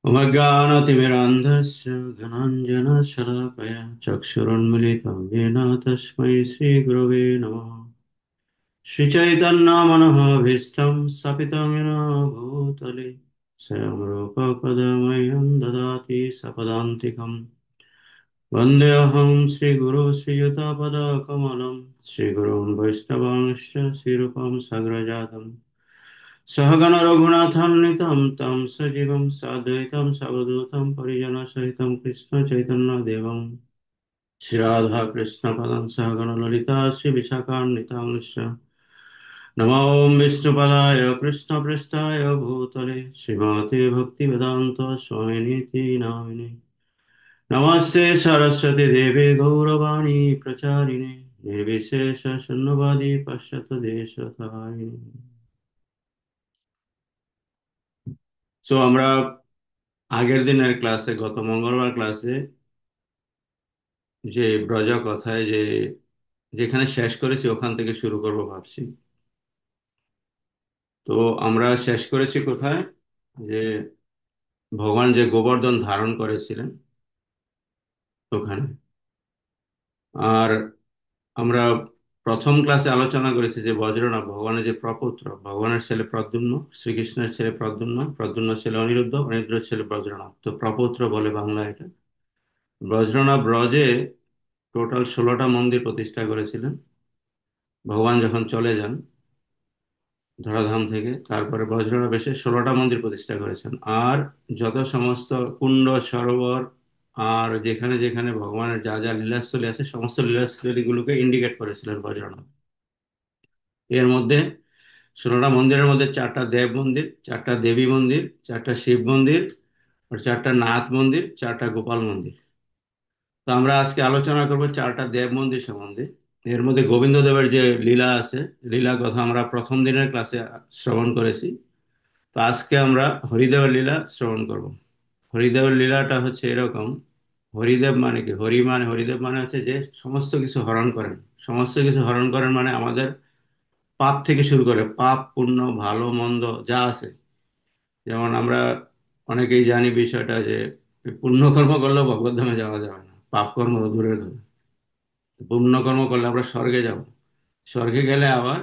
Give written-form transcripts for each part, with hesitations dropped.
अज्ञानतिमिरान्धस्य धनञ्जनशलाकया चक्षुरुन्मिलितं येन तस्मै श्रीगुरवे नमः। श्रीचैतन्यमनोभीष्टं स्थापितं येन भूतले स्वयं रूप कदा मह्यं ददाति सपदान्तिकम्। वन्देऽहं श्रीगुरो श्रीयुतापदकमलं श्रीगुरोन् वैष्णवांश्च श्रीरूपं साग्रजातम् सहगण रघुनाथान्वितं तं सजीवं साद्वैतं सावधूतं परिजनसहितं कृष्ण चैतन्यदेवं श्रीराधा कृष्णपदं सहगण ललिता श्रीविशाखान्वितांश्च नमो विष्णुपदाय कृष्णपृष्ठाय भूतले श्रीमते भक्तिवेदान्त स्वामिनीति नामिने नमस्ते सरस्वती देवे गौरवाणी प्रचारिणे निर्विशेष शून्यवादी पाश्चात्य সো আমরা আগের দিনের ক্লাসে গত মঙ্গলবার ক্লাসে যে ব্রজ কথায় যেখানে শেষ করেছি ওখান থেকে শুরু করব ভাবছি। তো আমরা শেষ করেছি কোথায়, যে ভগবান যে গোবর্ধন ধারণ করেছিলেন ওখানে। আর আমরা প্রথম ক্লাসে আলোচনা করেছি যে বজ্রনাভ ভগবানের যে প্রপৌত্র, ভগবানের ছেলে প্রদ্যুম্ন, শ্রীকৃষ্ণের ছেলে প্রদ্যুম্ন, প্রদ্যুম্ন ছেলে অনিরুদ্ধ, অনিরুদ্ধের ছেলে বজ্রনাভ, তো প্রপৌত্র বলে বাংলা এটা। বজ্রনাভ ব্রজে টোটাল 16টা মন্দির প্রতিষ্ঠা করেছিলেন ভগবান যখন চলে যান ধরাধাম থেকে। তারপরে বজ্রনাভ এসে 16টা মন্দির প্রতিষ্ঠা করেছেন। আর যত সমস্ত কুণ্ড সরোবর আর যেখানে যেখানে ভগবানের যা যা লীলাস্থলী আছে সমস্ত লীলাস্থলীগুলোকে ইন্ডিকেট করেছিলেন বজ্রনাভ। এর মধ্যে 16টা মন্দিরের মধ্যে 4টা দেব মন্দির, 4টা দেবী মন্দির, 4টা শিব মন্দির, আর 4টা নাথ মন্দির, 4টা গোপাল মন্দির। তো আমরা আজকে আলোচনা করব 4টা দেব মন্দির সম্বন্ধে। এর মধ্যে গোবিন্দ দেবের যে লীলা আছে, লীলা কথা আমরা প্রথম দিনের ক্লাসে শ্রবণ করেছি। তো আজকে আমরা হরিদেবের লীলা শ্রবণ করব। হরিদেবের লীলাটা হচ্ছে এরকম। হরিদেব মানে কি? হরিদেব মানে হচ্ছে যে সমস্ত কিছু হরণ করেন। সমস্ত কিছু হরণ করেন মানে আমাদের পাপ থেকে শুরু করে পাপ পুণ্য ভালো মন্দ যা আছে। যেমন আমরা অনেকেই জানি বিষয়টা যে পুণ্যকর্ম করলেও ভগবদ্ধামে যাওয়া যাবে না, পাপ কর্ম তো দূরের কথা। পুণ্যকর্ম করলে আমরা স্বর্গে যাব। স্বর্গে গেলে আবার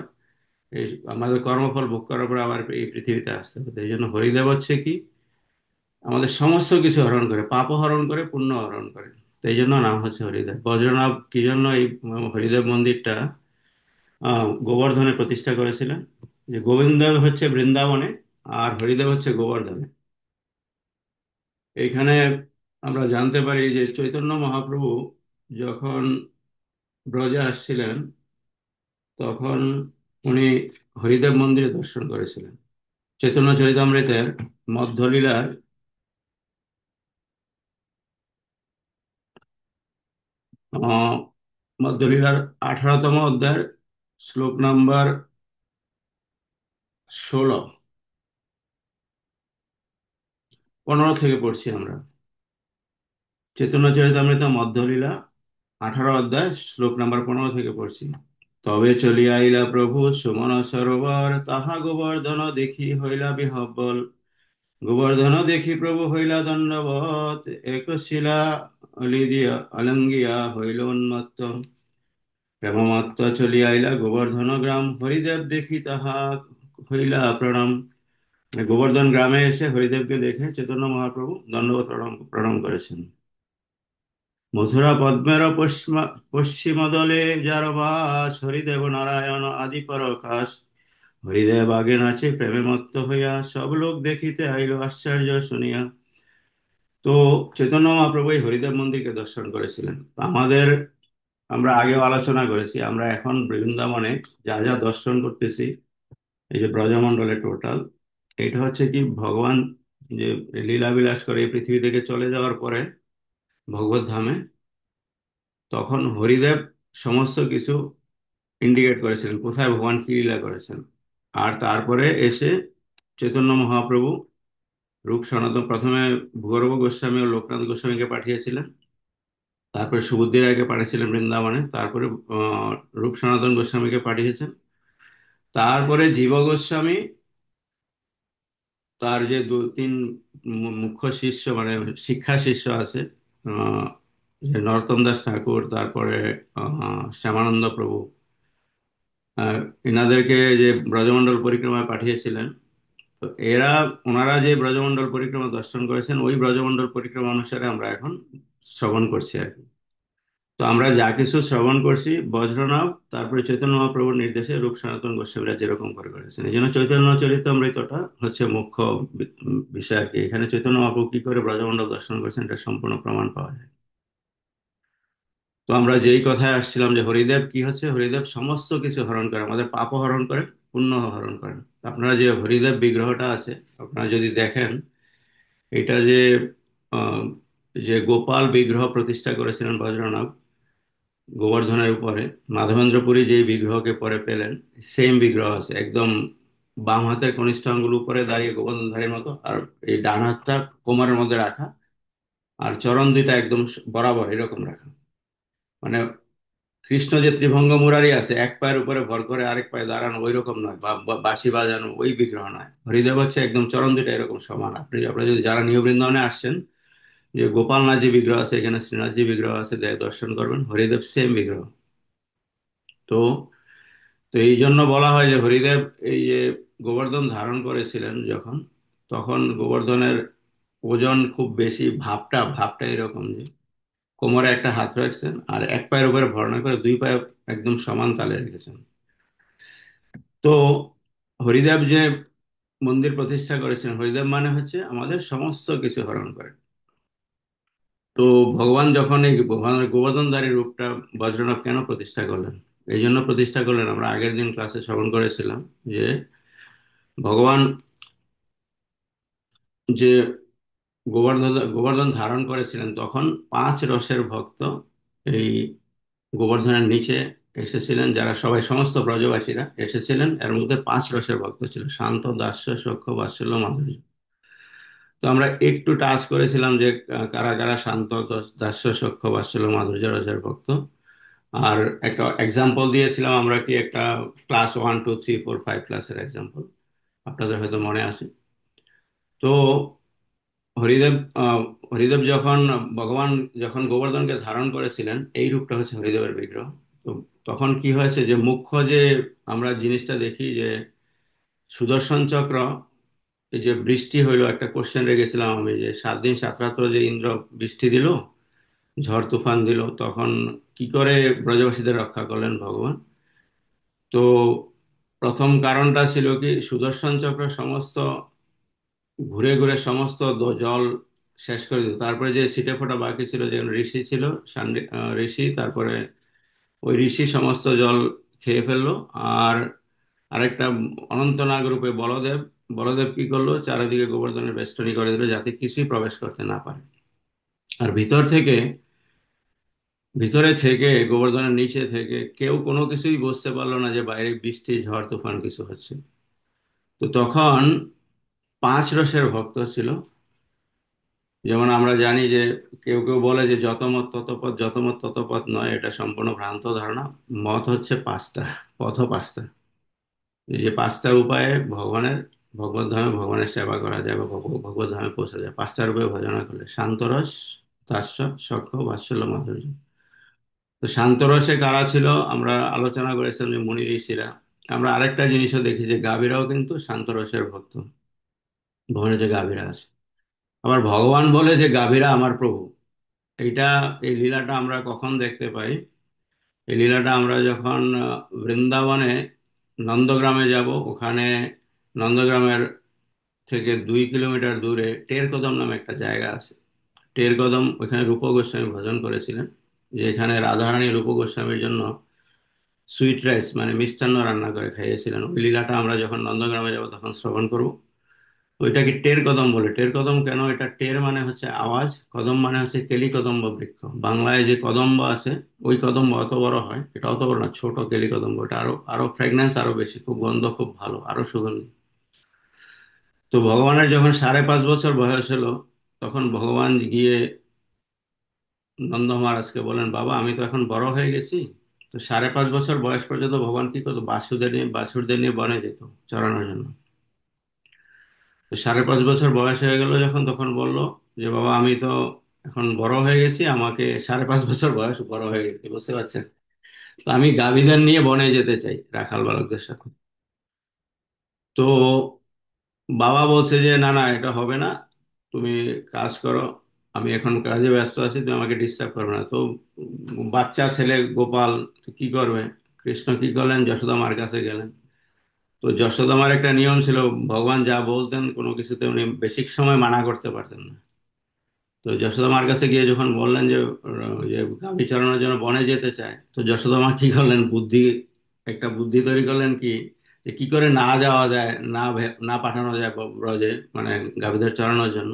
এই আমাদের কর্মফল ভোগ করার পর আবার এই পৃথিবীতে আসতে হবে। তো এই জন্য হরিদেব হচ্ছে কি আমাদের সমস্ত কিছু হরণ করে, পাপও হরণ করে পুণ্য হরণ করে। তো এই জন্য নাম হচ্ছে হরিদেব। বজ্রনাভ কি জন্য এই হরিদেব মন্দিরটা গোবর্ধনে প্রতিষ্ঠা করেছিলেন? যে গোবিন্দ হচ্ছে বৃন্দাবনে আর হরিদেব হচ্ছে গোবর্ধনে। এইখানে আমরা জানতে পারি যে চৈতন্য মহাপ্রভু যখন ব্রজে আসছিলেন তখন উনি হরিদেব মন্দিরে দর্শন করেছিলেন। চৈতন্য চরিতামৃতের মধ্যলীলার আহ, মধ্যলীলার 18তম অধ্যায়ের শ্লোক নাম্বার 16, 15 থেকে পড়ছি আমরা। চৈতন্য চরিতামৃত মধ্যলীলা 18 অধ্যায় শ্লোক নাম্বার 15 থেকে পড়ছি। তবে চলিয়া আইলা প্রভু সুমন সরোবর, তাহা গোবর্ধন দেখি হইলা বিহ্বল। গোবর্ধন দেখি প্রভু হইলা দণ্ডবৎ, একশিলা লিদিয়া অলঙ্গিয়া হইল উন্মত্ত। প্রেমমত্ত চলিয়া আইলা গোবর্ধন গ্রাম, হরিদেব দেখি তাহা হইলা প্রণাম। মানে গোবর্ধন গ্রামে এসে হরিদেবকে দেখে চৈতন্য মহাপ্রভু দণ্ডবত প্রণাম প্রণাম করেছেন। মথুরা পদ্মের পশ্চিম দলে যার বাস, হরিদেব নারায়ণ আদি পরকাশ। হরিদেব আগে নাচে প্রেমে মত্ত হইয়া, সব লোক দেখিতে আইল আশ্চর্য শুনিয়া। তো চৈতন্য মহাপ্রভু এই হরিদেব মন্দিরকে দর্শন করেছিলেন। তো আমরা আগেও আলোচনা করেছি, আমরা এখন বৃন্দাবনে যা যা দর্শন করতেছি, এই যে ব্রজমণ্ডলে টোটাল, এটা হচ্ছে কি ভগবান যে লীলা বিলাস করে এই পৃথিবী থেকে চলে যাওয়ার পরে ভগবত ধামে, তখন হরিদেব সমস্ত কিছু ইন্ডিকেট করেছিলেন কোথায় ভগবান কি লীলা করেছেন। আর তারপরে এসে চৈতন্য মহাপ্রভু রূপ সনাতন প্রথমে ভূগর্ভ গোস্বামী ও লোকনাথ গোস্বামীকে পাঠিয়েছিলেন, তারপরে সুবুদ্ধি রায়কে পাঠিয়েছিলেন বৃন্দাবনে, তারপরে আহ, রূপ সনাতন গোস্বামীকে পাঠিয়েছেন, তারপরে জীব গোস্বামী, তার যে দু তিন মুখ্য শিষ্য মানে শিক্ষা শিষ্য আছে, আহ, যে নরোত্তম দাস ঠাকুর, তারপরে শ্যামানন্দ প্রভু, আহ, এনাদেরকে যে ব্রজমণ্ডল পরিক্রমায় পাঠিয়েছিলেন। তো ওনারা যে ব্রজমণ্ডল পরিক্রমা দর্শন করেছেন, ওই ব্রজমণ্ডল পরিক্রমা অনুসারে আমরা এখন শ্রবণ করছি আর কি। তো আমরা যা কিছু শ্রবণ করছি বজ্রনাভ, তারপরে চৈতন্য মহাপ্রভুর নির্দেশে রূপ সনাতন গোস্বামীরা যেরকম করে করেছেন, এই জন্য চৈতন্য চরিতামৃতটা হচ্ছে মুখ্য বিষয় আর কি। এখানে চৈতন্য মহাপ্রভু কি করে ব্রজমণ্ডল দর্শন করেছেন এটা সম্পূর্ণ প্রমাণ পাওয়া যায়। তো আমরা যেই কথায় আসছিলাম যে হরিদেব কি হচ্ছে, হরিদেব সমস্ত কিছু হরণ করে, আমাদের পাপও হরণ করে, পুণ্য হরণ করেন। আপনারা যে হরিদেব বিগ্রহটা আছে, আপনারা যদি দেখেন, এটা আহ, যে গোপাল বিগ্রহ প্রতিষ্ঠা করেছিলেন বজ্রনাভ গোবর্ধনের উপরে, মাধবেন্দ্রপুরী যে বিগ্রহকে পরে পেলেন, সেম বিগ্রহ আছে একদম। বাম হাতের কনিষ্ঠ আঙ্গুল উপরে দাঁড়িয়ে গোবর্ধনধারীর মতো, আর এই ডান হাতটা কোমরের মধ্যে রাখা, আর চরণ দুইটা একদম বরাবর এরকম রাখা। মানে কৃষ্ণ যে ত্রিভঙ্গ মুরারি আছে, এক পায়ের উপরে ভর করে আরেক পায়ে দাঁড়ানো, ওই রকম নয়, বা বাঁশি বাজানো ওই বিগ্রহ নয়। হরিদেব হচ্ছে একদম চরণ দুইটা এরকম সমান। আপনারা যদি যারা নিউ বৃন্দাবনে আসছেন, যে গোপালনাথ যে বিগ্রহ আছে, এখানে শ্রীনাথ যে বিগ্রহ আছে, দর্শন করবেন, হরিদেব সেম বিগ্রহ। তো তো এই জন্য বলা হয় যে হরিদেব এই যে গোবর্ধন ধারণ করেছিলেন যখন, তখন গোবর্ধনের ওজন খুব বেশি, ভাবটা ভাবটা এরকম যে কোমরে একটা হাত রাখছেন আর এক পায়ের উপরে ভর না করে দুই পায়ে একদম সমান তালে রেখেছেন। তো হরিদেব যে মন্দির প্রতিষ্ঠা করেছেন, হরিদেব মানে হচ্ছে আমাদের সমস্ত কিছু হরণ করে। তো ভগবান যখন এই ভগবানের গোবর্ধনধারী রূপটা বজ্রনাভ কেন প্রতিষ্ঠা করলেন, এই জন্য প্রতিষ্ঠা করলেন, আমরা আগের দিন ক্লাসে শ্রবণ করেছিলাম যে ভগবান যে গোবর্ধন গোবর্ধন ধারণ করেছিলেন, তখন 5 রসের ভক্ত এই গোবর্ধনের নিচে এসেছিলেন, যারা সবাই সমস্ত ব্রজবাসীরা এসেছিলেন। এর মধ্যে 5 রসের ভক্ত ছিল: শান্ত, দাস্য, সখ্য, বাৎসল্য, মাধুর্য। তো আমরা একটু টাচ করেছিলাম যে কারা কারা শান্ত, দাস্য, সখ্য, বাৎসল্য, মাধুর্য রসের ভক্ত। আর একটা এক্সাম্পল দিয়েছিলাম আমরা, কি একটা ক্লাস 1 2 3 4 5 ক্লাসের এক্সাম্পল, আপনাদের হয়তো মনে আছে। তো হরিদেব আহ, হরিদেব যখন ভগবান যখন গোবর্ধনকে ধারণ করেছিলেন, এই রূপটা হচ্ছে হরিদেবের বিগ্রহ। তো তখন কি হয়েছে যে মুখ্য যে আমরা জিনিসটা দেখি যে সুদর্শন চক্র, এই যে বৃষ্টি হইলো, একটা কোশ্চেন রেখেছিলাম আমি, যে 7 দিন 7 রাত্র যে ইন্দ্র বৃষ্টি দিল, ঝড় তুফান দিল, তখন কি করে ব্রজবাসীদের রক্ষা করলেন ভগবান? তো প্রথম কারণটা ছিল কি, সুদর্শন চক্র সমস্ত ঘুরে ঘুরে সমস্ত জল শেষ করে দিত। তারপরে যে ছিটে ফোঁটা বাকি ছিল, যে ঋষি ছিল, ঋষি, তারপরে ওই ঋষি সমস্ত জল খেয়ে ফেললো। আর আরেকটা অনন্তনাগ রূপে বলদেব, বলদেব কি করলো, চারিদিকে গোবর্ধনের বেষ্টনী করে দিল, যাতে কিছুই প্রবেশ করতে না পারে। আর ভিতরে থেকে গোবর্ধনের নিচে থেকে কেউ কোনো কিছুই বুঝতে পারলো না যে বাইরে বৃষ্টি ঝড় তুফান কিছু হচ্ছে। তো তখন 5 রসের ভক্ত ছিল। যেমন আমরা জানি যে কেউ কেউ বলে যে যত মত তত পথ, যত মত তত পথ নয়, এটা সম্পূর্ণ ভ্রান্ত ধারণা। মত হচ্ছে 5টা, পথও 5টা। এই যে 5টা উপায়ে ভগবত ধামে ভগবানের সেবা করা যায় বা ভগবত ধামে পৌঁছা যায়, 5টা রূপে ভজনা করলে: শান্তরস, দাস্য, সখ্য, বাৎসল্য, মাধুর্য। তো শান্তরসে কারা ছিল আমরা আলোচনা করেছিলাম, যে মুনি ঋষিরা। আমরা আরেকটা জিনিসও দেখি যে গাভীরাও কিন্তু শান্তরসের ভক্ত, ভগবানের যে গাভীরা আছে। আবার ভগবান বলে যে গাভীরা আমার প্রভু। এইটা, এই লীলাটা আমরা কখন দেখতে পাই? এই লীলাটা আমরা যখন বৃন্দাবনে নন্দগ্রামে যাব, ওখানে নন্দগ্রামের থেকে 2 কিলোমিটার দূরে টের কদম নামে একটা জায়গা আছে। টের কদম, ওখানে রূপ গোস্বামী ভজন করেছিলেন, যে এখানে রাধারানী রূপ গোস্বামীর জন্য সুইট রাইস মানে মিষ্টান্ন রান্না করে খাইয়েছিলেন। ওই লীলাটা আমরা যখন নন্দগ্রামে যাব তখন শ্রবণ করব। ওইটাকে টের কদম বলে। টের কদম কেন? এটা টের মানে হচ্ছে আওয়াজ, কদম মানে হচ্ছে কেলি কদম্ব বৃক্ষ। বাংলায় যে কদম্ব আছে, ওই কদম্ব অত বড় হয়, এটা অত বড় না, ছোট কেলি কদম্ব। এটা আরো আরো ফ্রেগনেন্স আরো বেশি, খুব গন্ধ খুব ভালো, আরো সুগন্ধি। তো ভগবানের যখন 5.5 বছর বয়স হলো, তখন ভগবান গিয়ে নন্দ মহারাজকে বলেন, বাবা আমি তো এখন বড় হয়ে গেছি। তো 5.5 বছর বয়স পর্যন্ত ভগবান কি করতো, বাছুরদের নিয়ে বনে যেত চরানোর জন্য। তো 5.5 বছর বয়স হয়ে গেল যখন, তখন বলল যে বাবা আমি তো এখন বড় হয়ে গেছি, আমাকে 5.5 বছর বয়স বড় হয়ে গেছে, বুঝতে পারছেন? তো আমি গাভীদের নিয়ে বনে যেতে চাই রাখাল বালকদের সাথে। তো বাবা বলছে যে না না, এটা হবে না, তুমি কাজ করো, আমি এখন কাজে ব্যস্ত আছি, তুমি আমাকে ডিস্টার্ব করবে না। তো বাচ্চা ছেলে গোপাল তো কি করবে? কৃষ্ণ কি করলেন, যশোদা মার কাছে গেলেন। তো যশোদা মার একটা নিয়ম ছিল, ভগবান যা বলতেন কোনো কিছুতে উনি বেশি সময় মানা করতে পারতেন না। তো যশোদা মার কাছে গিয়ে যখন বললেন যে যে গাভী চরানোর জন্য বনে যেতে চায়, তো যশোদা মা কি করলেন, একটা বুদ্ধি তৈরি করলেন কি, যে কি করে না যাওয়া যায়, না পাঠানো যায় ব্রজে, মানে গাভীদের চরানোর জন্য।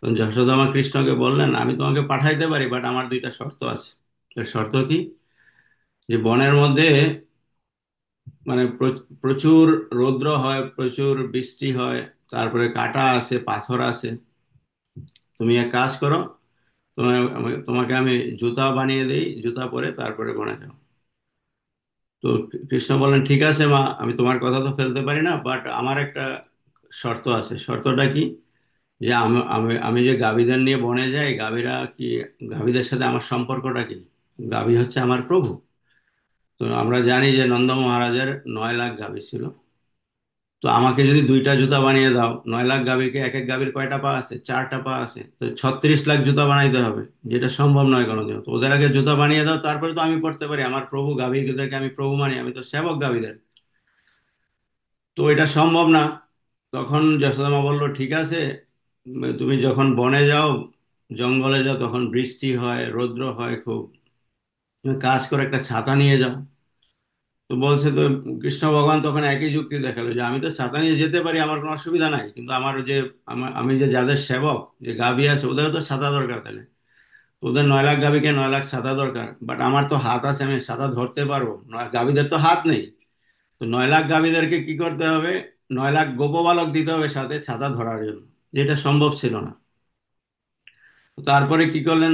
তো যশোদা মা কৃষ্ণকে বললেন আমি তোমাকে পাঠাইতে পারি, বাট আমার দুইটা শর্ত আছে। তো শর্ত কি, যে বনের মধ্যে মানে প্রচুর রৌদ্র হয়, প্রচুর বৃষ্টি হয়, তারপরে কাঁটা আছে, পাথর আছে। তুমি এক কাজ করো, তোমাকে আমি জুতা বানিয়ে দেই, জুতা পরে তারপরে বনে যাও। তো কৃষ্ণ বললেন ঠিক আছে মা, আমি তোমার কথা তো ফেলতে পারি না, বাট আমার একটা শর্ত আছে। শর্তটা কি, যে আমি আমি আমি যে গাভীদের নিয়ে বনে যাই, গাভীদের সাথে আমার সম্পর্কটা কি? গাভী হচ্ছে আমার প্রভু। তো আমরা জানি যে নন্দ মহারাজের 9 লাখ গাভী ছিল। তো আমাকে যদি দুইটা জুতা বানিয়ে দাও, 9 লাখ গাভীকে, এক এক গাভীর কয়টা পা আছে? 4টা পা আছে, তো 36 লাখ জুতা বানাইতে হবে, যেটা সম্ভব নয় কোনোদিন। তো ওদের আগে জুতা বানিয়ে দাও, তারপরে তো আমি পড়তে পারি। আমার প্রভু, গাভীদেরকে আমি প্রভু মানি, আমি তো সেবক গাভীদের। তো এটা সম্ভব না। তখন যশোদামা বলল ঠিক আছে, তুমি যখন বনে যাও, জঙ্গলে যাও, তখন বৃষ্টি হয়, রৌদ্র হয় খুব, তুমি কাজ করে একটা ছাতা নিয়ে যাও। তো বলছে, তো কৃষ্ণ ভগবান তখন একই যুক্তি দেখালো যে আমি তো ছাতা নিয়ে যেতে পারি, আমার কোনো অসুবিধা নাই, কিন্তু আমার যে আমি যে যাদের সেবক, যে গাভী আছে, ওদেরও তো ছাতা দরকার তাহলে। তো ওদের 9 লাখ গাভীকে 9 লাখ ছাতা দরকার, বাট আমার তো হাত আছে, আমি ছাতা ধরতে পারবো, গাভীদের তো হাত নেই। তো 9 লাখ গাভীদেরকে কি করতে হবে, 9 লাখ গোপবালক দিতে হবে সাথে ছাতা ধরার জন্য, যেটা সম্ভব ছিল না। তো তারপরে কি করলেন,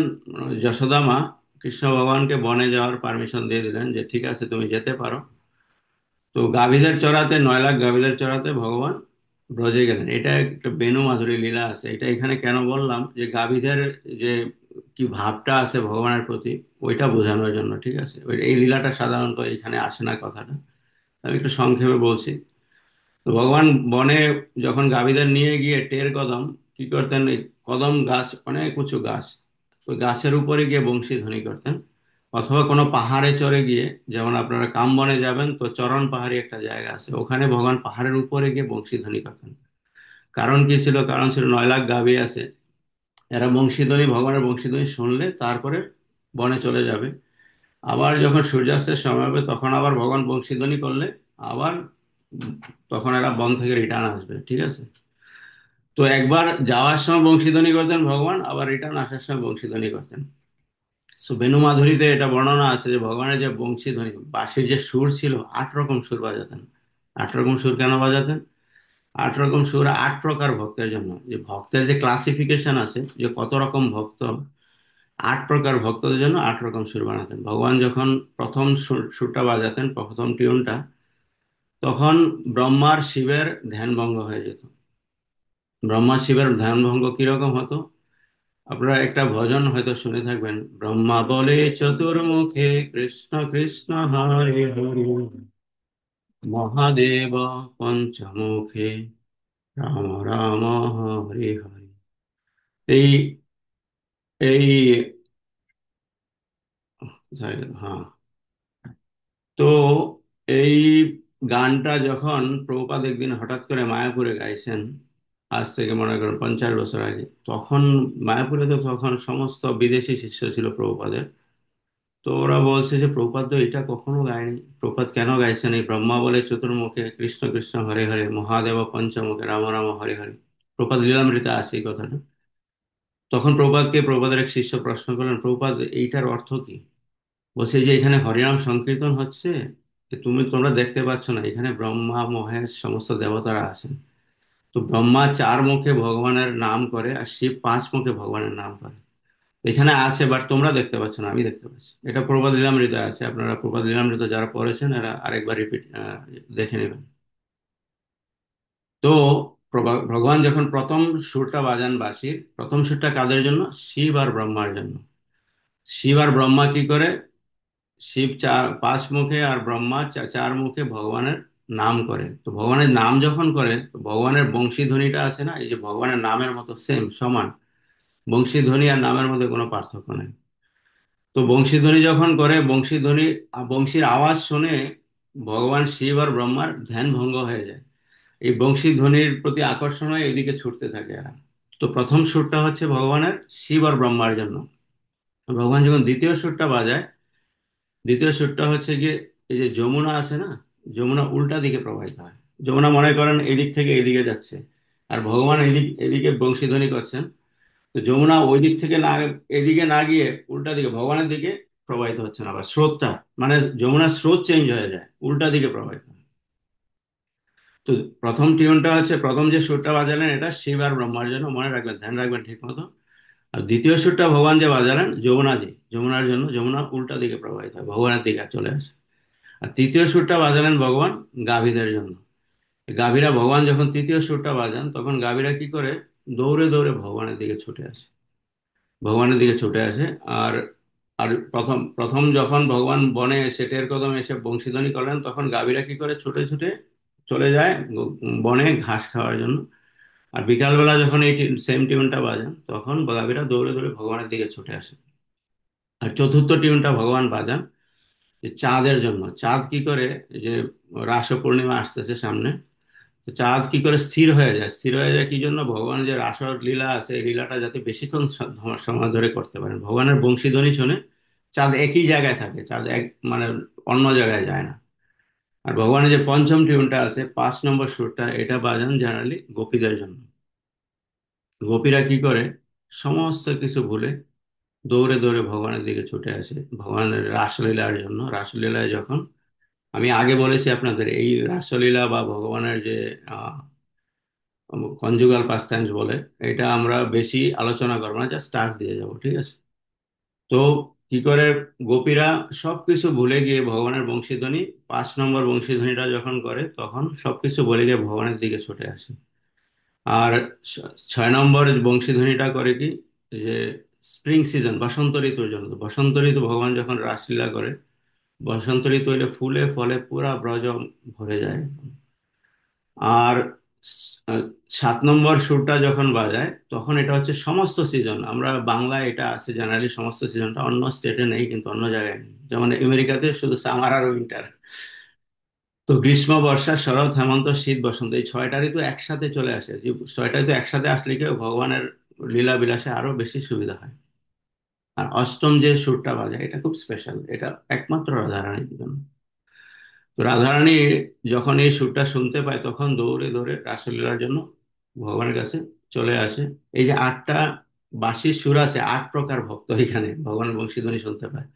যশোদা মা কৃষ্ণ ভগবানকে বনে যাওয়ার পারমিশন দিয়ে দিলেন, যে ঠিক আছে তুমি যেতে পারো। তো গাভীদের চড়াতে, 9 লাখ গাভীদের চড়াতে ভগবান ব্রজে গেলেন। এটা একটা বেনু মাধুরী লীলা আছে। এটা এখানে কেন বললাম, যে গাভীদের যে কি ভাবটা আছে ভগবানের প্রতি, ওইটা বোঝানোর জন্য, ঠিক আছে? এই লীলাটা সাধারণত এখানে আসে না কথাটা, আমি একটু সংক্ষেপে বলছি। তো ভগবান বনে যখন গাভীদের নিয়ে গিয়ে টের কদম কি করতেন, এই কদম গাছ অনেক উঁচু গাছ, ওই গাছের উপরে গিয়ে বংশী ধ্বনি করতেন। অথবা কোনো পাহাড়ে চড়ে গিয়ে, যেমন আপনারা কামবনে যাবেন তো চরণ পাহাড়ি একটা জায়গা আছে, ওখানে ভগবান পাহাড়ের উপরে গিয়ে বংশী ধ্বনি করতেন। কারণ কি ছিল? কারণ ছিল 9 লাখ গাভী আছে, এরা বংশীধ্বনি, ভগবানের বংশীধ্বনি শুনলে তারপরে বনে চলে যাবে। আবার যখন সূর্যাস্তের সময় হবে, তখন আবার ভগবান বংশীধ্বনি করলে আবার উম, তখন এরা বন থেকে রিটার্ন আসবে, ঠিক আছে? তো একবার যাওয়ার সময় বংশীধ্বনি করতেন ভগবান, আবার রিটার্ন আসার সময় বংশীধ্বনি করতেন। সো বেনু মাধুরীতে এটা বর্ণনা আছে যে ভগবানের যে বংশীধ্বনি, বাঁশির যে সুর ছিল, 8 রকম সুর বাজাতেন। 8 রকম সুর কেন বাজাতেন? 8 রকম সুর 8 প্রকার ভক্তের জন্য। যে ভক্তের যে ক্লাসিফিকেশন আছে, যে কত রকম ভক্ত, 8 প্রকার ভক্তদের জন্য 8 রকম সুর বানাতেন ভগবান। যখন প্রথম সুরটা বাজাতেন, প্রথম টিউনটা, তখন ব্রহ্মার শিবের ধ্যান ভঙ্গ হয়ে যেত। ব্রহ্মা শিবের ধ্যান ভঙ্গ কিরকম হতো? আপনারা একটা ভজন হয়তো শুনে থাকবেন, ব্রহ্মা বলে চতুর্মুখে, কৃষ্ণ কৃষ্ণ হরে হরে, মহাদেব পঞ্চমুখে, রাম রাম হরে হরে। এই এই কোথায় গেল? হ্যাঁ। তো এই গানটা যখন প্রভুপাদ একদিন হঠাৎ করে মায়াপুরে গাইছেন, আজ থেকে মনে করেন 50 বছর আগে, তখন মায়াপুরে তো তখন সমস্ত বিদেশি শিষ্য ছিল প্রভুপাদের। তো ওরা বলছে যে প্রভুপাদ তো এটা কখনো গায়নি, প্রভুপাদ কেন গাইছেন এই ব্রহ্মা বলে চতুর্মুখে, কৃষ্ণ কৃষ্ণ হরে হরে, মহাদেব পঞ্চমুখে, রাম রাম হরে হরে? প্রভুপাদ লীলামৃতে আছে এই কথাটা। তখন প্রভুপাদের এক শিষ্য প্রশ্ন করলেন, প্রভুপাদ এইটার অর্থ কি? বলছে যে এখানে হরিনাম সংকীর্তন হচ্ছে, তোমরা দেখতে পাচ্ছ না, এখানে ব্রহ্মা মহেশ সমস্ত দেবতারা আছেন। তো ব্রহ্মা 4 মুখে ভগবানের নাম করে, আর শিব 5 মুখে ভগবানের নাম করে। এখানে আছে, বাট তোমরা দেখতে পাচ্ছ না, আমি দেখতে পাচ্ছি। এটা প্রবাদ লীলামৃতে আছে, আপনারা প্রবাদ লীলামৃত যারা পড়েছেন এরা আরেকবার দেখে নেবেন। তো ভগবান যখন প্রথম সুরটা বাজান বাঁশির, প্রথম সুরটা কাদের জন্য? শিব আর ব্রহ্মার জন্য। শিব আর ব্রহ্মা কি করে? শিব চার পাঁচ মুখে আর ব্রহ্মা চার মুখে ভগবানের নাম করে। তো ভগবানের নাম যখন করে, তো ভগবানের বংশীধ্বনিটা আছে না, এই যে ভগবানের নামের মতো সেম সমান, বংশীধ্বনি আর নামের মধ্যে কোনো পার্থক্য নেই। তো বংশীধ্বনি যখন করে, বংশীর আওয়াজ শুনে ভগবান শিব আর ব্রহ্মার ধ্যান ভঙ্গ হয়ে যায়। এই বংশীধ্বনির প্রতি আকর্ষণ হয়ে এদিকে ছুটতে থাকে এরা। তো প্রথম সুরটা হচ্ছে ভগবানের শিব আর ব্রহ্মার জন্য। ভগবান যখন দ্বিতীয় সুরটা বাজায়, দ্বিতীয় সুরটা হচ্ছে গিয়ে, এই যে যমুনা আছে না, যমুনা উল্টা দিকে প্রবাহিত হয়। যমুনা মনে করেন এদিক থেকে এদিকে যাচ্ছে, আর ভগবান এদিকে বংশীধ্বনি করছেন। তো যমুনা ওই দিক থেকে না, এদিকে না গিয়ে উল্টা দিকে ভগবানের দিকে প্রবাহিত হচ্ছে না, আবার স্রোতটা, মানে যমুনার স্রোত চেঞ্জ হয়ে যায়, উল্টা দিকে প্রবাহিত হয়। তো প্রথম টিউনটা হচ্ছে, প্রথম যে সুরটা বাজালেন এটা শিব আর ব্রহ্মার জন্য, মনে রাখবেন, ধ্যান রাখবেন ঠিক মতো। আর দ্বিতীয় সুরটা ভগবান যে বাজালেন যমুনাজি, যমুনার জন্য, যমুনা উল্টা দিকে প্রবাহিত হয়, ভগবানের দিকে চলে আসে। আর তৃতীয় সুরটা বাজালেন ভগবান গাভীদের জন্য। গাভীরা, ভগবান যখন তৃতীয় সুরটা বাজান তখন গাভীরা কি করে? দৌড়ে দৌড়ে ভগবানের দিকে ছুটে আসে, ভগবানের দিকে ছুটে আসে। আর আর প্রথম প্রথম যখন ভগবান বনে শেঠের কদম এসে বংশীধ্বনি করলেন, তখন গাভীরা কি করে? ছুটে ছুটে চলে যায় বনে ঘাস খাওয়ার জন্য। আর বিকালবেলা যখন এই সেম টিউনটা বাজান, তখন গাভীরা দৌড়ে দৌড়ে ভগবানের দিকে ছুটে আসে। আর চতুর্থ টিউনটা ভগবান বাজান যে চাঁদের জন্য। চাঁদ কি করে? যে রাস পূর্ণিমা আসতেছে সামনে, তো চাঁদ কি করে স্থির হয়ে যায়? স্থির হয়ে যায় কি জন্য? ভগবানের যে রাস লীলা আছে, এই লীলাটা যাতে বেশিক্ষণ সময় ধরে করতে পারেন। ভগবানের বংশীধ্বনি শুনে চাঁদ একই জায়গায় থাকে, চাঁদ এক, মানে অন্য জায়গায় যায় না। আর ভগবানের যে পঞ্চম টিউনটা আছে, 5 নম্বর সুরটা, এটা বাজান জেনারেলি গোপীদের জন্য। গোপীরা কি করে? সমস্ত কিছু ভুলে দৌড়ে দৌড়ে ভগবানের দিকে ছুটে আসে ভগবানের রাসলীলার জন্য। রাসলীলায় যখন, আমি আগে বলেছি আপনাদের, এই রাসলীলা বা ভগবানের যে কনজুগাল পাস্ট টেন্স বলে, এটা আমরা বেশি আলোচনা করবো না, জাস্ট টাচ দিয়ে যাবো, ঠিক আছে? তো কি করে গোপীরা সবকিছু ভুলে গিয়ে ভগবানের বংশীধ্বনি, 5 নম্বর বংশীধ্বনিটা যখন করে, তখন সবকিছু ভুলে গিয়ে ভগবানের দিকে ছুটে আসে। আর 6 নম্বর বংশীধ্বনিটা করে কি? যে স্প্রিং সিজন, বসন্ত ঋতুর জন্য। তো বসন্ত ঋতু ভগবান যখন রাসলীলা করে, বসন্ত ঋতু হইলে ফুলে ফলে পুরা ব্রজ ভরে যায়। আর আহ, 7 নম্বর সুরটা যখন বাজায়, তখন এটা হচ্ছে সমস্ত সিজন। আমরা বাংলায় এটা আছে জেনারেলি, সমস্ত সিজনটা অন্য স্টেটে নেই, কিন্তু অন্য জায়গায় নেই। যেমন আমেরিকাতে শুধু সামার আর উইন্টার। তো গ্রীষ্ম, বর্ষা, শরৎ, হেমন্ত, শীত, বসন্ত, এই 6টা ঋতু একসাথে চলে আসে। যে 6টা ঋতু একসাথে আসলে কি হয়? ভগবানের লীলা বিলাসে আরো বেশি সুবিধা হয়। আর অষ্টম যে সুরটা বাজায়, এটা খুব স্পেশাল, এটা একমাত্র রাধারানীর জন্য। তো রাধারানী যখন এই সুরটা শুনতে পায়, তখন দৌড়ে দৌড়ে রাসলীলার জন্য ভগবানের কাছে চলে আসে। এই যে 8টা বাঁশির সুর আছে, 8 প্রকার ভক্ত এখানে ভগবানের বংশীধ্বনি শুনতে পায়।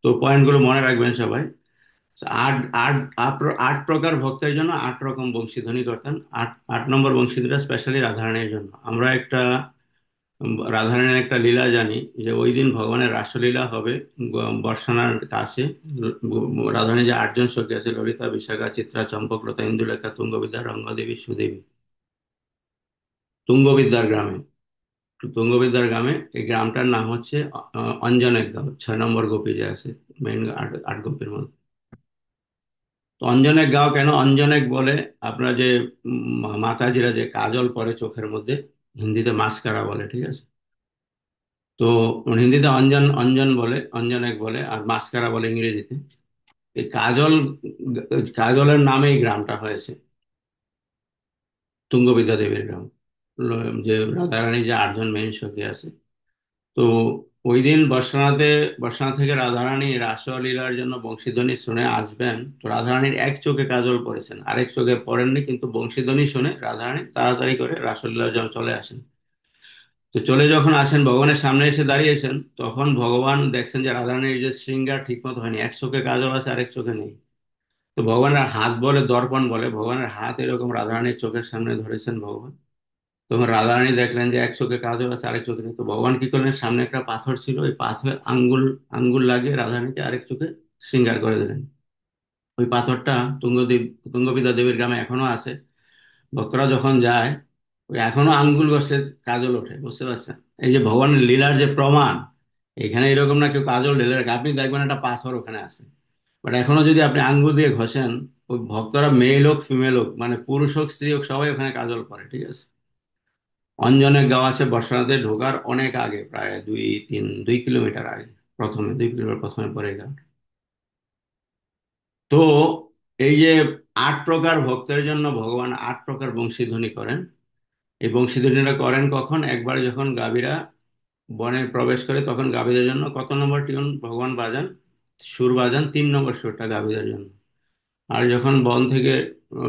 তো পয়েন্টগুলো মনে রাখবেন সবাই। আট আট আট 8 প্রকার ভক্তের জন্য 8 রকম বংশীধ্বনি করতেন। 8 নম্বর বংশীধ্বনিটা স্পেশালি রাধারানীর জন্য। আমরা রাধারানীর একটা লীলা জানি, যে ওই দিন ভগবানের রাসলীলা হবে বর্ষানার কাছে। রাধারানী যে 8জন সখী আছে, ললিতা, বিশাখা, চিত্রা, চম্পকলতা, ইন্দুলেখা, তুঙ্গবিদ্যা, রঙ্গদেবী, সুদেবী, তুঙ্গবিদ্যার গ্রামে, তুঙ্গবিদ্যার গ্রামে, এই গ্রামটার নাম হচ্ছে অঞ্জনেক গাঁও। 6 নম্বর গোপী যে আছে, মেইন আট আট গোপীর মধ্যে। তো অঞ্জনেক গাঁও কেন অঞ্জনেক বলে? আপনারা যে মাতাজিরা যে কাজল পরে চোখের মধ্যে, হিন্দিতে মাস্কারা বলে, ঠিক আছে? তো হিন্দিতে অঞ্জন অঞ্জন বলে, অঞ্জনেক বলে, আর মাস্কারা বলে ইংরেজিতে। এই কাজলের নামে এই গ্রামটা হয়েছে, তুঙ্গবিদ্যা দেবীর গ্রাম। যে রাধারানী যে 8জন মেইন সখী আছে। তো ওই দিন বর্ষানা থেকে রাধারানী রাসলীলার জন্য বংশীধ্বনি শুনে আসবেন। তো রাধারানীর এক চোখে কাজল পড়েছেন, আরেক চোখে পড়েননি, কিন্তু বংশীধ্বনি শুনে রাধারানী তাড়াতাড়ি করে রাসলীলার জন্য চলে আসেন। তো চলে যখন আসেন, ভগবানের সামনে এসে দাঁড়িয়েছেন, তখন ভগবান দেখছেন যে রাধারানীর যে শৃঙ্গার ঠিক মতো হয়নি, এক চোখে কাজল আছে আরেক চোখে নেই। তো ভগবানের হাত বলে, দর্পণ বলে, ভগবানের হাত এরকম রাধারানীর চোখের সামনে ধরেছেন ভগবান। তখন রাধারানী দেখলেন যে এক চোখে কাজল আছে আরেক চোখে নেই। তো ভগবান কি করলেন? সামনে একটা পাথর ছিল, ওই পাথরে আঙ্গুল আঙ্গুল লাগিয়ে রাধারানীকে আরেক চোখে শৃঙ্গার করে দিলেন। ওই পাথরটা তুঙ্গবিদ্যা দেবীর গ্রামে এখনো আছে। ভক্তরা যখন যায়, ওই এখনো আঙ্গুল ঘষলে কাজল ওঠে, বুঝতে পারছেন? এই যে ভগবানের লীলার যে প্রমাণ, এখানে এরকম না কেউ কাজল ঢেলে রাখে, আপনি দেখবেন একটা পাথর ওখানে আছে, বাট এখনো যদি আপনি আঙ্গুল দিয়ে ঘষেন, ওই ভক্তরা মেল হোক ফিমেল হোক, মানে পুরুষ হোক স্ত্রী হোক, সবাই ওখানে কাজল করে, ঠিক আছে? অঞ্জনের গাঁও আছে বর্ষাতে ঢোকার অনেক আগে, প্রায় 2-2 কিলোমিটার আগে, প্রথমে 2 কিলোমিটার প্রথমে পরে এই গাঁও। তো এই যে 8 প্রকার ভক্তের জন্য ভগবান 8 প্রকার বংশীধ্বনি করেন। এই বংশীধ্বনিটা করেন কখন? একবার যখন গাভীরা বনে প্রবেশ করে, তখন গাভীদের জন্য কত নম্বর টিউন ভগবান বাজান? সুর বাজান 3 নম্বর সুরটা গাভীদের জন্য। আর যখন বন থেকে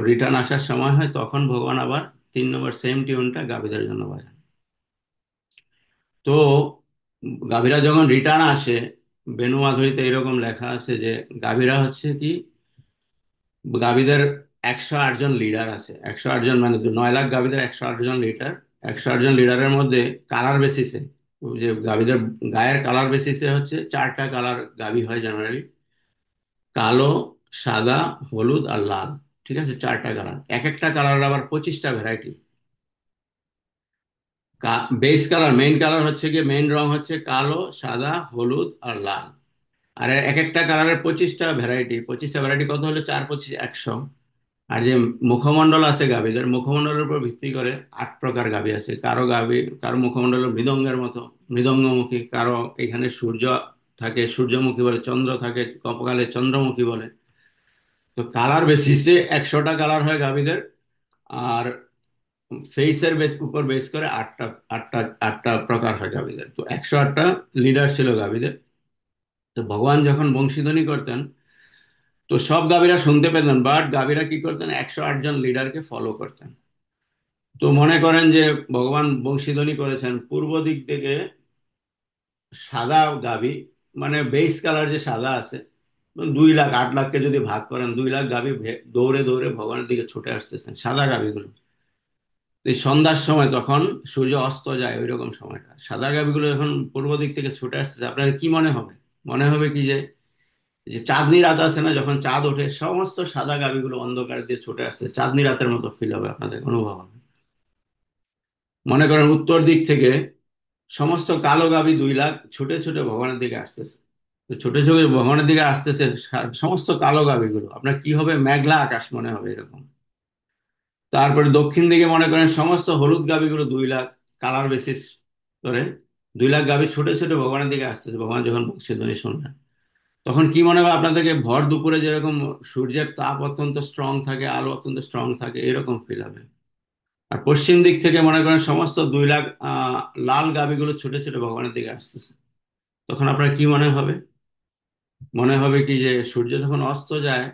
রিটার্ন আসার সময় হয়, তখন ভগবান আবার 3 নম্বর সেম টিউনটা গাভীদের জন্য বাজান। তো গাভীরা যখন রিটার্ন আসে, বেনু মাধুরীতে এরকম লেখা আছে যে গাভীরা হচ্ছে কি, গাভীদের 108 জন লিডার আছে, 108 জন, মানে 9 লাখ গাভীদের 108 জন লিডার। 108 জন লিডারের মধ্যে কালার বেসিসে, যে গাভীদের গায়ের কালার বেসিসে হচ্ছে 4টা কালার গাভী হয় জেনারেলি: কালো, সাদা, হলুদ আর লাল। ঠিক আছে, 4টা কালার, এক একটা কালার আবার 25টা variety. Base colour, main colour হচ্ছে গিয়ে, মেইন রং হচ্ছে কালো, সাদা, হলুদ আর লাল। আর এক একটা কালারের 25টা ভ্যারাইটি, 25টা ভ্যারাইটি কত হলো? 4 25 100। আর যে মুখমণ্ডল আছে গাভীদের, মুখমণ্ডলের উপর ভিত্তি করে 8 প্রকার গাভী আছে। কারো গাভী, কারো মুখমণ্ডল মৃদঙ্গের মতো, মৃদঙ্গমুখী; কারো এখানে সূর্য থাকে, সূর্যমুখী বলে; চন্দ্র থাকে, কপালে চন্দ্রমুখী বলে। তো কালার বেসিসে 100টা কালার হয় গাভীদের। আর ফেসের উপর বেস করে আটটা আটটা আটটা প্রকার হয় গাভীদের। তো 108টা লিডার ছিল গাভীদের। তো ভগবান যখন বংশীধ্বনি করতেন, তো সব গাভীরা শুনতে পেতেন, বাট গাভীরা কি করতেন? 108 জন লিডারকে ফলো করতেন। তো মনে করেন যে ভগবান বংশীধ্বনি করেছেন পূর্ব দিক থেকে, সাদা গাভী, মানে বেস কালার যে সাদা আছে, 2 লাখ 8 লাখকে যদি ভাগ করেন, 2 লাখ গাভী দৌড়ে দৌড়ে ভগবানের দিকে ছুটে আসতেছেন, সাদা গাভীগুলো। এই সন্ধ্যার সময়, তখন সূর্য অস্ত যায়, ওই রকম সময়টা সাদা গাভীগুলো যখন পূর্ব দিক থেকে ছুটে আসতেছে, আপনার কি মনে হবে? মনে হবে কি যে, যে চাঁদনি রাত আছে না, যখন চাঁদ ওঠে, সমস্ত সাদা গাভীগুলো অন্ধকার দিয়ে ছুটে আসছে, চাঁদনি রাতের মতো ফিল হবে, আপনাদের অনুভব হবে। মনে করেন উত্তর দিক থেকে সমস্ত কালো গাভী 2 লাখ ছুটে ছুটে ভগবানের দিকে আসতেছে। তো ছুটে ছুটে ভগবানের দিকে আসতেছে সমস্ত কালো গাভীগুলো, আপনার কি হবে? মেঘলা আকাশ মনে হবে এরকম। তারপরে দক্ষিণ দিকে মনে করেন সমস্ত হলুদ গাভীগুলো 2 লাখ, কালার বেসিস করে 2 লাখ গাভী ছুটে ছুটে ভগবানের দিকে আসতেছে। ভগবান যখন বংশীধ্বনি শুনবেন, তখন কি মনে হবে আপনাদেরকে? ভর দুপুরে যেরকম সূর্যের তাপ অত্যন্ত স্ট্রং থাকে, আলো অত্যন্ত স্ট্রং থাকে, এরকম ফিল হবে। আর পশ্চিম দিক থেকে মনে করেন সমস্ত 2 লাখ লাল গাভীগুলো ছুটে ছুটে ভগবানের দিকে আসতেছে। তখন আপনার কি মনে হবে? মনে হবে কি যে, সূর্য যখন অস্ত যায়,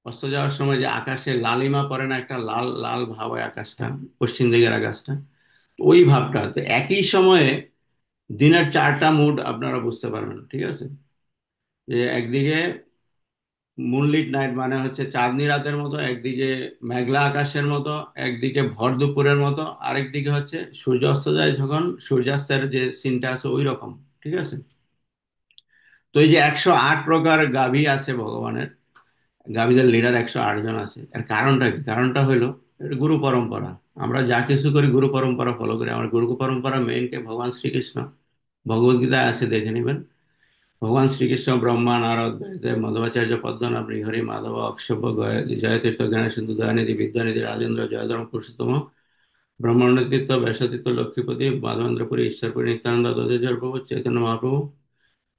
অস্ত যাওয়ার সময় যে আকাশে লালিমা পড়ে না, একটা লাল লাল ভাব হয় আকাশটা, পশ্চিম দিকের আকাশটা। ওই ভাবটা, তো একই সময়ে দিনের 4টা মুড আপনারা বুঝতে পারবেন, ঠিক আছে? যে একদিকে মুনলিট নাইট, মানে হচ্ছে চাঁদনি রাতের মতো; একদিকে মেঘলা আকাশের মতো; একদিকে ভর দুপুরের মতো; আরেকদিকে হচ্ছে সূর্য অস্ত যায়, যখন সূর্যাস্তের যে সিনটা আছে ওই রকম, ঠিক আছে? তো এই যে 108 প্রকার গাভী আছে ভগবানের, গাভীদের লিডার 108 জন আছে, এর কারণটা কি? কারণটা হলো এর গুরু পরম্পরা। আমরা যা কিছু করি গুরু পরম্পরা ফলো করি। আমার গুরু পরম্পরা মেইন কে? ভগবান শ্রীকৃষ্ণ। ভগবদ গীতায় আছে, দেখে নেবেন। ভগবান শ্রীকৃষ্ণ ব্রহ্মা, নারদ, ব্যাসদেব, মধ্বাচার্য, পদ্মনাভ, হরি, মাধব, অক্ষোভ্য, জয়তীর্থ, জ্ঞানসিন্ধু, দয়ানিধি, বিদ্যানিধি, রাজেন্দ্র, জয়ধর্ম, পুরুষোত্তম, ব্রহ্মানন্দিত, ব্যাসতীর্থ, লক্ষ্মীপতি, মাধবেন্দ্রপুরী, ঈশ্বরপুরী, নিত্যানন্দ, দ্বৈতাচার্য প্রভু, চৈতন্য মহাপ্রভু,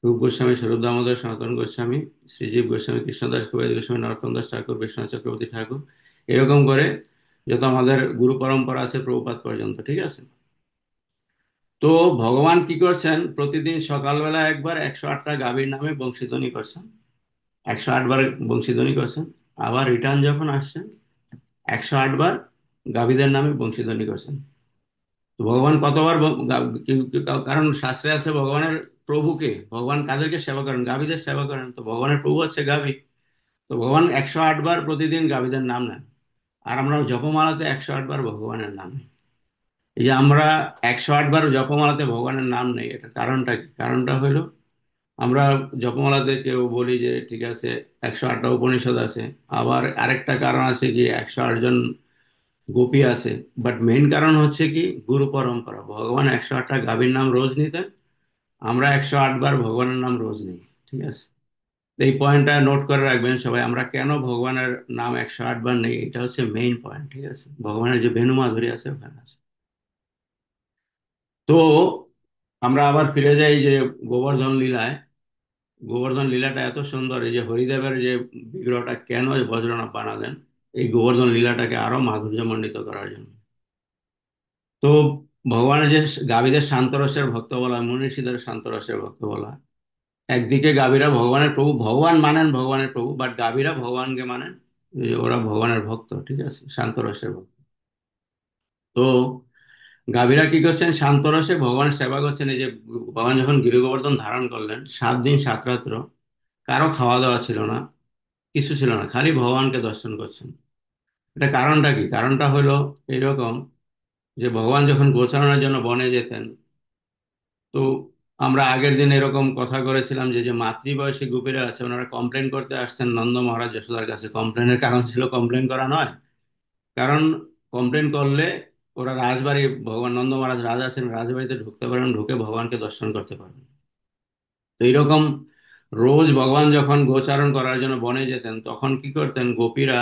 রূপ গোস্বামী, স্বরূপ দামোদর, সনাতন গোস্বামী, শ্রীজীব গোস্বামী, কৃষ্ণদাস কবিরাজ গোস্বামী, নরোত্তম দাস ঠাকুর, বিশ্বনাথ চক্রবর্তী ঠাকুর, এরকম করে যত আমাদের গুরু পরম্পরা আছে, প্রভুপাদ পর্যন্ত, ঠিক আছে? তো ভগবান কি করছেন? প্রতিদিন সকালবেলা একবার 108টা গাভীর নামে বংশীধ্বনি করছেন, 108 বার বংশীধ্বনি করছেন। আবার রিটার্ন যখন আসছেন, 108 বার গাভীদের নামে বংশীধ্বনি করছেন। তো ভগবান কতবার কারণ শাস্ত্রে আছে ভগবানের প্রভুকে, ভগবান কাদেরকে সেবা করেন? গাভীদের সেবা করেন। তো ভগবানের প্রভু হচ্ছে গাভী। তো ভগবান 108 বার প্রতিদিন গাভীদের নাম নেন। আর আমরা জপমালাতে 108 বার ভগবানের নাম নেই। এই যে আমরা 108 বার জপমালাতে ভগবানের নাম নেই, এটা কারণটা কি? কারণটা হলো, আমরা জপমালাতে কেউ বলি যে ঠিক আছে 108টা উপনিষদ আছে। আবার আরেকটা কারণ আছে কি, 108 জন গোপী আছে। বাট মেইন কারণ হচ্ছে কি, গুরু পরম্পরা। ভগবান 108টা গাভীর নাম রোজ নিতেন, আমরা 108 বার ভগবানের নাম রোজ নিই। ঠিক আছে, তো এই পয়েন্টটা নোট করে রাখবেন সবাই, আমরা কেন ভগবানের নাম 108 বার নেই, এটা হচ্ছে মেইন পয়েন্ট। ঠিক আছে, ভগবানের যে বেনু মাধুরী আছে ওখানে আছে। তো আমরা আবার ফিরে যাই যে গোবর্ধন লীলায়। গোবর্ধন লীলাটা এত সুন্দর, এই যে হরিদেবের যে বিগ্রহটা কেন এই বজ্রনাভ বানালেন, এই গোবর্ধন লীলাটাকে আরো মাধুর্যমণ্ডিত করার জন্য। তো ভগবানের যে গাভীদের শান্তরসের ভক্ত বলা হয়, মনীষীদের শান্তরসের ভক্ত বলা হয়। একদিকে গাভীরা ভগবানের প্রভু, ভগবান মানেন ভগবানের প্রভু, বাট গাভীরা ভগবানকে মানেন, যে ওরা ভগবানের ভক্ত। ঠিক আছে, শান্তরসের ভক্ত। তো গাভীরা কি করছেন, শান্তরসে ভগবানের সেবা করছেন। এই যে ভগবান যখন গিরি গোবর্ধন ধারণ করলেন, 7 দিন 7 রাত্র কারো খাওয়া দাওয়া ছিল না, কিছু ছিল না, খালি ভগবানকে দর্শন করছেন। এটা কারণটা কি? কারণটা হলো এরকম, যে ভগবান যখন গোচারণের জন্য বনে যেতেন, তো আমরা আগের দিন এরকম কথা করেছিলাম যে যে মাতৃবয়সী গোপীরা আছে, ওনারা কমপ্লেন করতে আসছেন নন্দ মহারাজ যশোদার কাছে। কমপ্লেনের কারণ ছিল কমপ্লেন করা নয়, কারণ কমপ্লেন করলে ওরা রাজবাড়ি, ভগবান নন্দ মহারাজ রাজা আছেন, রাজবাড়িতে ঢুকতে পারেন, ঢুকে ভগবানকে দর্শন করতে পারবেন। তো এইরকম রোজ ভগবান যখন গোচারণ করার জন্য বনে যেতেন, তখন কি করতেন গোপীরা,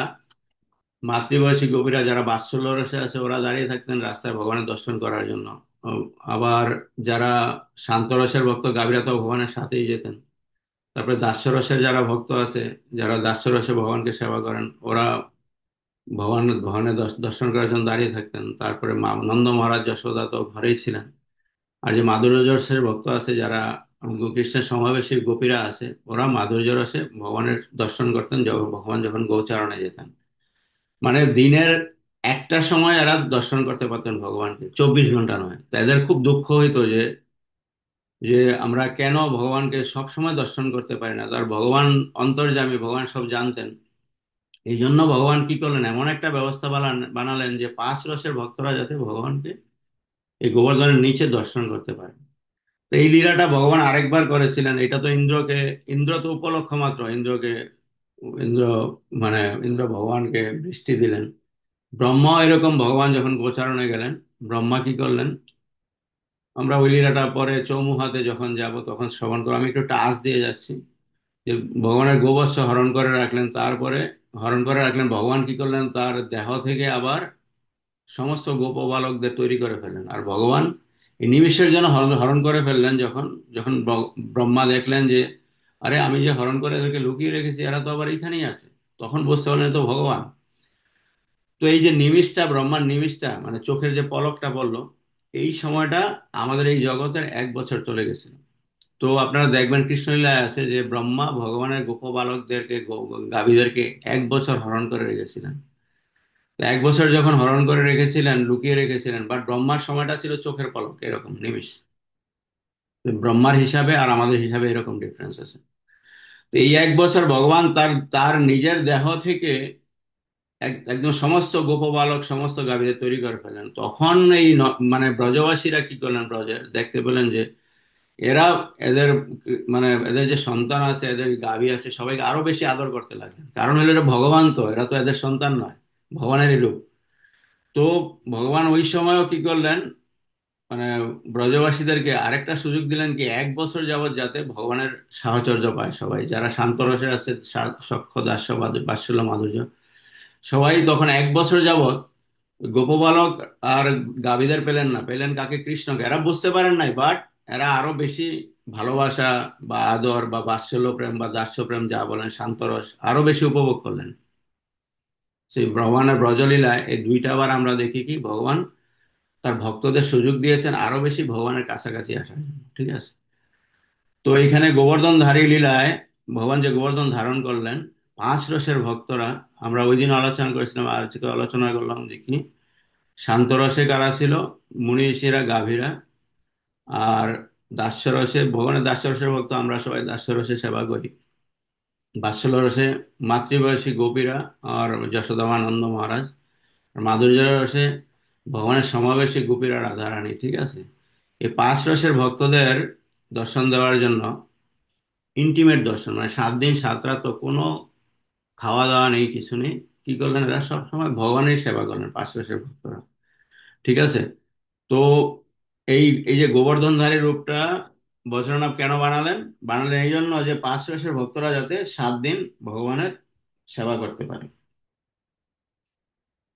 মাতৃবয়সী গোপীরা যারা বাৎসল্য রসে আছে, ওরা দাঁড়িয়ে থাকতেন রাস্তায় ভগবানের দর্শন করার জন্য। আবার যারা শান্তরসের ভক্ত গাভীরা তো ভগবানের সাথেই যেতেন। তারপরে দাস্যরসের যারা ভক্ত আছে, যারা দাস্যরসে ভগবানকে সেবা করেন, ওরা ভগবানের দর্শন করার জন্য দাঁড়িয়ে থাকতেন। তারপরে নন্দ মহারাজ যশোদা তো ঘরেই ছিলেন। আর যে মাধুর্য রসের ভক্ত আছে, যারা কৃষ্ণের সমাবেশী গোপীরা আছে, ওরা মাধুর্য রসে ভগবানের দর্শন করতেন যখন ভগবান যখন গৌচারণে যেতেন। মানে দিনের একটা সময় এরা দর্শন করতে পারতেন ভগবানকে, 24 ঘন্টা নয়। তাদের খুব দুঃখ হইতো যে যে আমরা কেন ভগবানকে সব সময় দর্শন করতে পারি না। তার ভগবান অন্তর্যামী, ভগবান সব জানতেন। এই জন্য ভগবান কি করলেন, এমন একটা ব্যবস্থা বানালেন যে 5 রসের ভক্তরা যাতে ভগবানকে এই গোবর্ধনের নিচে দর্শন করতে পারে। তো এই লীলাটা ভগবান আরেকবার করেছিলেন। এটা তো ইন্দ্রকে, ইন্দ্র তো উপলক্ষ মাত্র, ইন্দ্রকে, ইন্দ্র মানে ইন্দ্র ভগবানকে বৃষ্টি দিলেন। ব্রহ্মা এরকম, ভগবান যখন গোচারণে গেলেন, ব্রহ্মা কি করলেন, আমরা ওই লীলাটা পরে চৌমুহাতে যখন যাব তখন শ্রবণ করবো। আমি একটু টাচ দিয়ে যাচ্ছি যে ভগবানের গোবৎস হরণ করে রাখলেন, তারপরে হরণ করে রাখলেন, ভগবান কি করলেন, তার দেহ থেকে আবার সমস্ত গোপবালকদের তৈরি করে ফেললেন। আর ভগবান এই নিমিষের জন্য হরণ হরণ করে ফেললেন, যখন যখন ব্রহ্মা দেখলেন যে আরে আমি যে হরণ করে এদেরকে লুকিয়ে রেখেছি, এরা তো আবার এখানেই আছে, তখন বুঝতে পারলেন এ তো ভগবান। তো এই যে নিমিষটা, ব্রহ্মার নিমিষটা, মানে চোখের যে পলকটা পড়লো, এই সময়টা আমাদের এই জগতের 1 বছর চলে গেছিল। তো আপনারা দেখবেন কৃষ্ণলীলায় আছে যে ব্রহ্মা ভগবানের গোপবালকদেরকে, গাভীদেরকে 1 বছর হরণ করে রেখেছিলেন। তো 1 বছর যখন হরণ করে রেখেছিলেন, লুকিয়ে রেখেছিলেন, বাট ব্রহ্মার সময়টা ছিল চোখের পলক এরকম নিমিষ। তো ব্রহ্মার হিসাবে আর আমাদের হিসাবে এরকম ডিফারেন্স আছে। তো এই 1 বছর ভগবান তার তার নিজের দেহ থেকে একদম সমস্ত গোপবালক, সমস্ত গাভীদের তৈরি করে ফেলেন। তখন এই মানে ব্রজবাসীরা কি করলেন, ব্রজের দেখতে পেলেন যে এরা, এদের মানে এদের যে সন্তান আছে, এদের গাভী আছে, সবাইকে আরো বেশি আদর করতে লাগলেন। কারণ হলো এরা ভগবান, তো এরা তো এদের সন্তান নয়, ভগবানেরই রূপ। তো ভগবান ওই সময়ও কি করলেন, মানে ব্রজবাসীদেরকে আরেকটা সুযোগ দিলেন কি, 1 বছর যাবত যাতে ভগবানের সাহচর্য পায় সবাই, যারা শান্ত রসে আছে, সখ্য দাস্য বাৎসল্য মাধুর্য, সবাই তখন 1 বছর যাবত গোপবালক আর গাভীদের পেলেন না, পেলেন কাকে, কৃষ্ণকে। এরা বুঝতে পারেন নাই, বাট এরা আরো বেশি ভালোবাসা বা আদর বা বাৎসল্য প্রেম বা দাস্য প্রেম যা বলেন, শান্তরস আরো বেশি উপভোগ করলেন। সেই ভগবানের ব্রজলীলায় এই 2টা বার আমরা দেখি কি ভগবান তার ভক্তদের সুযোগ দিয়েছেন আরো বেশি ভগবানের কাছাকাছি আসার জন্য। ঠিক আছে, তো এইখানে গোবর্ধনধারী লীলায় ভগবান যে গোবর্ধন ধারণ করলেন, 5 রসের ভক্তরা, আমরা ওই দিন আলোচনা করেছিলাম, আর আজকে আলোচনা করলাম যে কি শান্তরসে কারা ছিল, মুনি ঋষিরা, গাভীরা। আর দাস্যরসে, ভগবানের দাস্যরসের ভক্ত আমরা সবাই দাস্যরসে সেবা করি। বাৎসল্য রসে মাতৃবয়সী গোপীরা আর যশোদামানন্দ মহারাজ। আর মাধুর্য রসে ভগবানের সমাবেশী গোপীরা, রাধারানী। ঠিক আছে, এই 5 রসের ভক্তদের দর্শন দেওয়ার জন্য, ইন্টিমেট দর্শন, মানে 7 দিন 7 রাত তো কোনো খাওয়া দাওয়া নেই, কিছু নেই, কি করলেন, এরা সব সময় ভগবানের সেবা করলেন, পার্শ্বশের ভক্তরা। ঠিক আছে। তো এই এই যে গোবর্ধনধারী রূপটা বজ্রনাভ কেন বানালেন? বানালেন এই জন্য যে পার্শ্বশের ভক্তরা যাতে 7 দিন ভগবানের সেবা করতে পারে।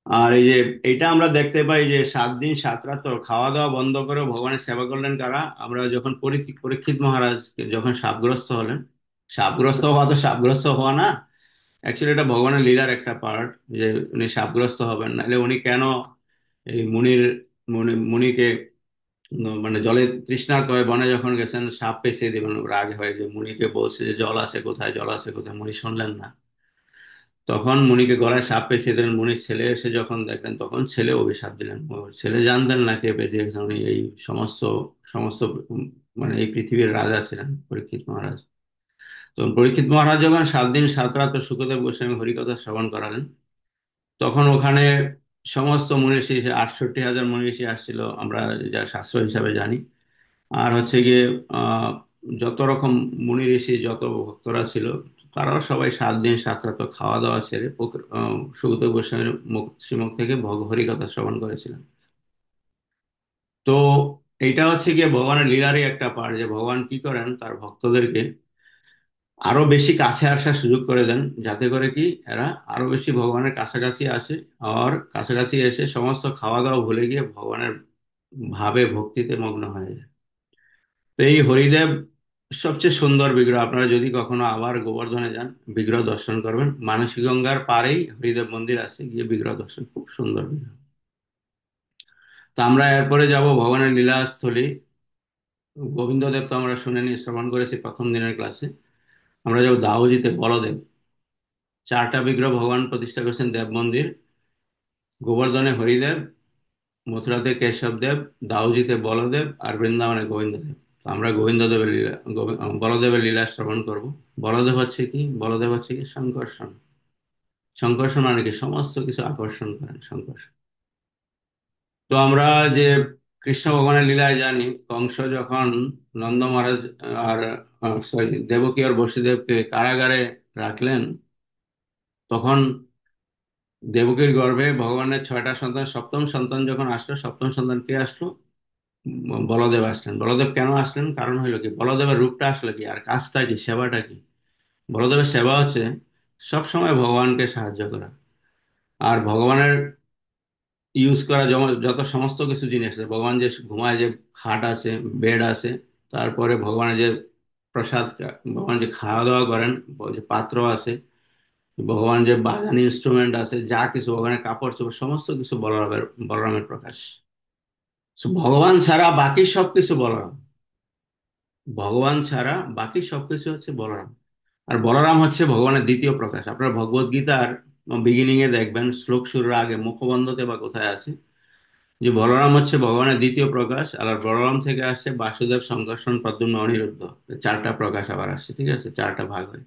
আর এই যে এটা আমরা দেখতে পাই যে 7 দিন 7 রাত তো খাওয়া দাওয়া বন্ধ করে ভগবানের সেবা করলেন কারা? আমরা যখন পরীক্ষিত মহারাজ যখন শাপগ্রস্ত হলেন, শাপগ্রস্ত হওয়া তো শাপগ্রস্ত হওয়া না, অ্যাকচুয়ালি এটা ভগবানের লীলার একটা পার্ট, যে উনি শাপগ্রস্ত হবেন, নাহলে উনি কেন এই মুনিকে মানে জলে তৃষ্ণার্ত হয়ে বনে যখন গেছেন, সাপ পেঁচিয়ে দেবেন রাগ হয়ে, যে মুনিকে বলছে যে জল আছে কোথায়, জল আছে কোথায়, মুনি শুনলেন না। তখন মুনিকে গলায় সাপ পেঁচিয়ে দিলেন, মুনির ছেলে এসে যখন দেখলেন তখন ছেলে অভিশাপ দিলেন। ওর ছেলে জানতেন না কে পেঁচিয়ে গেছেন, উনি এই সমস্ত সমস্ত মানে এই পৃথিবীর রাজা ছিলেন পরীক্ষিত মহারাজ। তো পরীক্ষিত মহারাজ যখন 7 দিন 7 রাত সুখদেব গোস্বামী হরিকথা শ্রবণ করালেন, তখন ওখানে সমস্ত মনীষী, 68,000 মনীষী আসছিল, আমরা যা শাস্ত্র হিসাবে জানি। আর হচ্ছে গিয়ে আহ যত রকম মুনি ঋষি, যত ভক্তরা ছিল, তারাও সবাই 7 দিন 7 রাত খাওয়া দাওয়া ছেড়ে সুখদেব গোস্বামীর শ্রীমুখ থেকে হরিকথা শ্রবণ করেছিলেন। তো এইটা হচ্ছে গিয়ে ভগবানের লীলারই একটা পার্ট, যে ভগবান কি করেন তার ভক্তদেরকে আরো বেশি কাছে আসার সুযোগ করে দেন, যাতে করে কি এরা আরো বেশি ভগবানের কাছাকাছি আসে, আর কাছাকাছি এসে সমস্ত খাওয়া দাওয়া ভুলে গিয়ে ভগবানের ভাবে ভক্তিতে মগ্ন হয়ে যায়। তো এই হরিদেব সবচেয়ে সুন্দর বিগ্রহ। আপনারা যদি কখনো আবার গোবর্ধনে যান, বিগ্রহ দর্শন করবেন, মানসী গঙ্গার পাড়েই হরিদেব মন্দির আছে, গিয়ে বিগ্রহ দর্শন, খুব সুন্দর বিগ্রহ। তো আমরা এরপরে যাব ভগবানের লীলাস্থলী গোবিন্দদেব। তো আমরা শুনে নিয়ে শ্রবণ করেছি প্রথম দিনের ক্লাসে। আমরা যাবো দাউজিতে বলদেব। 4টা বিগ্রহ ভগবান প্রতিষ্ঠা করেছেন দেব মন্দির, গোবর্ধনে হরিদেব, মথুরাতে কেশবদেব, দাউজিতে বলদেব, আর বৃন্দাবনে গোবিন্দদেব। তো আমরা গোবিন্দদেবের লীলা, বলদেবের লীলা শ্রবণ করব। বলদেব হচ্ছে কি? বলদেব হচ্ছে কি সংকর্ষণ। সংকর্ষণ মানে কি? সমস্ত কিছু আকর্ষণ করেন সংকর্ষণ। তো আমরা যে কৃষ্ণ ভগবানের লীলায় জানি, কংস যখন নন্দ মহারাজ আর সরি দেবকী আর বসুদেবকে কারাগারে রাখলেন, তখন দেবকীর গর্ভে ভগবানের 6টা সন্তান, সপ্তম সন্তান যখন আসলো, সপ্তম সন্তান কে আসলো? বলদেব আসলেন। বলদেব কেন আসলেন? কারণ হলো কি, বলদেবের রূপটা আসলে কি আর কাজটা কি, সেবাটা কি? বলদেবের সেবা হচ্ছে সব সময় ভগবানকে সাহায্য করা, আর ভগবানের ইউজ করা যত সমস্ত কিছু জিনিস আছে, ভগবান যে ঘুমায় যে খাট আছে, বেড আছে, তারপরে ভগবানের যে প্রসাদ, ভগবান যে খাওয়া দাওয়া করেন, যে পাত্র আছে, ভগবান যে বাজান ইনস্ট্রুমেন্ট আছে, যা কিছু ভগবানের কাপড় চোপড়, সমস্ত কিছু বলরামের প্রকাশ। So, ভগবান ছাড়া বাকি সবকিছু বলরাম। ভগবান ছাড়া বাকি সবকিছু হচ্ছে বলরাম। আর বলরাম হচ্ছে ভগবানের দ্বিতীয় প্রকাশ। আপনারা ভগবত গীতার বিগিনিং এ দেখবেন, শ্লোক শুরুর আগে মুখবন্ধতে বা কোথায় আছে যে বলরাম হচ্ছে ভগবানের দ্বিতীয় প্রকাশ। আর বলরাম থেকে আসছে বাসুদেব, সংকর্ষণ, প্রদ্যুম্ন, অনিরুদ্ধ। 4টা প্রকাশ আবার আসছে, ঠিক আছে, 4টা ভাগ হয়।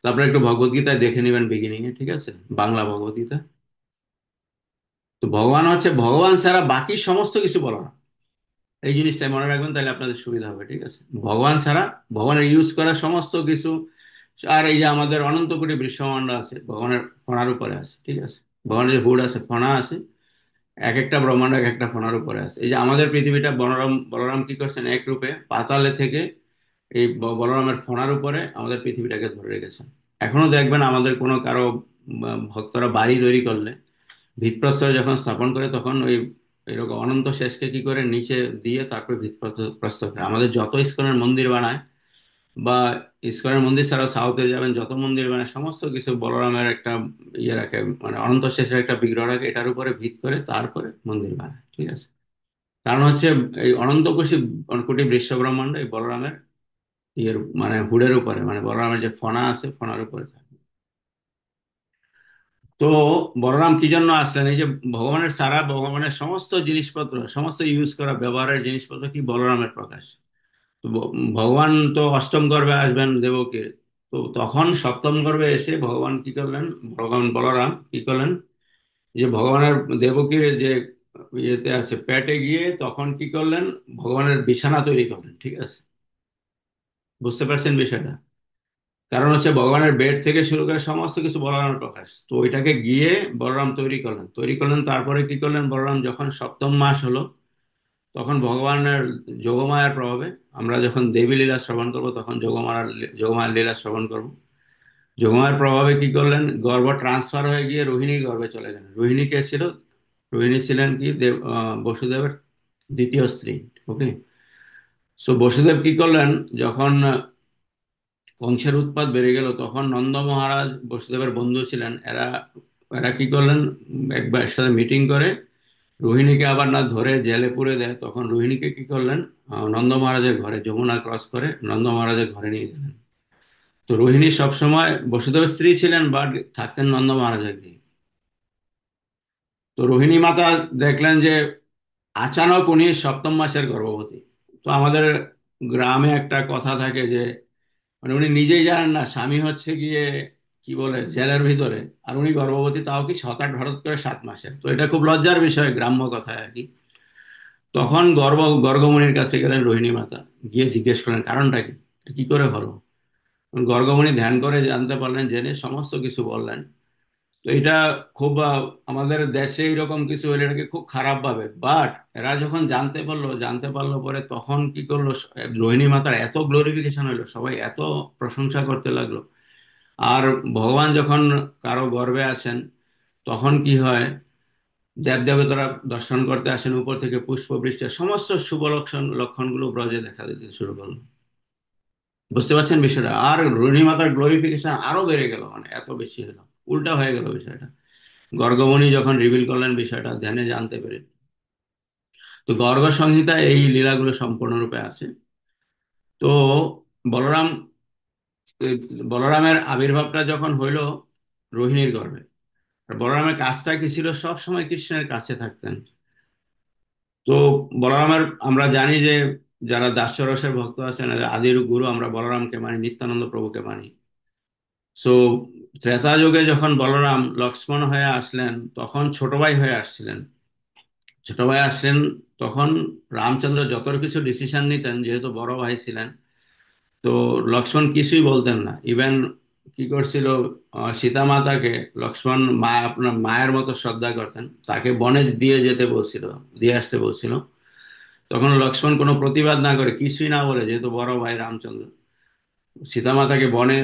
তো আপনারা একটু ভগবত গীতায় দেখে নেবেন বিগিনিং এ, ঠিক আছে, বাংলা ভগবত গীতা। তো ভগবান হচ্ছে, ভগবান ছাড়া বাকি সমস্ত কিছু বলরাম। এই জিনিসটা মনে রাখবেন, তাহলে আপনাদের সুবিধা হবে, ঠিক আছে। ভগবান ছাড়া ভগবানের ইউজ করা সমস্ত কিছু। আর এই যে আমাদের অনন্ত কোটি ব্রহ্মাণ্ড আছে, ভগবানের ফণার উপরে আছে, ঠিক আছে। ভগবানের যে হুড আছে, ফণা আছে, এক একটা ব্রহ্মাণ্ড এক একটা ফণার উপরে আছে। এই যে আমাদের পৃথিবীটা, বলরাম বলরাম কি করছেন, এক রূপে পাতালে থেকে এই বলরামের ফণার উপরে আমাদের পৃথিবীটাকে ধরে রেখেছেন। এখনো দেখবেন আমাদের কোনো কারো ভক্তরা বাড়ি তৈরি করলে ভিতপ্রস্তর যখন স্থাপন করে, তখন ওই এরকম অনন্ত শেষকে কি করে নিচে দিয়ে তারপরে প্রস্তর করে। আমাদের যত ইস্কনের মন্দির বানায়, বা ইস্কনের মন্দির ছাড়াও সাউথে যাবেন যত মন্দির বানায়, সমস্ত কিছু বলরামের একটা ইয়ে রাখে, মানে অনন্ত শেষের একটা বিগ্রহ রাখে, এটার উপরে ভিত করে তারপরে মন্দির বানায়, ঠিক আছে। কারণ হচ্ছে এই অনন্ত কোটি কোটি বিশ্ব ব্রহ্মাণ্ড এই বলরামের ইয়ের মানে হুডের উপরে, মানে বলরামের যে ফণা আছে ফণার উপরে থাকে। তো বলরাম কি জন্য আসলেন? এই যে ভগবানের সারা, ভগবানের সমস্ত জিনিসপত্র, সমস্ত ইউজ করা ব্যবহারের জিনিসপত্র কি বলরামের প্রকাশ। তো ভগবান তো অষ্টম গর্ভে আসবেন দেবকীর। তো তখন সপ্তম গর্ভে এসে ভগবান কি করলেন, ভগবান বলরাম কি করলেন, যে ভগবানের দেবকীর যে ইয়েতে আছে পেটে গিয়ে তখন কি করলেন, ভগবানের বিছানা তৈরি করলেন, ঠিক আছে। বুঝতে পারছেন বিষয়টা? কারণ হচ্ছে ভগবানের বেড থেকে শুরু করে সমস্ত কিছু বলরামের প্রকাশ, তো ওইটাকে গিয়ে বলরাম তৈরি করলেন। তারপরে কি করলেন, বলরাম যখন সপ্তম মাস হলো, তখন ভগবানের যোগমায়ার প্রভাবে, আমরা যখন দেবী লীলা শ্রবণ করব তখন যোগমায়ার লীলা শ্রবণ করব। যোগমায়ার প্রভাবে কি করলেন, গর্ভ ট্রান্সফার হয়ে গিয়ে রোহিণীর গর্ভে চলে গেলেন। রোহিণী কে ছিল? রোহিণী ছিলেন কি বসুদেবের দ্বিতীয় স্ত্রী। ওকে। সো বসুদেব কি করলেন, যখন কংসের উৎপাত বেড়ে গেল, তখন নন্দ মহারাজ বসুদেবের বন্ধু ছিলেন, এরা এরা কি করলেন, একবার একসাথে মিটিং করে রোহিণীকে আবার না ধরে জেলে পুরে দেয়, তখন রোহিণীকে কি করলেন, নন্দ মহারাজের ঘরে, যমুনা ক্রস করে নন্দ মহারাজের ঘরে নিয়ে গেলেন। তো রোহিণী সবসময় বসুদেবের স্ত্রী ছিলেন, বাট থাকতেন নন্দ মহারাজের গৃহে। তো রোহিণী মাতা দেখলেন যে আচানক উনি সপ্তম মাসের গর্ভবতী। তো আমাদের গ্রামে একটা কথা থাকে যে, মানে উনি নিজেই জানেন না স্বামী হচ্ছে গিয়ে কি বলে জেলের ভিতরে, আর উনি গর্ভবতী, তাও কি 7-8 করে 7 মাসের। তো এটা খুব লজ্জার বিষয়, গ্রাম্য কথায় আর কি। তখন গর্গমুনির কাছে গেলেন রোহিণী মাতা, গিয়ে জিজ্ঞেস করলেন কারণটা কি, এটা কি করে হলো। গর্গমুনি ধ্যান করে জানতে পারলেন, জেনে সমস্ত কিছু বললেন। তো এটা খুব আমাদের দেশে এইরকম কিছু হলে এটাকে খুব খারাপ ভাবে, বাট এরা যখন জানতে পারলো পরে তখন কি করলো, রোহিণী মাতার এত গ্লোরিফিকেশন হলো, সবাই এত প্রশংসা করতে লাগলো। আর ভগবান যখন কারো গর্ভে আসেন, তখন কি হয়, দেব দেবতারা দর্শন করতে আসেন, উপর থেকে পুষ্প বৃষ্টি, সমস্ত শুভ লক্ষণগুলো ব্রজে দেখা দিতে শুরু করলো। বুঝতে পারছেন বিষয়টা? আর রোহিণী মাতার গ্লোরিফিকেশন আরো বেড়ে গেল, মানে এত বেশি হলো, উল্টা হয়ে গেল বিষয়টা। গর্গমুনি যখন রিভিল করলেন বিষয়টা ধ্যানে জানতে পেরে। তো গর্গ সংহিতায় এই লীলাগুলো সম্পূর্ণরূপে আছে। তো বলরাম এ, বলরামের আবির্ভাবটা যখন হইল রোহিণীর গর্ভে, আর বলরামের কাজটা কি ছিল, সব সময় কৃষ্ণের কাছে থাকতেন। তো বলরামের আমরা জানি যে যারা দাস্যরসের ভক্ত আছেন, আদির গুরু আমরা বলরামকে মানি, নিত্যানন্দ প্রভুকে মানি। সো ত্রেতা যুগে যখন বলরাম লক্ষ্মণ হয়ে আসলেন, তখন ছোট ভাই হয়ে আসছিলেন। ছোট ভাই আসলেন তখন রামচন্দ্র যত কিছু ডিসিশন নিতেন, যেহেতু বড় ভাই ছিলেন, তো লক্ষ্মণ কিছুই বলতেন না। ইভেন কি করছিল, সীতা মাতাকে লক্ষ্মণ আপনার মায়ের মতো শ্রদ্ধা করতেন, তাকে বনে দিয়ে আসতে বলছিল। তখন লক্ষ্মণ কোনো প্রতিবাদ না করে, কিছুই না বলে, যেহেতু বড় ভাই রামচন্দ্র সীতামাতাকে বনে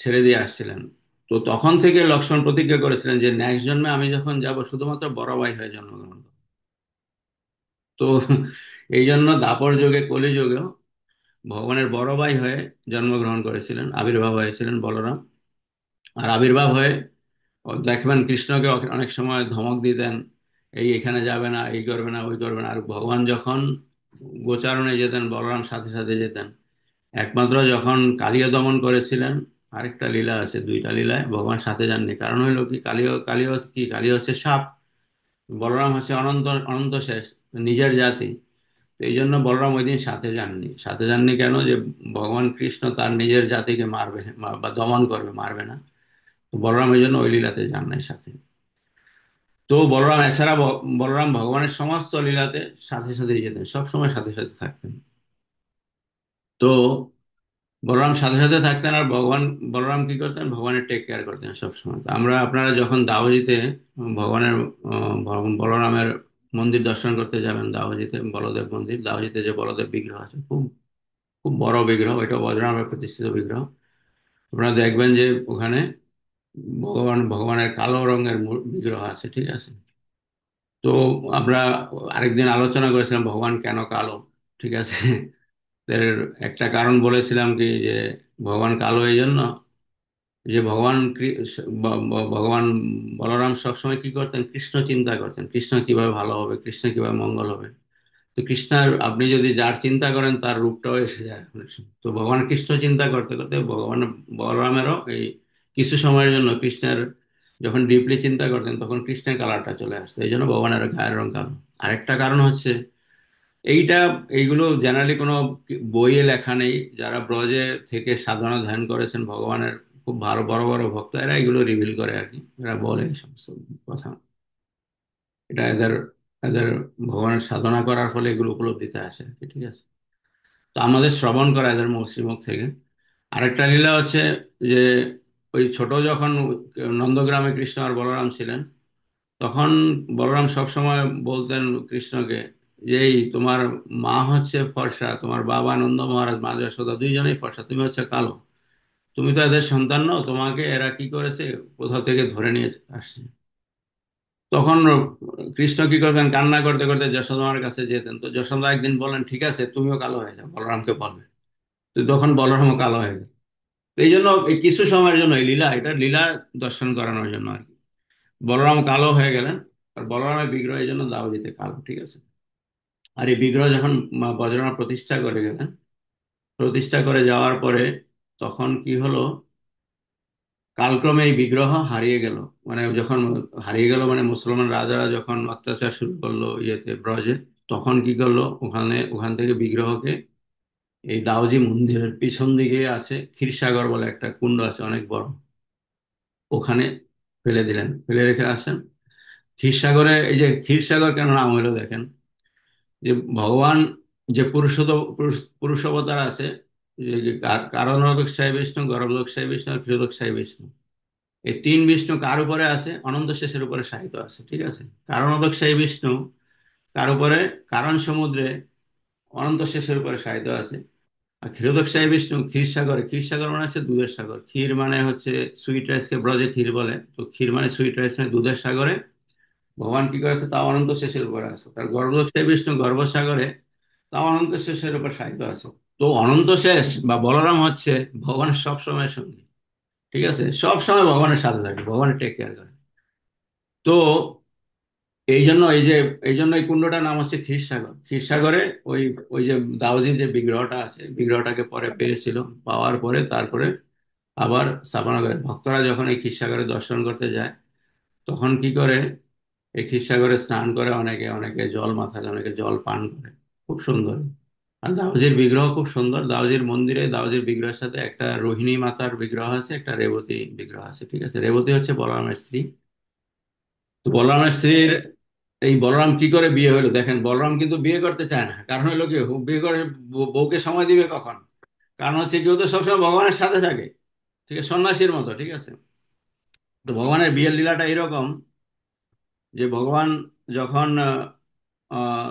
ছেড়ে দিয়ে আসছিলেন। তো তখন থেকে লক্ষ্মণ প্রতিজ্ঞা করেছিলেন যে নেক্সট জন্মে আমি যখন যাব শুধুমাত্র বড় ভাই হয়ে জন্মগ্রহণ করব। তো এই জন্য দাপর যুগে, কলিযুগেও ভগবানের বড় ভাই হয়ে জন্মগ্রহণ করেছিলেন, আবির্ভাব হয়েছিলেন বলরাম। আর আবির্ভাব হয়ে দেখবেন কৃষ্ণকে অনেক সময় ধমক দিতেন, এই এখানে যাবে না, এই করবে না, ওই করবে না। আর ভগবান যখন গোচারণে যেতেন, বলরাম সাথে সাথে যেতেন। একমাত্র যখন কালিয় দমন করেছিলেন, আরেকটা লীলা আছে, দুইটা লীলায় ভগবান সাথে যাননি। কারণ হইলো কি, কালীয় কালীয় কি, কালীয় হচ্ছে সাপ, বলরাম হচ্ছে অনন্ত অনন্ত শেষ, নিজের জাতি। তো এই জন্য বলরাম ওই দিন সাথে যাননি কেন, যে ভগবান কৃষ্ণ তার নিজের জাতিকে মারবে, বা দমন করবে, মারবে না। তো বলরাম এই জন্য ওই লীলাতে যান নাই সাথে। তো বলরাম এছাড়া বলরাম ভগবানের সমস্ত লীলাতে সাথে সাথেই যেতেন, সবসময় সাথে সাথে থাকতেন। তো বলরাম সাথে সাথে থাকতেন, আর বলরাম কি করতেন, ভগবানের টেক কেয়ার করতেন সবসময়। তো আপনারা যখন দাওজিতে ভগবানের বলরামের মন্দির দর্শন করতে যাবেন, দাওজিতে বলদেব মন্দির, দাওজিতে যে বলদেব বিগ্রহ আছে, খুব খুব বড় বিগ্রহ, এটা বজরঙ্গের প্রতিষ্ঠিত বিগ্রহ। আপনারা দেখবেন যে ওখানে ভগবানের কালো রঙের বিগ্রহ আছে, ঠিক আছে। তো আমরা আরেকদিন আলোচনা করেছিলাম ভগবান কেন কালো, ঠিক আছে। এর একটা কারণ বলেছিলাম কি, যে ভগবান কালো এই জন্য যে ভগবান বলরাম সবসময় কি করতেন, কৃষ্ণ চিন্তা করতেন, কৃষ্ণ কিভাবে ভালো হবে, কৃষ্ণ কিভাবে মঙ্গল হবে। তো কৃষ্ণের আপনি যদি যার চিন্তা করেন তার রূপটাও এসে যায় অনেক সময়। তো ভগবান কৃষ্ণ চিন্তা করতে করতে ভগবান বলরামেরও এই কিছু সময়ের জন্য কৃষ্ণের, যখন ডিপলি চিন্তা করতেন তখন কৃষ্ণের কালারটা চলে আসতো, এই জন্য ভগবানের গায়ের রং কালো। আরেকটা কারণ হচ্ছে এইটা, এইগুলো জেনারেলি কোনো বইয়ে লেখা নেই। যারা ব্রজে থেকে সাধনা ধ্যান করেছেন ভগবানের, খুব ভালো বড় বড় ভক্ত, এরা এগুলো রিভিল করে আর কি, এরা বলে এই সমস্ত কথা। এটা এদের এদের ভগবানের সাধনা করার ফলে এগুলো উপলব্ধিতে আসে আর কি, ঠিক আছে। তো আমাদের শ্রবণ করা এদের শ্রীমুখ থেকে। আরেকটা লীলা হচ্ছে যে ওই ছোট যখন নন্দগ্রামে কৃষ্ণ আর বলরাম ছিলেন, তখন বলরাম সবসময় বলতেন কৃষ্ণকে যে এই তোমার মা হচ্ছে ফর্সা, তোমার বাবা নন্দ মহারাজ, মা যশোদা দুইজনেই ফর্সা, তুমি হচ্ছে কালো, তুমি তো এদের সন্তান নও, তোমাকে এরা কি করেছে, কোথাও থেকে ধরে নিয়ে আসছে। তখন কৃষ্ণ কি করতেন, কান্না করতে করতে যশোদার কাছে যেতেন, তো যশোদা একদিন বলেন ঠিক আছে তুমিও কালো হয়ে যাও, বলরামকে বলবে। তো তখন বলরামও কালো হয়ে গেল। তো এই জন্য এই কিছু সময়ের জন্য এই লীলা, এটা লীলা দর্শন করানোর জন্য আর কি। বলরাম কালো হয়ে গেলেন, আর বলরামের বিগ্রহ এই জন্য দাওয়াতিতে কালো, ঠিক আছে। আর এই বিগ্রহ যখন বজরঙ্গ প্রতিষ্ঠা করে গেলেন, প্রতিষ্ঠা করে যাওয়ার পরে তখন কি হলো, কালক্রমে এই বিগ্রহ হারিয়ে গেল। মানে যখন হারিয়ে গেল মানে মুসলমান রাজারা যখন অত্যাচার শুরু করলো ইয়েতে ব্রজে, তখন কি করলো, ওখান থেকে বিগ্রহকে এই দাউজি মন্দিরের পিছন দিকে আছে ক্ষীরসাগর বলে একটা কুণ্ড আছে অনেক বড়, ওখানে ফেলে দিলেন, ফেলে রেখে আসেন। ক্ষীরসাগরে, এই যে ক্ষীরসাগর কেন নাম হলো দেখেন, যে ভগবান যে পুরুষ অবতার আছে, যে কারণোদক সাই বিষ্ণু, গর্ভোদক সাই বিষ্ণু আর ক্ষীরোদক সাই বিষ্ণু, এই তিন বিষ্ণু কার উপরে আছে, অনন্ত শেষের উপরে শায়িত আছে, ঠিক আছে। কারণোদক সাই বিষ্ণু কার উপরে, কারণ সমুদ্রে অনন্ত শেষের উপরে শায়িত আছে। আর ক্ষীরোদক সাই বিষ্ণু ক্ষীরসাগরে, ক্ষীরসাগর মানে হচ্ছে দুধের সাগর, ক্ষীর মানে হচ্ছে সুইট রাইসকে ব্রজে ক্ষীর বলে, তো ক্ষীর মানে সুইট রাইস, মানে দুধের সাগরে ভগবান কি করেছে, তা অনন্ত শেষের উপরে আছে। তার গর্ভোদক সাই বিষ্ণু গর্ভসাগরে, তা অনন্ত শেষের উপর শায়িত আছে। তো অনন্ত শেষ বা বলরাম হচ্ছে ভগবানের সব সময় সঙ্গী, ঠিক আছে, সব সময় ভগবানের সাথে থাকে, ভগবানের টেক কেয়ার করে। তো এই জন্য এই কুণ্ডটার নাম হচ্ছে ক্ষীরসাগর। ক্ষীরসাগরে ওই ওই যে দাউজির যে বিগ্রহটা আছে, বিগ্রহটাকে পরে পেয়েছিল, পাওয়ার পরে তারপরে আবার স্থাপনা করে। ভক্তরা যখন এই ক্ষীরসাগরে দর্শন করতে যায়, তখন কি করে, এই ক্ষীরসাগরে স্নান করে, অনেকে অনেকে জল মাথায় দেয়, অনেকে জল পান করে, খুব সুন্দর। আর দাউজির বিগ্রহ খুব সুন্দর, দাউজির মন্দিরে দাউজির বিগ্রহের সাথে একটা রোহিণী মাতার বিগ্রহ আছে, একটা রেবতী বিগ্রহ আছে, ঠিক আছে। রেবতী হচ্ছে বলরামের স্ত্রী। তো বলরামের স্ত্রীর, এই বলরাম কি করে বিয়ে হলো দেখেন, বলরাম কিন্তু বিয়ে করতে চায় না, কারণ হলো কি, বিয়ে করে বউকে সময় দিবে কখন, কারণ হচ্ছে কেউ তো সবসময় ভগবানের সাথে থাকে, ঠিক আছে, সন্ন্যাসীর মতো, ঠিক আছে। তো ভগবানের বিয়ের লীলাটা এরকম, যে ভগবান যখন আহ,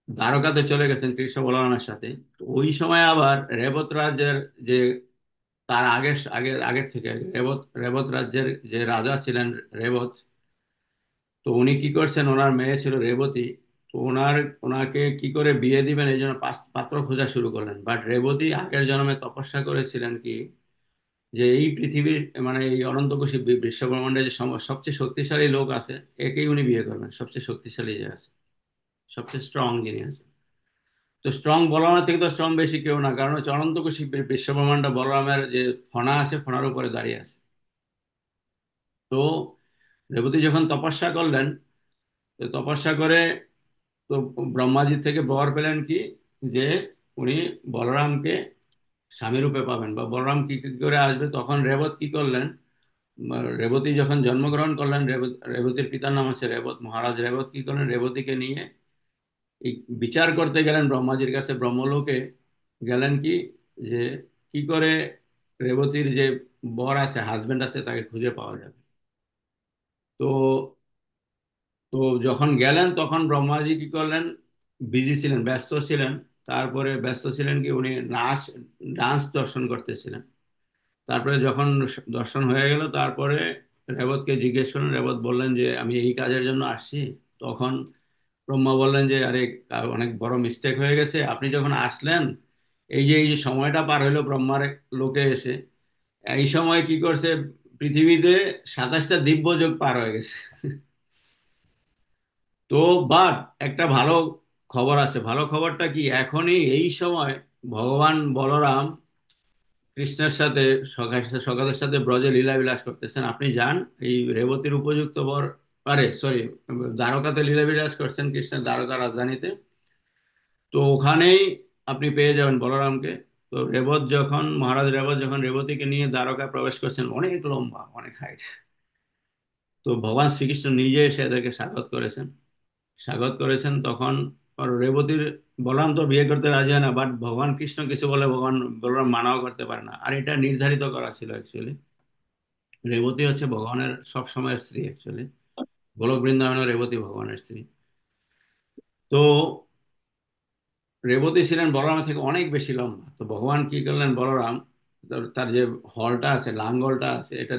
দ্বারকাতে চলে গেছেন কৃষ্ণ বলরামের সাথে, তো ওই সময় আবার রেবত রাজ্যের যে, তার আগের থেকে রেবত রেবত রাজ্যের যে রাজা ছিলেন রেবত, তো উনি কি করছেন, ওনার মেয়ে ছিল রেবতী। তো ওনাকে কি করে বিয়ে দিবেন এই জন্য পাত্র খোঁজা শুরু করলেন। বাট রেবতী আগের জন্মে তপস্যা করেছিলেন কি, যে এই পৃথিবীর, মানে এই অনন্তকোষী বিশ্বব্রহ্মাণ্ডে যে সবচেয়ে শক্তিশালী লোক আছে, একেই উনি বিয়ে করবেন, সবচেয়ে শক্তিশালী যে আছে, সবচেয়ে স্ট্রং যিনি আছে। তো স্ট্রং বলরামের থেকে তো স্ট্রং বেশি কেউ না, কারণ হচ্ছে অনন্তকোষী বিশ্বব্রহ্মাণ্ড বলরামের যে ফণা আছে, ফণার উপরে দাঁড়িয়ে আছে। তো রেবতী যখন তপস্যা করলেন, তো তপস্যা করে, তো ব্রহ্মাজি থেকে বর পেলেন কি, যে উনি বলরামকে স্বামী রূপে পাবেন, বা বলরাম কি কি করে আসবে। তখন রেবত কি করলেন, রেবতী যখন জন্মগ্রহণ করলেন, রেবতীর পিতার নাম হচ্ছে রেবত, মহারাজ রেবত কি করলেন, রেবতীকে নিয়ে এই বিচার করতে গেলেন ব্রহ্মাজির কাছে, ব্রহ্মলোকে গেলেন কি, যে কি করে রেবতীর যে বর আছে, হাজবেন্ড আছে, তাকে খুঁজে পাওয়া যাবে। তো তো যখন গেলেন তখন ব্রহ্মাজি কি করলেন, বিজি ছিলেন, ব্যস্ত ছিলেন। তারপরে ব্যস্ত ছিলেন কি, উনি ডান্স দর্শন করতেছিলেন। তারপরে যখন দর্শন হয়ে গেল, তারপরে রেবতকে জিজ্ঞেস করলেন, রেবত বললেন যে আমি এই কাজের জন্য আসছি। তখন ব্রহ্মা বললেন যে আরে, অনেক বড় মিস্টেক হয়ে গেছে, আপনি যখন আসলেন, এই যে সময়টা পার হইলো ব্রহ্মার লোকে এসে, এই সময় কি করছে, পৃথিবীতে 27টা দিব্য যোগ পার হয়ে গেছে। তো বাট একটা ভালো খবর আছে, ভালো খবরটা কি, এখনই এই সময় ভগবান বলরাম কৃষ্ণের সাথে, সখাদের সাথে ব্রজে লীলা বিলাস করতেছেন। আপনি যান, এই রেবতীর উপযুক্ত বর, আরে সরি, দ্বারকাতে লীলা বিলাস করছেন কৃষ্ণের দ্বারকা রাজধানীতে। তো ওখানেই আপনি পেয়ে যাবেন বলরামকে। তো মহারাজ রেবত যখন রেবতীকে নিয়ে দ্বারকায় প্রবেশ করছেন, অনেক লম্বা, অনেক হাইট, তো ভগবান শ্রীকৃষ্ণ নিজে এসে এদেরকে স্বাগত করেছেন। তখন আর রেবতীর বলরাম তো বিয়ে করতে রাজি হয় না, বাট ভগবান কৃষ্ণ কিছু বলে ভগবান বলরাম মানাও করতে পারে না। আর এটা নির্ধারিত করা ছিল অ্যাকচুয়ালি। রেবতী হচ্ছে ভগবানের সব সময়ের স্ত্রী অ্যাকচুয়ালি। গোলক বৃন্দাবনের রেবতী ভগবানের স্ত্রী। তো রেবতী ছিলেন বলরামের থেকে অনেক বেশি লম্বা। তো ভগবান কি করলেন, বলরাম তার যে হলটা আছে, লাঙ্গলটা আছে, এটা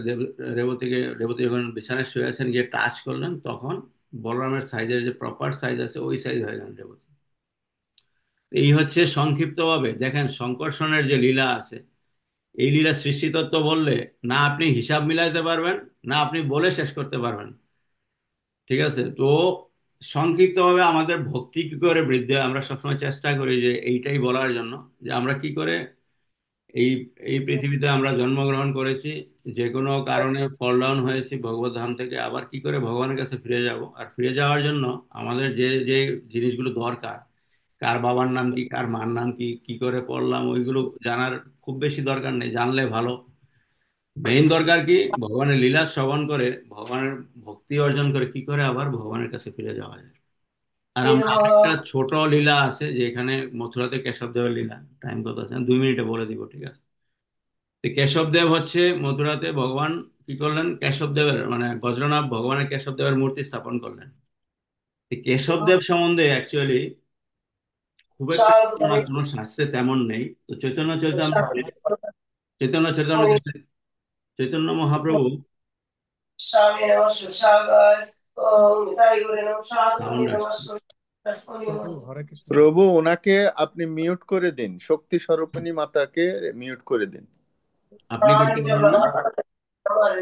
রেবতী যখন বিছানায় শুয়ে আছেন গিয়ে টাচ করলেন, তখন বলরামের সাইজের যে প্রপার সাইজ আছে ওই সাইজ হয়ে গেলেন রেবতী। এই হচ্ছে সংক্ষিপ্তভাবে দেখেন শঙ্কর্ষণের যে লীলা আছে। এই লীলা সৃষ্টিতত্ত্ব বললে না আপনি হিসাব মিলাইতে পারবেন, না আপনি বলে শেষ করতে পারবেন। ঠিক আছে? তো সংক্ষিপ্তভাবে আমাদের ভক্তি কি করে বৃদ্ধি হয়, আমরা সবসময় চেষ্টা করি যে এইটাই বলার জন্য, যে আমরা কি করে এই এই পৃথিবীতে আমরা জন্মগ্রহণ করেছি, যে কোনো কারণে ফল ডাউন হয়েছি ভগবত ধাম থেকে, আবার কি করে ভগবানের কাছে ফিরে যাব। আর ফিরে যাওয়ার জন্য আমাদের যে যে জিনিসগুলো দরকার, কার বাবার নাম কি, কার মার নাম কি, কি করে পড়লাম, ওইগুলো জানার খুব বেশি দরকার নেই, জানলে ভালো। মেইন দরকার কি, ভগবানের লীলা শ্রবণ করে, ভগবানের ভক্তি অর্জন করে কি করে আবার ভগবানের কাছে ফিরে যাওয়া যায়। আর আমরা আরেকটা ছোট লীলা আছে যে এখানে মথুরাতে কেশব দেবের লীলা। টাইম কত আছে? 2 মিনিটে বলে দিব, ঠিক আছে? তো কেশব দেব হচ্ছে মথুরাতে ভগবান কি করলেন, কেশব দেবের মানে বজ্রনাভ ভগবানের কেশব দেবের মূর্তি স্থাপন করলেন। এই কেশব দেব সম্বন্ধে অ্যাকচুয়ালি খুব একটা ধারণা কোনো শাস্ত্রে তেমন নেই। তো চৈতন্য চৈতন্য চৈতন্য মহাপ্রভু সাউন্ড আসছে। প্রভু হরে কৃষ্ণ। প্রভু ওনাকে আপনি মিউট করে দিন, শক্তি স্বরূপিণী মাতাকে মিউট করে দিন। আপনি করতে পারেন না? আপনি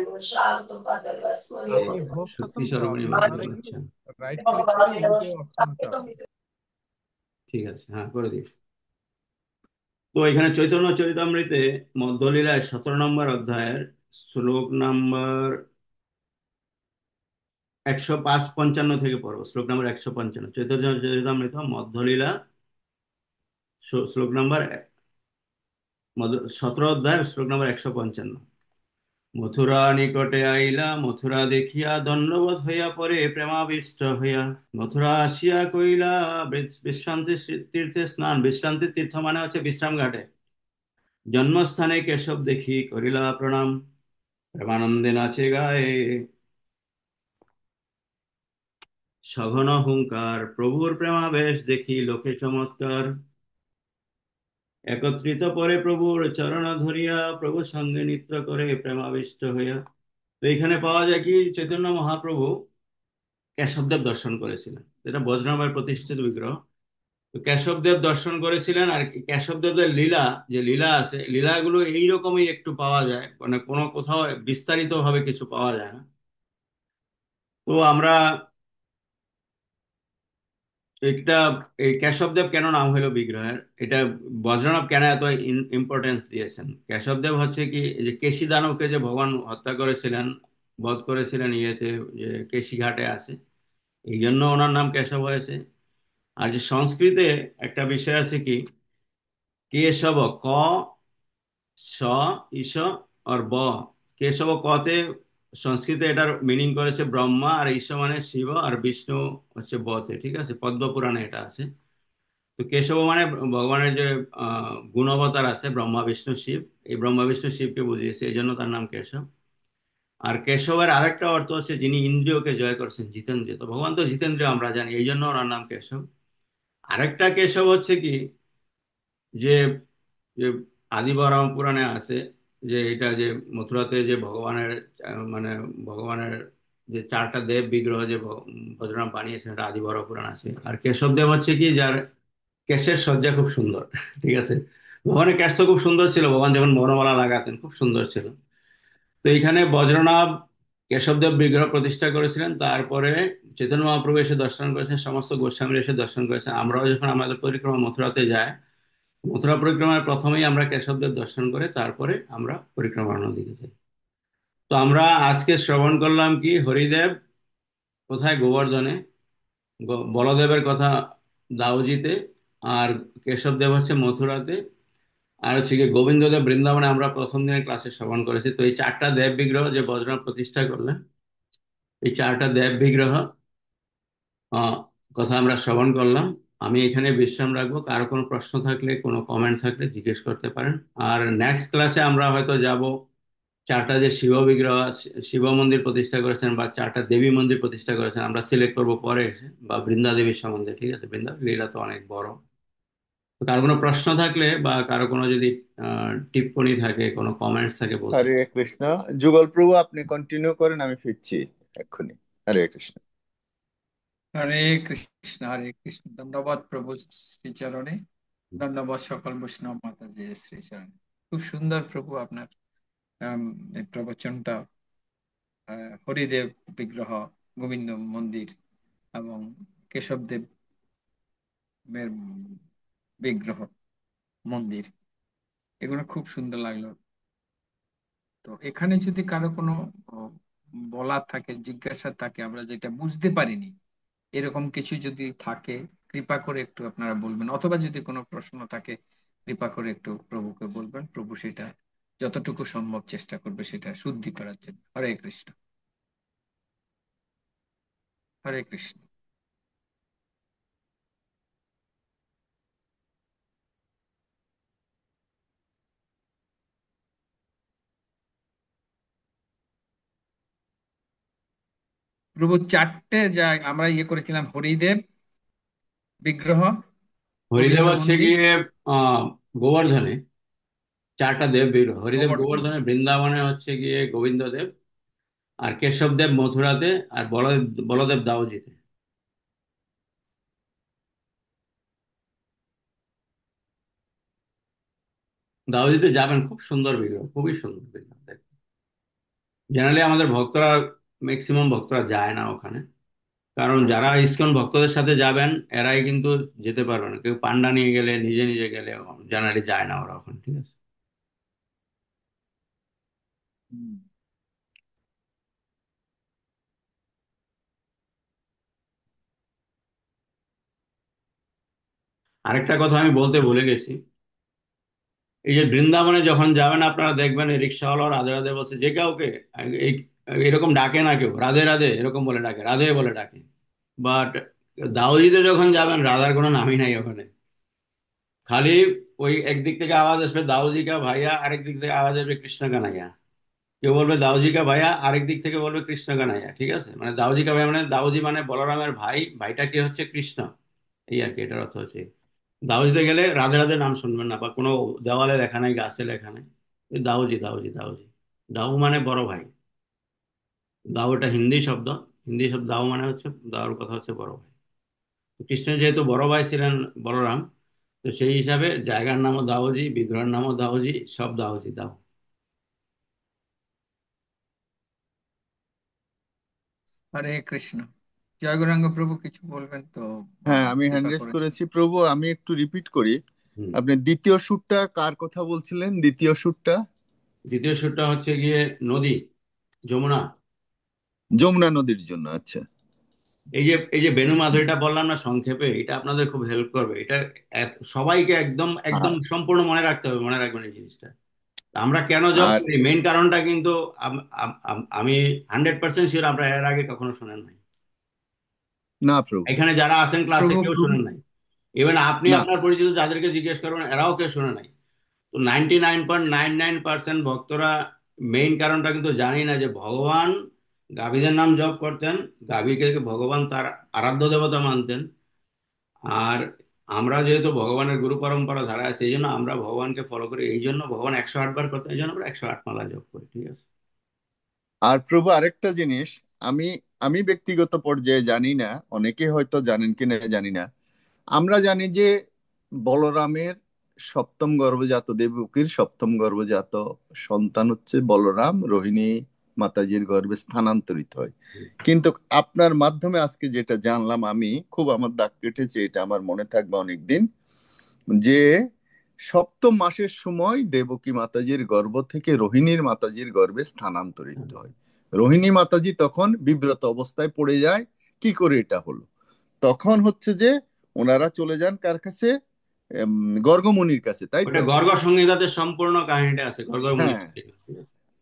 হোস্ট শক্তি আছেন তো, স্বরূপিণী আপনি মাতা, ওখানে গিয়ে আচ্ছা। রাইট ক্লিক করে মিউটে অপশন চাপেন। ঠিক আছে, হ্যাঁ করে দিস। তো এখানে চৈতন্য চরিতামৃতে মধ্যলীলায় 17 নম্বর অধ্যায়ের শ্লোক নাম্বার 155 থেকে পড়ো। শ্লোক নাম্বার 155, চৈতন্য চরিতামৃত মধ্যলীলা, শ্লোক নাম্বার 17 অধ্যায় শ্লোক নাম্বার 155। মথুরা নিকটে আইলা, মথুরা দেখিয়া দণ্ডবোধ হইয়া পরে প্রেমাবিষ্ট হইয়া মথুরা আসিয়া কইলা, বিশ্রান্তি তীর্থে স্নান। বিশ্রান্তি তীর্থ মানে হচ্ছে বিশ্রাম ঘাটে। জন্মস্থানে কেশব দেখি করিলা প্রণাম, প্রেমানন্দে নাচে গায়ে সঘন হুঙ্কার। প্রভুর প্রেমাবেশ দেখি লোকে চমৎকার, একত্রিত পরে প্রভুর চরণ ধরিয়া প্রভু সঙ্গে নৃত্য করে প্রেমাবিষ্ট হইয়া। তো এখানে পাওয়া যায় কি, চৈতন্য মহাপ্রভু কেশবদেব দর্শন করেছিলেন, এটা বজ্রনাভের প্রতিষ্ঠিত বিগ্রহ। তো কেশবদেব দর্শন করেছিলেন। আর কেশবদেবের লীলা, যে লীলা আছে, লীলাগুলো এইরকমই একটু পাওয়া যায়, মানে কোনো কোথাও বিস্তারিত ভাবে কিছু পাওয়া যায় না। তো আমরা এটা, এই কেশবদেব কেন নাম হলো বিগ্রহের, এটা বজ্রনাভ কেন এত ইম্পর্টেন্স দিয়েছেন। কেশবদেব হচ্ছে কি, এই যে কেশী দানবকে যে ভগবান হত্যা করেছিলেন, বধ করেছিলেন ইয়েতে, যে কেশী ঘাটে আছে, এই জন্য ওনার নাম কেশব হয়েছে। আর যে সংস্কৃতে একটা বিষয় আছে কি, কেশব ক স ঈশ আর ব। কেশব কতে সংস্কৃতে এটার মিনিং করেছে ব্রহ্মা, আর ঈশ মানে শিব, আর বিষ্ণু হচ্ছে বতে। ঠিক আছে? পদ্ম পুরাণে এটা আছে। তো কেশব মানে ভগবানের যে গুণাবতার আছে, ব্রহ্মা বিষ্ণু শিব, এই ব্রহ্মা বিষ্ণু শিবকে বুঝিয়েছে, এই জন্য তার নাম কেশব। আর কেশবের আরেকটা অর্থ হচ্ছে যিনি ইন্দ্রিয়কে জয় করছেন, জিতেন্দ্রিয়। তো ভগবান তো জিতেন্দ্রিয় আমরা জানি, এই জন্য ওনার নাম কেশব। আরেকটা কেশব হচ্ছে কি, যে যে আদি বরাহ পুরাণে আছে, যে এটা যে মথুরাতে যে ভগবানের মানে ভগবানের যে 4টা দেব বিগ্রহ যে বজরঙ্গ বানিয়েছেন, এটা আদি বরাহ পুরাণ আছে। আর কেশব দেব হচ্ছে কি, যার কেশের সজ্জা খুব সুন্দর। ঠিক আছে? ভগবানের কেশ তো খুব সুন্দর ছিল, ভগবান যখন বনমালা লাগাতেন খুব সুন্দর ছিল। তো এইখানে বজ্রনাভ কেশবদেব বিগ্রহ প্রতিষ্ঠা করেছিলেন। তারপরে চৈতন্য মহাপ্রভু এসে দর্শন করেছেন, সমস্ত গোস্বামী এসে দর্শন করেছেন। আমরাও যখন আমাদের পরিক্রমা মথুরাতে যাই, মথুরা পরিক্রমার প্রথমেই আমরা কেশবদেব দর্শন করে তারপরে আমরা পরিক্রমার দিকে যাই। তো আমরা আজকে শ্রবণ করলাম কি, হরিদেব কোথায়, গোবর্ধনে, বলদেবের কথা দাউজিতে, আর কেশবদেব হচ্ছে মথুরাতে, আর হচ্ছে কি গোবিন্দদেব বৃন্দাবনে আমরা প্রথম দিনের ক্লাসে শ্রবণ করেছি। তো এই 4টা দেব বিগ্রহ যে বজ্রনাথ প্রতিষ্ঠা করলেন, এই 4টা দেব বিগ্রহ আহ কথা আমরা শ্রবণ করলাম। আমি এখানে বিশ্রাম রাখবো। কারো কোনো প্রশ্ন থাকলে, কোনো কমেন্ট থাকলে জিজ্ঞেস করতে পারেন। আর নেক্সট ক্লাসে আমরা হয়তো যাব চারটা যে শিব বিগ্রহ, শিব মন্দির প্রতিষ্ঠা করেছেন বা চারটা দেবী মন্দির প্রতিষ্ঠা করেছেন, আমরা সিলেক্ট করব পরে এসে, বা বৃন্দা দেবীর সম্বন্ধে। ঠিক আছে? বৃন্দা দেবীরা তো অনেক বড়। তো কারো কোনো প্রশ্ন থাকলে বা কারো কোনো যদি টিপ্পনী থাকে, কোনো কমেন্টস থাকে বলতে। হরে কৃষ্ণ। যুগল প্রভু, আপনি কন্টিনিউ করেন, আমি ফিরছি এক্ষুনি। হরে কৃষ্ণ। হরে কৃষ্ণ, হরে কৃষ্ণ। ধন্যবাদ প্রভু শ্রীচরণে, ধন্যবাদ সকল বৈষ্ণব মাতাজি শ্রীচরণে। খুব সুন্দর প্রভু আপনার এই প্রবচনটা। হরিদেব বিগ্রহ, গোবিন্দ মন্দির এবং কেশবদেব এর বিগ্রহ মন্দির, এগুলো খুব সুন্দর লাগলো। তো এখানে যদি কারো কোনো ও, বলার থাকে, জিজ্ঞাসা থাকে, আমরা যেটা বুঝতে পারিনি, এরকম কিছু যদি থাকে কৃপা করে একটু আপনারা বলবেন, অথবা যদি কোনো প্রশ্ন থাকে কৃপা করে একটু প্রভুকে বলবেন। প্রভু সেটা যতটুকু সম্ভব চেষ্টা করবে সেটা শুদ্ধি করার জন্য। হরে কৃষ্ণ, হরে কৃষ্ণ। প্রভু চারটে যা আমরা ইয়ে করেছিলাম, হরিদেব বিগ্রহ, হরিদেব গোবিন্দ হচ্ছে মন্দির, গিয়ে গোবর্ধনে চারটা দেব বিগ্রহ। হরিদেব গোবর্ধন। গোবর্ধনে, বৃন্দাবনে হচ্ছে গিয়ে গোবিন্দ দেব, আর কেশব দেব মথুরাতে, আর বলদেব বলদেব দাউজিতে। দাউজিতে যাবেন, খুব সুন্দর বিগ্রহ, খুবই সুন্দর বিগ্রহ। জেনারেলি আমাদের ভক্তরা, ম্যাক্সিমাম ভক্তরা যায় না ওখানে, কারণ যারা ইসকন ভক্তদের সাথে যাবেন এরাই কিন্তু যেতে পারবে না। কেউ পান্ডা নিয়ে গেলে, নিজে নিজে গেলে জেনারেলি যায় না ওরা ওখানে। ঠিক আছে? হুম। আরেকটা কথা আমি বলতে ভুলে গেছি। এই যে বৃন্দাবনে যখন যাবেন আপনারা দেখবেন এই রিক্সাওয়ালা রাধে রাধে বলছে যে কাউকে, এই এরকম ডাকে না কেউ, রাধে রাধে এরকম বলে ডাকে, রাধে বলে ডাকে। বাট দাউজিতে যখন যাবেন রাধার কোনো নামই নাই ওখানে। খালি ওই একদিক থেকে আওয়াজ আসবে দাউজি কা ভাইয়া, আরেক দিক থেকে আওয়াজ আসবে কৃষ্ণ কানাইয়া। কেউ বলবে দাউজি কা ভাইয়া, আরেক দিক থেকে বলবে কৃষ্ণ কানাইয়া। ঠিক আছে? মানে দাউজি কা ভাইয়া মানে দাউজি মানে বলরামের ভাই, ভাইটা কে হচ্ছে কৃষ্ণ। এই আর কি, এটার অর্থ হচ্ছে। দাউজিতে গেলে রাধে রাধে নাম শুনবেন না, বা কোনো দেওয়ালে লেখা নাই, গাছে লেখা নাই, এই দাউজি দাউজি দাউজি। দাউ মানে বড় ভাই। দাউ এটা হিন্দি শব্দ। হিন্দি শব্দ দাউ মানে হচ্ছে, দাউর কথা হচ্ছে বড় ভাই। তো কৃষ্ণের যেহেতু বড় ভাই ছিলেন বলরাম, তো সেই হিসাবে জায়গার নামও দাউজি, বিগ্রহের নামও দাউজি, সব দাউজি দাউ। হরে কৃষ্ণ। জয় গৌরাঙ্গ প্রভু, কিছু বলবেন তো? হ্যাঁ, আমি হ্যান্ড কৃপা রেজ করে। করেছি প্রভু। আমি একটু রিপিট করি। হুম। আপনি দ্বিতীয় সুরটা কার কথা বলছিলেন? দ্বিতীয় সুরটা দ্বিতীয় সুরটা হচ্ছে গিয়ে নদী, যমুনা। যমুনা নদীর জন্য। আচ্ছা। এই যে বেনু মাধুরীটা বললাম না সংক্ষেপে, এটা আপনাদের খুব হেল্প করবে। এটা সবাইকে একদম একদম আর সম্পূর্ণ মনে রাখতে হবে, মনে রাখবেন এই জিনিসটা। তা আমরা কেন জব আর করি, মেইন কারণটা কিন্তু আমি 100% শিওর আমরা এর আগে কখনো শোনেন নাই। না প্রভু, এখানে যারা আছেন ক্লাসে প্রভু কেউ প্রভু শোনেন নাই। ইভেন আপনি না। আপনার পরিচিত যাদেরকে জিজ্ঞেস করবেন এরাও কেউ শোনে নাই। তো 99.99% ভক্তরা মেইন কারণটা কিন্তু জানি না, যে ভগবান গাভীদের নাম জপ করতেন, গাভীকে ভগবান তার আরাধ্য দেবতা মানতেন। আর আমরা যেহেতু ভগবানের গুরু পরম্পরা ধারা আছে, এই জন্য আমরা ভগবানকে ফলো করি। এই জন্য ভগবান 108 বার করতেন, এই জন্য আমরা 108 মালা জপ করি। ঠিক আছে? আর প্রভু আরেকটা জিনিস, আমি আমি ব্যক্তিগত পর্যায়ে জানি না, অনেকে হয়তো জানেন কিনা জানি না। আমরা জানি যে বলরামের সপ্তম গর্ভজাত, দেবকীর সপ্তম গর্ভজাত সন্তান হচ্ছে বলরাম, রোহিণী মাতাজির গর্ভে স্থানান্তরিত হয়। কিন্তু আপনার মাধ্যমে আজকে যেটা জানলাম, আমি খুব আমার দাগ কেটেছে, এটা আমার মনে থাকবে অনেকদিন, যে সপ্তম মাসের সময় দেবকী মাতাজির গর্ভ থেকে রোহিণীর মাতাজির গর্ভে স্থানান্তরিত হয়। রোহিণী মাতাজি তখন বিব্রত অবস্থায় পড়ে যায়, কি করে এটা হলো। তখন হচ্ছে যে ওনারা চলে যান কার কাছে? গর্গমুনির কাছে, তাই ওটা তো? গর্গ সংহিতাতে সম্পূর্ণ কাহিনীটা আছে, গর্গ মুনি। হ্যাঁ,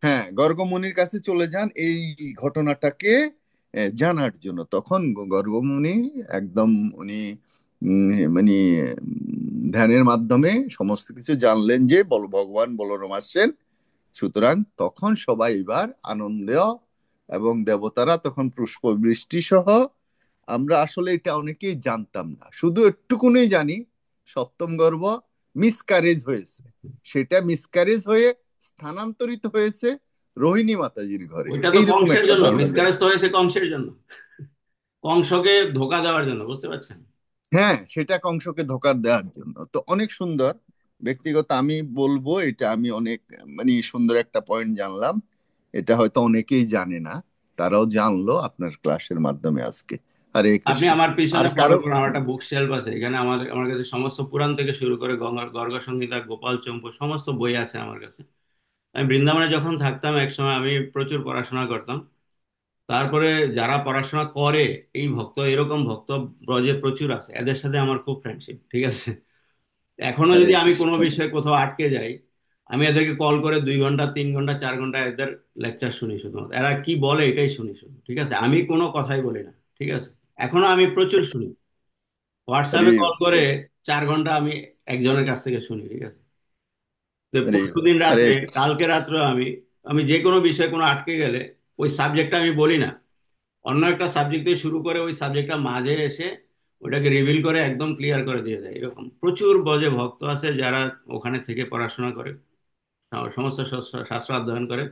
হ্যাঁ, গর্গমুনির কাছে চলে যান এই ঘটনাটাকে জানার জন্য। তখন গর্গমুনি একদম, উনি মানে ধ্যানের মাধ্যমে সমস্ত কিছু জানলেন যে ভগবান বলরাম আসছেন। সুতরাং তখন সবাই এবার আনন্দ, এবং দেবতারা তখন পুষ্পবৃষ্টি সহ, আমরা আসলে এটা অনেকেই জানতাম না, শুধু একটুকুনি জানি সপ্তম গর্ভ মিসক্যারেজ হয়েছে, সেটা মিসক্যারেজ হয়ে স্থানান্তরিত হয়েছে রোহিণী মাতাজির ঘরে, ওইটা তো এইরকম কংসের একটা জন্য, ধারণা জানি। মিসক্যারেজ তো হয়েছে কংসের জন্য, কংসকে ধোকা দেওয়ার জন্য, বুঝতে পারছেন? হ্যাঁ, সেটা কংসকে ধোঁকা দেওয়ার জন্য। তো অনেক সুন্দর। ব্যক্তিগত আমি বলবো, এটা আমি অনেক মানে সুন্দর একটা পয়েন্ট জানলাম, এটা হয়তো অনেকেই জানে না, তারাও জানলো আপনার ক্লাসের মাধ্যমে আজকে। হরে আপনি কৃষ্ণ। আমার আর পিছনে ফলো কারো, করুন, আমার একটা বুক শেলফ আছে এখানে, আমার কাছে সমস্ত পুরাণ থেকে শুরু করে গর্গ সংহিতা, গোপাল চম্পু সমস্ত বই আছে আমার কাছে। আমি বৃন্দাবনে যখন থাকতাম একসময় আমি প্রচুর পড়াশোনা করতাম। তারপরে যারা পড়াশোনা করে, এই ভক্ত, এরকম ভক্ত ব্রজে প্রচুর আছে, এদের সাথে আমার খুব ফ্রেন্ডশিপ, ঠিক আছে? এখনো হরে যদি আমি কোনো কৃষ্ণ। বিষয়ে কোথাও আটকে যাই, আমি এদেরকে কল করে 2 ঘন্টা 3 ঘন্টা 4 ঘন্টা এদের লেকচার শুনি, শুধুমাত্র এরা কি বলে এটাই শুনি শুধু, ঠিক আছে? আমি কোনো কথাই বলি না, ঠিক আছে? এখনো আমি প্রচুর শুনি, হরে হোয়াটসঅ্যাপে কল করে হরে 4 ঘন্টা আমি একজনের কাছ থেকে শুনি, ঠিক আছে? তো হরে পরশুদিন হরে রাত্রে, কৃষ্ণ। কালকে রাত্রে আমি যে কোনো বিষয়ে কোনো আটকে গেলে ওই সাবজেক্টটা আমি বলি না, অন্য একটা সাবজেক্ট দিয়ে শুরু করে ওই সাবজেক্টটা মাঝে এসে ওটাকে রিভিল করে একদম ক্লিয়ার করে দিয়ে দেয়। এরকম প্রচুর বজে ভক্ত আছে যারা ওখানে থেকে পড়াশোনা করে, সমস্ত শাস্ত্র অধ্যয়ন করে।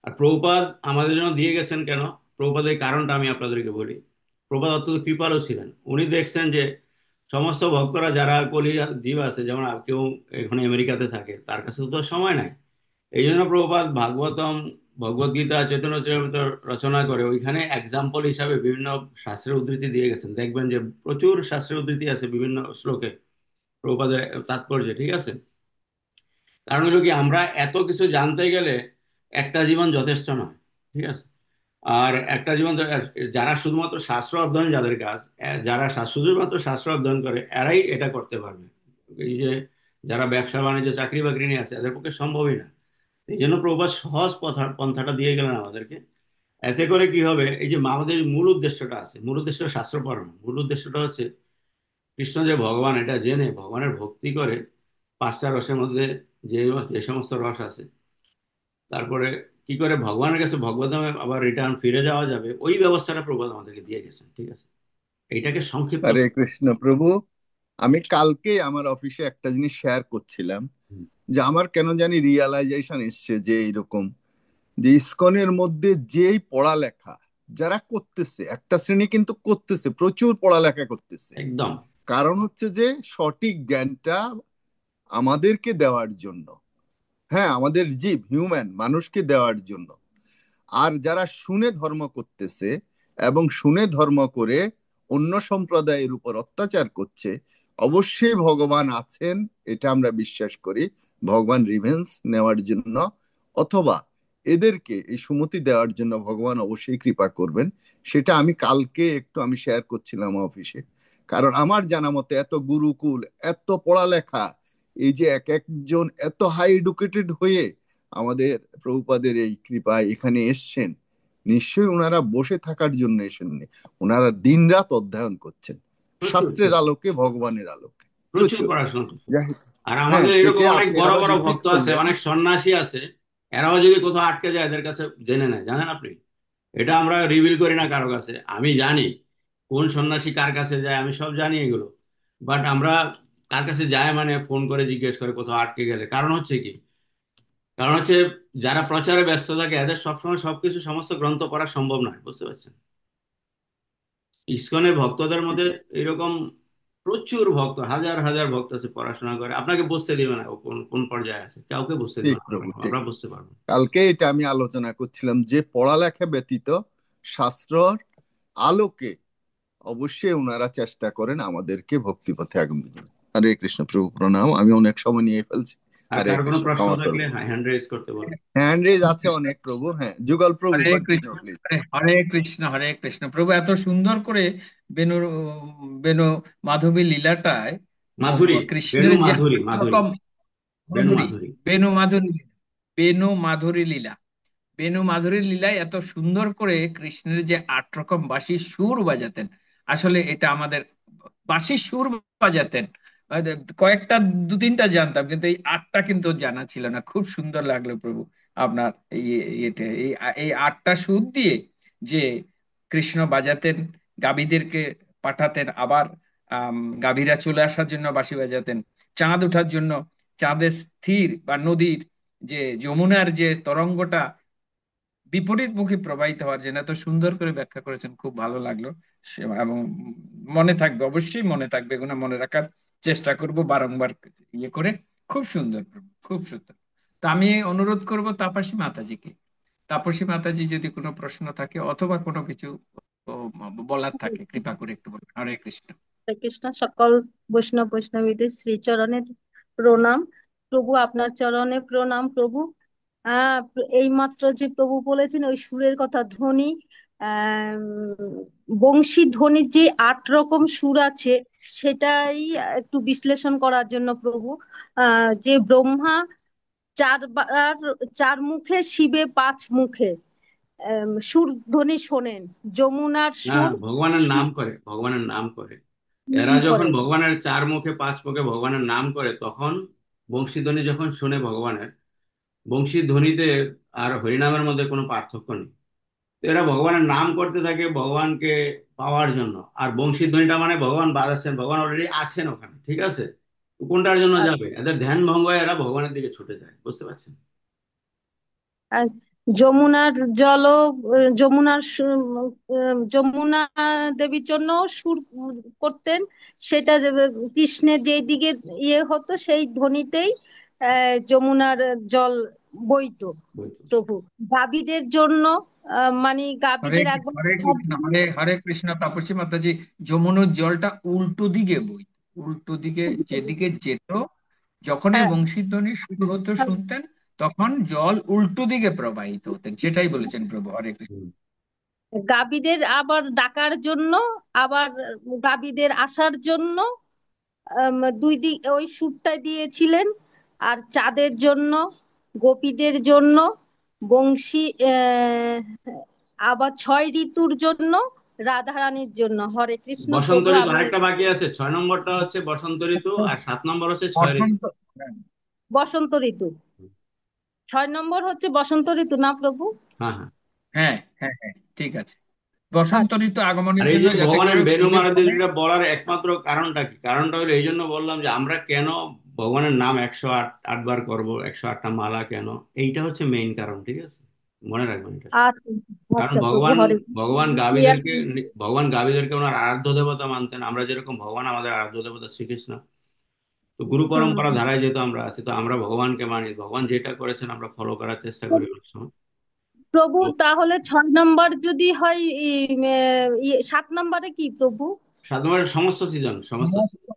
আর প্রভুপাদ আমাদের জন্য দিয়ে গেছেন কেন, প্রভুপাদের এই কারণটা আমি আপনাদেরকে বলি। প্রভুপাদ অত্যন্ত কৃপালু ছিলেন। উনি দেখছেন যে সমস্ত ভক্তরা যারা কলি জীব আছে, যেমন কেউ এখানে আমেরিকাতে থাকে, তার কাছে তো সময় নাই। এই জন্য প্রভুপাদ ভাগবতম, ভগবদ গীতা, চৈতন্য চরিতামৃত রচনা করে ওইখানে এক্সাম্পল হিসাবে বিভিন্ন শাস্ত্রের উদ্ধৃতি দিয়ে গেছেন। দেখবেন যে প্রচুর শাস্ত্রের উদ্ধৃতি আছে বিভিন্ন শ্লোকে প্রভুপাদের তাৎপর্য, ঠিক আছে? কারণ হলো কি, আমরা এত কিছু জানতে গেলে একটা জীবন যথেষ্ট নয়, ঠিক আছে? আর একটা জীবন যারা শুধুমাত্র শাস্ত্র অধ্যয়ন, যাদের কাজ, যারা শুধুমাত্র শাস্ত্র অধ্যয়ন করে এরাই এটা করতে পারবে। এই যে যারা ব্যবসা বাণিজ্য চাকরি বাকরি নিয়ে আছে, এদের পক্ষে সম্ভবই না। এই জন্য প্রভুপাদ সহজ পন্থাটা দিয়ে গেলেন আমাদেরকে। এতে করে কি হবে, এই যে আমাদের মূল উদ্দেশ্যটা আছে, মূল উদ্দেশ্য শাস্ত্র পড়ানো, মূল উদ্দেশ্যটা হচ্ছে কৃষ্ণ যে ভগবান এটা জেনে ভগবানের ভক্তি করে, 5টা রসের মধ্যে যে যে সমস্ত রস আছে, তারপরে কি করে ভগবানের কাছে ভগবদ্ধামে আবার রিটার্ন ফিরে যাওয়া যাবে, ওই ব্যবস্থাটা প্রভুপাদ আমাদেরকে দিয়ে গেছেন, ঠিক আছে? এইটাকে সংক্ষিপ্ত হরে কৃষ্ণ প্রভু। আমি কালকে আমার অফিসে একটা জিনিস শেয়ার করছিলাম, হুম, যে আমার কেন জানি রিয়ালাইজেশন এসছে যে এইরকম, যে ইসকনের মধ্যে যেই পড়ালেখা যারা করতেছে, একটা শ্রেণী কিন্তু করতেছে, প্রচুর পড়ালেখা করতেছে, একদম। কারণ হচ্ছে যে সঠিক জ্ঞানটা আমাদেরকে দেওয়ার জন্য, হ্যাঁ আমাদের জীব হিউম্যান মানুষকে দেওয়ার জন্য। আর যারা শুনে ধর্ম করতেছে এবং শুনে ধর্ম করে অন্য সম্প্রদায়ের উপর অত্যাচার করছে, অবশ্যই ভগবান আছেন, এটা আমরা বিশ্বাস করি, ভগবান রিভেন্স নেওয়ার জন্য, অথবা এদেরকে এই সুমতি দেওয়ার জন্য ভগবান অবশ্যই কৃপা করবেন। সেটা আমি কালকে একটু আমি শেয়ার করছিলাম অফিসে। কারণ আমার জানা মতে এত গুরুকুল, এত পড়ালেখা, এই যে এক একজন এত হাই এডুকেটেড হয়ে আমাদের প্রভুপাদের এই কৃপায় এখানে এসছেন, নিশ্চয়ই ওনারা বসে থাকার জন্য এসেননি, ওনারা দিনরাত অধ্যয়ন করছেন প্রচুর শাস্ত্রের আলোকে, ভগবানের আলোকে। প্রচুর প্রচুর। পড়াশোনা করছে। যাই হোক, আর হ্যাঁ আমাদের সেটা এরকম অনেক আপনি বড় আবার বড় রিপিট ভক্ত আছে, করলেন। অনেক সন্ন্যাসী আছে, এরাও যদি কোথাও আটকে যায় এদের কাছে জেনে নেয়, জানেন আপনি? এটা আমরা রিভিল করি না কারো কাছে। আমি জানি কোন সন্ন্যাসী কার কাছে যায়, আমি সব জানি এগুলো। বাট আমরা কার কাছে যায় মানে ফোন করে জিজ্ঞেস করে কোথাও আটকে গেলে। কারণ হচ্ছে কি, কারণ হচ্ছে যারা প্রচারে ব্যস্ত থাকে এদের সবসময় সবকিছু সমস্ত গ্রন্থ পড়া সম্ভব নয়, বুঝতে পারছেন? ইসকনের ভক্তদের মধ্যে এরকম প্রচুর ভক্ত, হাজার হাজার ভক্ত আছে, পড়াশোনা করে, আপনাকে বুঝতে দিবে না ও কোন কোন পর্যায়ে আছে, কাউকে বুঝতে দিবে ঠিক না, আমরা প্রভু, ঠিক। আমরা বুঝতে পারবো। কালকে এটা আমি আলোচনা করছিলাম যে পড়ালেখা ব্যতীত শাস্ত্রর আলোকে অবশ্যই ওনারা চেষ্টা করেন আমাদেরকে ভক্তিপথে আগামী দিনে। হরে কৃষ্ণ প্রভু, প্রণাম, আমি অনেক সময় নিয়ে ফেলছি। আর হরে কার কোনো কৃষ্ণ, প্রশ্ন ক্ষমা থাকলে করবেন। হ্যান্ড রেজ করতে বলুন। হ্যান্ড রেজ আছে অনেক প্রভু, হ্যাঁ যুগল প্রভু, হরে কৃষ্ণ, কন্টিনিউ প্লিজ। হরে কৃষ্ণ, হরে কৃষ্ণ প্রভু। এত সুন্দর করে বেনু বেনু মাধবী লীলাটায় মাধুরী, বেনু কৃষ্ণের যে মাধুরী, 8 রকম বেনু মাধুরী, মাধুরী। বেনু মাধুরী, বেনু মাধুরী লীলা, বেনু মাধুরী লীলায় এত সুন্দর করে কৃষ্ণের যে 8 রকম বাঁশির সুর বাজাতেন, আসলে এটা আমাদের বাঁশির সুর বাজাতেন। আহ, কয়েকটা দু তিনটা জানতাম, কিন্তু এই আটটা কিন্তু জানা ছিল না। খুব সুন্দর লাগলো প্রভু আপনার ইয়েটা, এই আটটা সুর দিয়ে যে কৃষ্ণ বাজাতেন, গাভীদেরকে পাঠাতেন, আবার আম, গাভীরা চলে আসার জন্য বাঁশি বাজাতেন, চাঁদ ওঠার জন্য চাঁদের স্থির বা নদীর যে যমুনার যে তরঙ্গটা বিপরীতমুখী প্রবাহিত হওয়ার জন্য এত সুন্দর করে ব্যাখ্যা করেছেন, খুব ভালো লাগলো। এবং মনে থাকবে, অবশ্যই মনে থাকবে, এগুলো মনে রাখার চেষ্টা করব বারংবার ইয়ে করে। খুব সুন্দর প্রভু, খুব সুন্দর। তা আমি অনুরোধ করব তাপসী মাতাজিকে, তাপসী মাতাজি যদি কোনো প্রশ্ন থাকে অথবা কোনো কিছু ও, বলার থাকে, কৃপা করে একটু বলবেন। হরে কৃষ্ণ। হরে কৃষ্ণ। সকল বৈষ্ণব বৈষ্ণবীদের শ্রীচরণে প্রণাম। প্রভু আপনার চরণে প্রণাম প্রভু। এইমাত্র যে প্রভু বলেছেন ওই সুরের কথা, ধ্বনি, বংশী ধ্বনির যে 8 রকম সুর আছে, সেটাই একটু বিশ্লেষণ করার জন্য প্রভু। যে ব্রহ্মা চারবার, 4 মুখে, শিবে 5 মুখে সুর ধ্বনি শোনেন। যমুনার না, সুর ভগবানের নাম সুর করে, ভগবানের নাম করে। নাম এরা যখন করে। ভগবানের 4 মুখে 5 মুখে ভগবানের নাম করে, তখন বংশীধ্বনি যখন শুনে ভগবানের, বংশীধ্বনিতে আর হরিনামের মধ্যে কোনো পার্থক্য নেই। তো এরা ভগবানের নাম করতে থাকে ভগবানকে পাওয়ার জন্য। আর বংশীধ্বনিটা মানে ভগবান বাজাচ্ছেন, ভগবান অলরেডি আছেন ওখানে, ঠিক আছে? তো কোনটার জন্য যাবে? এদের ধ্যান ভঙ্গ হয়ে এরা ভগবানের দিকে ছুটে যায়, বুঝতে পারছেন? আর যমুনার জল, যমুনা দেবীর জন্য সুর করতেন। সেটা কৃষ্ণের যেই দিকে ইয়ে হতো সেই ধ্বনিতেই যমুনার জল বইতো বলতো। প্রভু। গাভীদের জন্য মানে হরে গাভীদের একবার হরে কৃষ্ণ, হরে হরে কৃষ্ণ। তাপসী মাতাজি, যমুনার জলটা উল্টো দিকে বই, উল্টো দিকে যেদিকে যেত, যখনই হ্যাঁ, বংশীধ্বনি শুরু হতো শুনতেন, তখন জল উল্টো দিকে প্রবাহিত হতেন। সেটাই বলেছেন প্রভু। হরে কৃষ্ণ। হুম। গাভীদের আবার ডাকার জন্য, আবার গাভীদের আসার জন্য 2 দিক ওই সুরটা দিয়েছিলেন। আর চাঁদের জন্য, গোপীদের জন্য, বংশী, আবার 6 ঋতুর জন্য, রাধারানীর জন্য। হরে কৃষ্ণ বসন্ত প্রভু। ঋতু আমি আরেকটা বাকি আছে, 6 নম্বরটা হচ্ছে বসন্ত ঋতু, আর 7 নম্বর হচ্ছে ছয় ঋতু। বসন্ত, হ্যাঁ বসন্ত ঋতু, 6 নম্বর হচ্ছে বসন্ত ঋতু না প্রভু? হ্যাঁ, হ্যাঁ। হ্যাঁ হ্যাঁ হ্যাঁ, ঠিক আছে। বসন্ত আচ্ছা। ঋতু আর আগমনের এই জন্য যে যাতে ভগবানের করে বেনু ফুলে ফলে। মালতীটা বলার একমাত্র কারণটা কি? কারণটা হলো এই জন্য বললাম যে আমরা কেন ভগবানের নাম 108 বার করব, 108টা মালা কেন, এইটা হচ্ছে মেইন কারণ, ঠিক আছে? মনে রাখবেন এটা। আচ্ছা, কারণ আচ্ছা প্রভু। ভগবান, হরে ভগবান কৃষ্ণ। গাভীদেরকে, ভগবান গাভীদেরকে ওনার আরাধ্য দেবতা মানতেন। আমরা যেরকম ভগবান আমাদের আরাধ্য দেবতা শ্রীকৃষ্ণ। তো গুরু হুম পরম্পরা হুম। ধারায় যেহেতু আমরা আছি, তো আমরা ভগবানকে মানি, ভগবান যেটা করেছেন আমরা ফলো করার চেষ্টা করি অনেক সময়। প্রভু তো তাহলে 6 নম্বর যদি হয়, 7 নম্বরে কি প্রভু? 7 নম্বরের সমস্ত সিজন, সমস্ত সমস্ত season।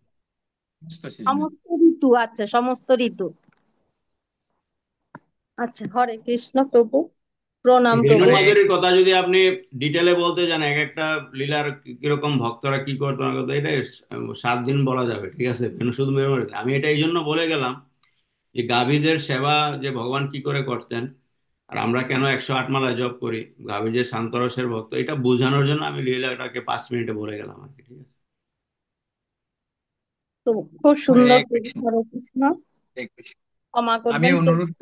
সমস্ত সিজনে। সমস্ত ঋতু, আচ্ছা সমস্ত ঋতু। আচ্ছা, হরে কৃষ্ণ প্রভু। প্রণাম বেনু প্রভু। হরে মাধুরীর কথা যদি আপনি ডিটেলে বলতে যান, এক একটা লীলার কিরকম ভক্তরা কি করতো না করতো, এটা 7 দিন বলা যাবে, ঠিক আছে? বেনু শুধু বেনু মাধুরী। আমি এটা এই জন্য বলে গেলাম যে গাভীদের সেবা যে ভগবান কি করে করতেন, আর আমরা কেন 108 মালা জপ করি, গাভী যে শান্তরসের ভক্ত, এটা বোঝানোর জন্য আমি লীলাটাকে 5 মিনিটে বলে গেলাম আর কি, ঠিক আছে? তো খুব হরে সুন্দর প্রভু। কৃষ্ণ, হরে কৃষ্ণ। হরে কৃষ্ণ। ক্ষমা আমি করবেন প্রভু। অনুরোধ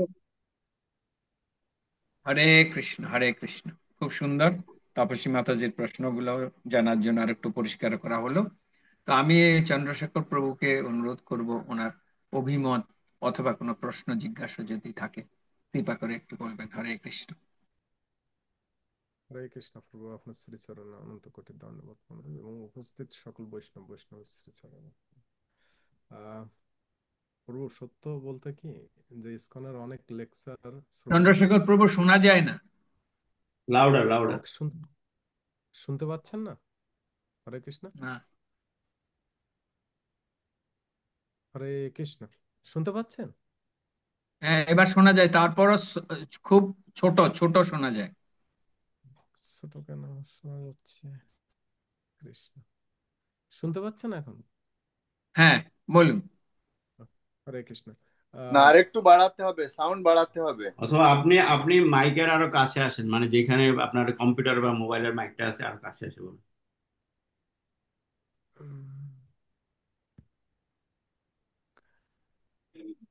হরে কৃষ্ণ, হরে কৃষ্ণ। খুব সুন্দর। তাপসী মাতাজির প্রশ্নগুলো জানার জন্য আর একটু পরিষ্কার করা হলো। তো আমি চন্দ্রশেখর প্রভুকে অনুরোধ করব, ওনার অভিমত অথবা কোনো প্রশ্ন জিজ্ঞাসা যদি থাকে, কৃপা করে একটু বলবেন। হরে কৃষ্ণ। হরে কৃষ্ণ প্রভু, আপনার শ্রীচরণে অনন্ত কোটি ধন্যবাদ প্রণাম এবং উপস্থিত সকল বৈষ্ণব শ্রীচরণে। আহ প্রভু, সত্য বলতে কি যে ইসকনের অনেক লেকচার শ্রবণ চন্দ্রশেখর করেছি। প্রভু, শোনা যায় না। Louder, louder. আমাকে শুনতে শুনতে পাচ্ছেন না? হরে কৃষ্ণ। না। হরে কৃষ্ণ। শুনতে পাচ্ছেন? হ্যাঁ, এবার শোনা যায়, তারপরও খুব ছোট ছোট শোনা যায়। ছোট কেন শোনা যাচ্ছে? কৃষ্ণ। শুনতে পাচ্ছেন এখন? হ্যাঁ, বলুন। হরে কৃষ্ণ। না, আহ আরেকটু বাড়াতে হবে, সাউন্ড বাড়াতে হবে। অথবা আপনি আপনি মাইকের আরো কাছে আসেন, মানে যেখানে আপনার কম্পিউটার বা মোবাইলের মাইকটা আছে, আর কাছে এসে বলুন। উম,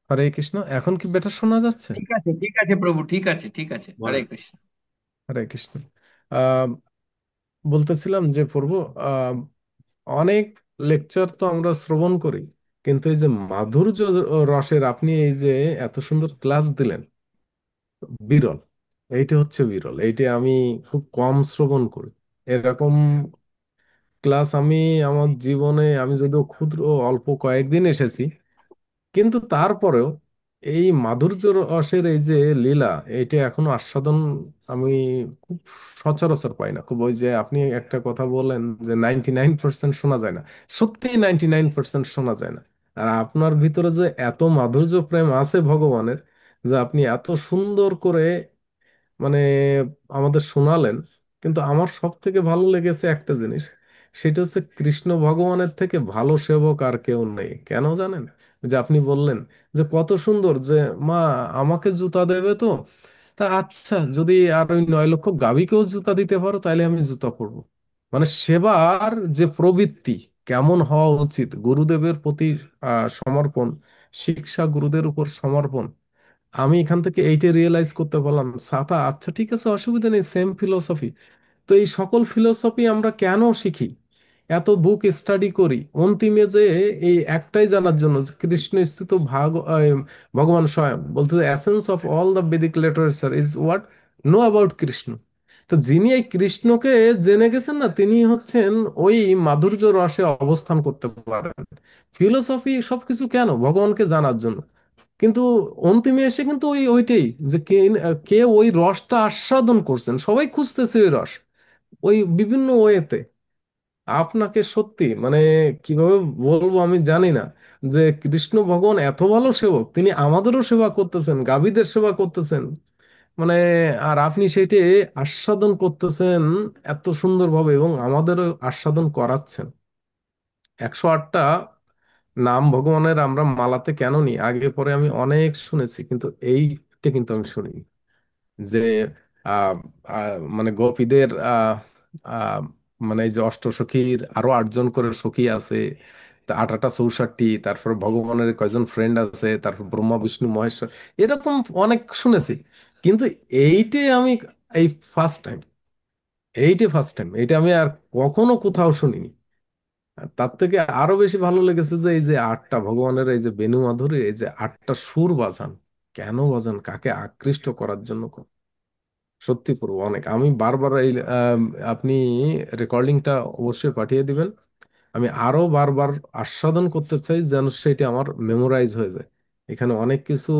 হরে কৃষ্ণ, এখন কি বেটার শোনা যাচ্ছে? ঠিক আছে প্রভু, ঠিক আছে, ঠিক আছে। হরে বলেন। কৃষ্ণ। হরে কৃষ্ণ। আহ বলতেছিলাম যে প্রভু, আহ অনেক লেকচার তো আমরা শ্রবণ করি, কিন্তু এই যে মাধুর্য রসের আপনি এই যে এত সুন্দর ক্লাস দিলেন, বিরল। এইটা হচ্ছে বিরল, এইটা আমি খুব কম শ্রবণ করি। এরকম ক্লাস আমি আমার জীবনে, আমি যদিও ক্ষুদ্র অল্প কয়েকদিন এসেছি, কিন্তু তারপরেও এই মাধুর্য রসের এই যে লীলা, এইটা এখনো আস্বাদন আমি খুব সচরাচর পাই না। খুব ওই যে আপনি একটা কথা বলেন যে 99% শোনা যায় না, সত্যি 99% শোনা যায় না। আর আপনার ভিতরে যে এত মাধুর্য প্রেম আছে ভগবানের, যে আপনি এত সুন্দর করে মানে আমাদের শোনালেন। কিন্তু আমার সব থেকে ভালো লেগেছে একটা জিনিস, সেটা হচ্ছে কৃষ্ণ ভগবানের থেকে ভালো সেবক আর কেউ নেই। কেন জানেন? যে আপনি বললেন যে কত সুন্দর যে, মা আমাকে জুতা দেবে তো, তা আচ্ছা, যদি আর ওই 9 লক্ষ গাভীকেও জুতা দিতে পারো তাহলে আমি জুতা পরবো। মানে সেবার যে প্রবৃত্তি কেমন হওয়া উচিত, গুরুদেবের প্রতি সমর্পণ, শিক্ষা গুরুদের উপর সমর্পণ, আমি এখান থেকে এইটা রিয়েলাইজ করতে পারলাম। সাতা আচ্ছা ঠিক আছে, অসুবিধা নেই, সেম ফিলোসফি। তো এই সকল ফিলোসফি আমরা কেন শিখি, এত বুক স্টাডি করি, অন্তিমে যে এই একটাই জানার জন্য যে কৃষ্ণ স্থিত ভগবান স্বয়ং বলতে, essence of all the Vedic literature is what, know about Krishna. তো যিনি এই কৃষ্ণকে জেনে গেছেন না, তিনি হচ্ছেন ওই মাধুর্য রসে অবস্থান করতে পারেন। ফিলোসফি সবকিছু কেন, ভগবানকে জানার জন্য। কিন্তু অন্তিমে এসে কিন্তু ওইটাই যে কে, কে ওই রসটা আস্বাদন করছেন, সবাই খুঁজতেছে ওই রস, ওই বিভিন্ন ওয়েতে। আপনাকে সত্যি মানে কিভাবে বলবো আমি জানি না, যে কৃষ্ণ ভগবান এত ভালো সেবক, তিনি আমাদেরও সেবা করতেছেন, গাভীদের সেবা করতেছেন। মানে আর আপনি সেটি আস্বাদন করতেছেন এত সুন্দরভাবে, এবং আমাদেরও আস্বাদন করাচ্ছেন। 108টা নাম ভগবানের আমরা মালাতে কেন নিই, আগে পরে আমি অনেক শুনেছি, কিন্তু এইটা কিন্তু আমি শুনিনি। যে আহ মানে গোপীদের আহ মানে এই যে অষ্টসখীর আরো 8 জন করে সখী আছে, তা 8 8 64, তারপর ভগবানের কয়জন ফ্রেন্ড আছে, তারপর ব্রহ্মা বিষ্ণু মহেশ্বর, এরকম অনেক শুনেছি। কিন্তু এইটে আমি এই ফার্স্ট টাইম এইটা আমি আর কখনো কোথাও শুনিনি। আর তার থেকে আরো বেশি ভালো লেগেছে যে এই যে 8টা ভগবানের এই যে বেণু মাধুরী, এই যে 8টা সুর বাজান, কেন বাজান, কাকে আকৃষ্ট করার জন্য সত্যি পড়বো অনেক। আমি বারবার এই আপনি রেকর্ডিংটা অবশ্যই পাঠিয়ে দিবেন। আমি আরো বারবার আস্বাদন করতে চাই যেন সেটা আমার মেমোরাইজ হয়ে যায়। এখানে অনেক কিছু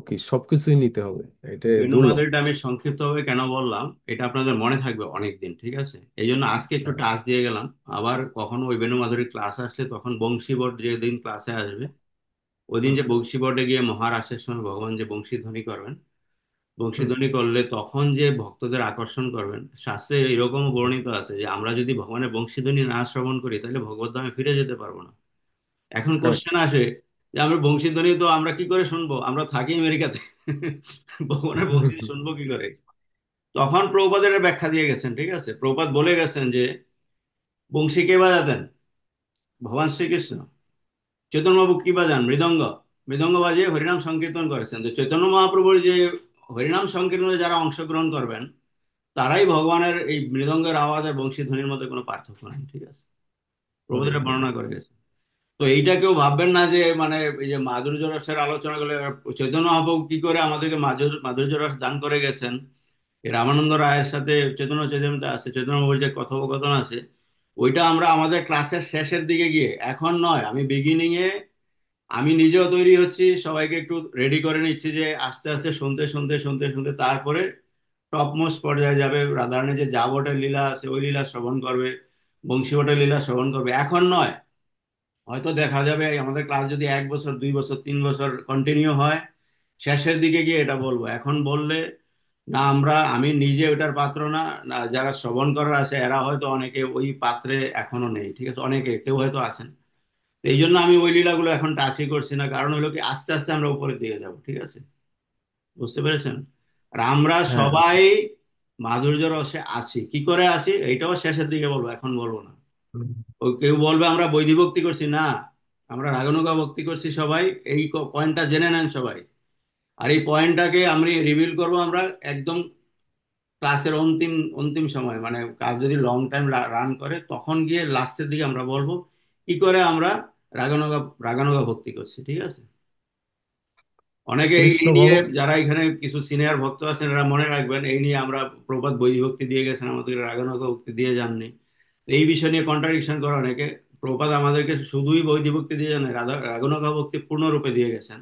কি সবকিছুই নিতে হবে, এটা বেনু দুর্লভ। মাদুরিটা আমি সংক্ষিপ্তভাবে কেন বললাম, এটা আপনাদের মনে থাকবে অনেক দিন, ঠিক আছে? এই জন্য আজকে একটু হ্যাঁ, টাচ দিয়ে গেলাম। আবার কখনো ওই বেনু মাদুরির ক্লাস আসলে, তখন বংশী বোর্ড যেদিন ক্লাসে আসবে, ওই দিন হুম, যে বংশী বোর্ডে গিয়ে মহারাসের সময় ভগবান যে বংশীধ্বনি করবেন, হুম, বংশীধ্বনি করলে তখন যে ভক্তদের আকর্ষণ করবেন, শাস্ত্রে এরকম বর্ণিত আছে যে আমরা যদি ভগবানের বংশীধ্বনি না শ্রবণ করি তাহলে ভগবত ধামে ফিরে যেতে পারবো না। এখন correct। কোশ্চেন আসে যে আমরা বংশীধ্বনি তো আমরা কি করে শুনবো, আমরা থাকি আমেরিকাতে, ভগবানের বংশী শুনবো কি করে? তখন প্রভুপাদের এর ব্যাখ্যা দিয়ে গেছেন, ঠিক আছে? প্রভুপাদ বলে গেছেন যে বংশী কে বাজাতেন? ভগবান শ্রীকৃষ্ণ। চৈতন্য বাবু কি বাজান? মৃদঙ্গ। মৃদঙ্গ বাজিয়ে হরিনাম সংকীর্তন করেছেন। তো চৈতন্য মহাপ্রভুর যে হরিনাম সংকীর্তনে যারা অংশগ্রহণ করবেন, তারাই ভগবানের এই মৃদঙ্গের আওয়াজ আর বংশীধ্বনির মধ্যে কোনো পার্থক্য নেই, ঠিক আছে? হরে প্রভুদের হরে বর্ণনা হরে। করে গেছে। তো এইটা কেউ ভাববেন না যে মানে এই যে মাধুর্য রসের আলোচনা করলে, চৈতন্য মহাপ্রভু কি করে আমাদেরকে মাধুর্য রস দান করে গেছেন, এই রামানন্দ রায়ের সাথে চৈতন্য চৈতন্যতে আছে, চৈতন্য মহাপ্রভুর যে কথোপকথন আছে, ওইটা আমরা আমাদের ক্লাসের শেষের দিকে গিয়ে, এখন নয়, আমি বিগিনিং এ আমি নিজেও তৈরি হচ্ছি, সবাইকে একটু রেডি করে নিচ্ছি যে আস্তে আস্তে শুনতে শুনতে শুনতে শুনতে তারপরে টপমোস্ট পর্যায়ে যাবে। রাধারানী যে যাবটের লীলা আছে ওই লীলা শ্রবণ করবে, বংশীবটের লীলা শ্রবণ করবে, এখন নয়। হয়তো দেখা যাবে আমাদের ক্লাস যদি 1 বছর 2 বছর 3 বছর কন্টিনিউ হয়, শেষের দিকে গিয়ে এটা বলবো। এখন বললে না, আমি নিজে ওটার পাত্র না, না যারা শ্রবণ করার আছে এরা হয়তো অনেকে ওই পাত্রে এখনো নেই, ঠিক আছে? অনেকে কেউ হয়তো আছেন। তো এই জন্য আমি ওই লীলাগুলো এখন টাচই করছি না, কারণ হলো কি আস্তে আস্তে আমরা উপরের দিকে যাব, ঠিক আছে? বুঝতে পেরেছেন? আর আমরা হ্যাঁ, সবাই মাধুর্য রসে আছি, কি করে আছি এইটাও শেষের দিকে বলবো, এখন বলবো না। হুম, কেউ বলবে আমরা বৈধি ভক্তি করছি না, আমরা রাগানুগা ভক্তি করছি সবাই, এই পয়েন্টটা জেনে নেন সবাই। আর এই পয়েন্টটাকে আমি রিভিল করব আমরা একদম ক্লাসের অন্তিম অন্তিম সময়, মানে কাজ যদি লং টাইম রান করে তখন গিয়ে লাস্টের দিকে আমরা বলবো কি করে আমরা রাগানুগা রাগানুগা ভক্তি করছি, ঠিক আছে? অনেকে এই কৃষ্ণ এই নিয়ে, ভগবান। যারা এখানে কিছু সিনিয়র ভক্ত আছেন এরা মনে রাখবেন, এই নিয়ে আমরা প্রবাদ বৈ ভক্তি দিয়ে গেছেন, আমাদের রাগানুগা ভক্তি দিয়ে যাননি। এই বিষয় নিয়ে কন্ট্রাডিকশন করে অনেকে। প্রপাত আমাদেরকে শুধুই বৈদিক ভক্তি দিয়ে যান, রাগানুগা ভক্তি পূর্ণরূপে দিয়ে গেছেন।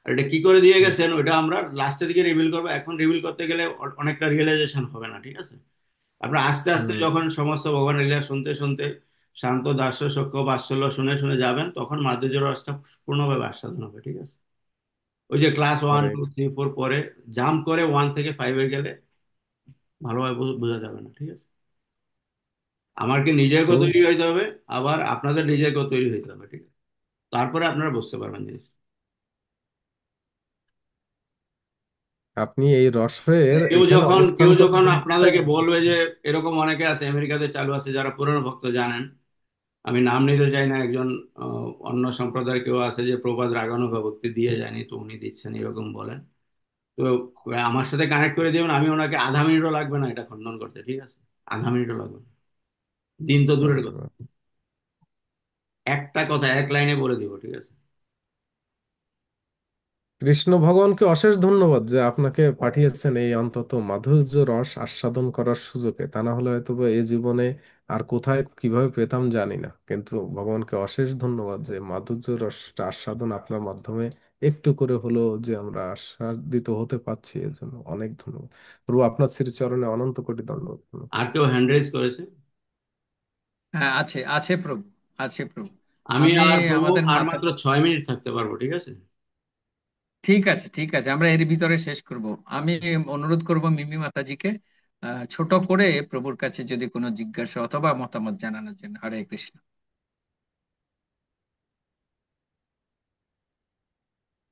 আর এটা কি করে দিয়ে গেছেন ওটা আমরা লাস্টের দিকে রিভিল করবো, এখন রিভিল করতে গেলে অনেকটা রিয়েলাইজেশন হবে না, ঠিক আছে? আপনার আস্তে আস্তে হুম। যখন সমস্ত ভগবানের লীলা শুনতে শুনতে শান্ত দাস্য সখ্য বাৎসল্য শুনে শুনে যাবেন, তখন মাধুর্য রসটা পূর্ণভাবে আস্বাদন হবে, ঠিক আছে? ওই যে ক্লাস ওয়ান হরে টু থ্রি ফোর পরে জাম্প করে ওয়ান থেকে ফাইভে গেলে ভালোভাবে বোঝা যাবে না, ঠিক আছে? আমাকে নিজেকেও প্রভু, তৈরি হইতে হবে, আবার আপনাদের নিজেকেও তৈরি হইতে হবে, ঠিক আছে? তারপরে আপনারা বুঝতে পারবেন জিনিস। আপনি এই রসের কেউ এখানে যখন অবস্থান কেউ করে যখন জিনিসটা আপনাদেরকে বলবে যে, এরকম অনেকে আছে আমেরিকাতে চালু আছে যারা পুরনো ভক্ত জানেন, আমি নাম নিতে চাই না, একজন অন্য সম্প্রদায়ের কেউ আছে যে প্রবাদ রাগানো ভক্তি দিয়ে যায়নি তো উনি দিচ্ছেন এরকম বলেন। তো আমার সাথে কানেক্ট করে দিবেন, আমি ওনাকে আধা মিনিটও লাগবে না এটা খণ্ডন করতে, ঠিক আছে? আধা মিনিটও লাগবে না, দিন তো দূরের কথা, একটা কথা এক লাইনে বলে দিব, ঠিক আছে? কৃষ্ণ ভগবানকে অশেষ ধন্যবাদ যে আপনাকে পাঠিয়েছেন এই অন্তত মাধুর্য রস আস্বাদন করার সুযোগে। তা না হলে হয়তো বা এই জীবনে আর কোথায় কিভাবে পেতাম জানি না, কিন্তু ভগবানকে অশেষ ধন্যবাদ যে মাধুর্য রসটা আস্বাদন আপনার মাধ্যমে একটু করে হলো যে আমরা আস্বাদিত হতে পারছি, এর জন্য অনেক ধন্যবাদ। প্রভু আপনার শ্রীচরণে অনন্ত কোটি দণ্ডবত প্রণাম। আর কেউ হ্যান্ড রেজ করেছে? হ্যাঁ, আছে আছে প্রভু, আছে প্রভু। আমি আমি আর প্রভু আমাদের আর মাতা, মাত্র 6 মিনিট থাকতে পারবো, ঠিক আছে? ঠিক আছে ঠিক আছে, আমরা এর ভিতরে শেষ করব। আমি অনুরোধ করব মিমি মাতাজিকে ছোট করে প্রভুর কাছে যদি কোনো জিজ্ঞাসা অথবা মতামত জানানোর জন্য। হরে কৃষ্ণ।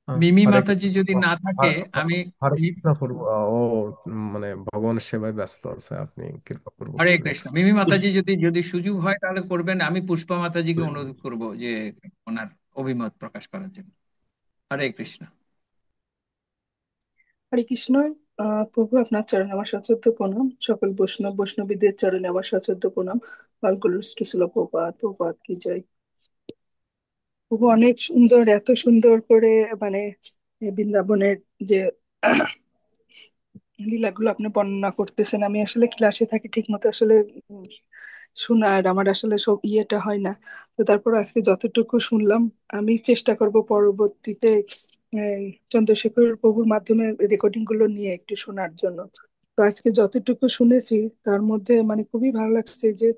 মিমি হরে মাতাজি কৃষ্ণ। যদি না থাকে, আমি হরে কৃষ্ণ প্রভু। ও মানে ভগবানের সেবায় ব্যস্ত আছে, আপনি কৃপা পূর্বক হরে কৃষ্ণ। নেক্সট। মিমি মাতাজি যদি যদি সুযোগ হয় তাহলে করবেন। আমি পুষ্পা মাতাজিকে অনুরোধ করব যে ওনার অভিমত প্রকাশ করার জন্য। হরে কৃষ্ণ। হরে কৃষ্ণ। প্রভু আপনার চরণে আমার সশ্রদ্ধ প্রণাম। সকল বৈষ্ণব বৈষ্ণবীদের চরণে আমার সশ্রদ্ধ প্রণাম। গলগুলুষ্টুসুল প্রপাত প্রপাত কি জয়। প্রভু অনেক সুন্দর, এত সুন্দর করে মানে বৃন্দাবনের যে লীলাগুলো আপনি বর্ণনা করতেছেন, আমি আসলে ক্লাসে থাকি ঠিক মতো আসলে উম, শোনার আমার আসলে সব ইয়েটা হয় না। তো তারপর আজকে যতটুকু শুনলাম আমি চেষ্টা করব পরবর্তীতে চন্দ্রশেখর প্রভুর মাধ্যমে রেকর্ডিং গুলো নিয়ে একটু শোনার জন্য। তো আজকে যতটুকু শুনেছি তার মধ্যে মানে খুবই ভালো লাগছে যে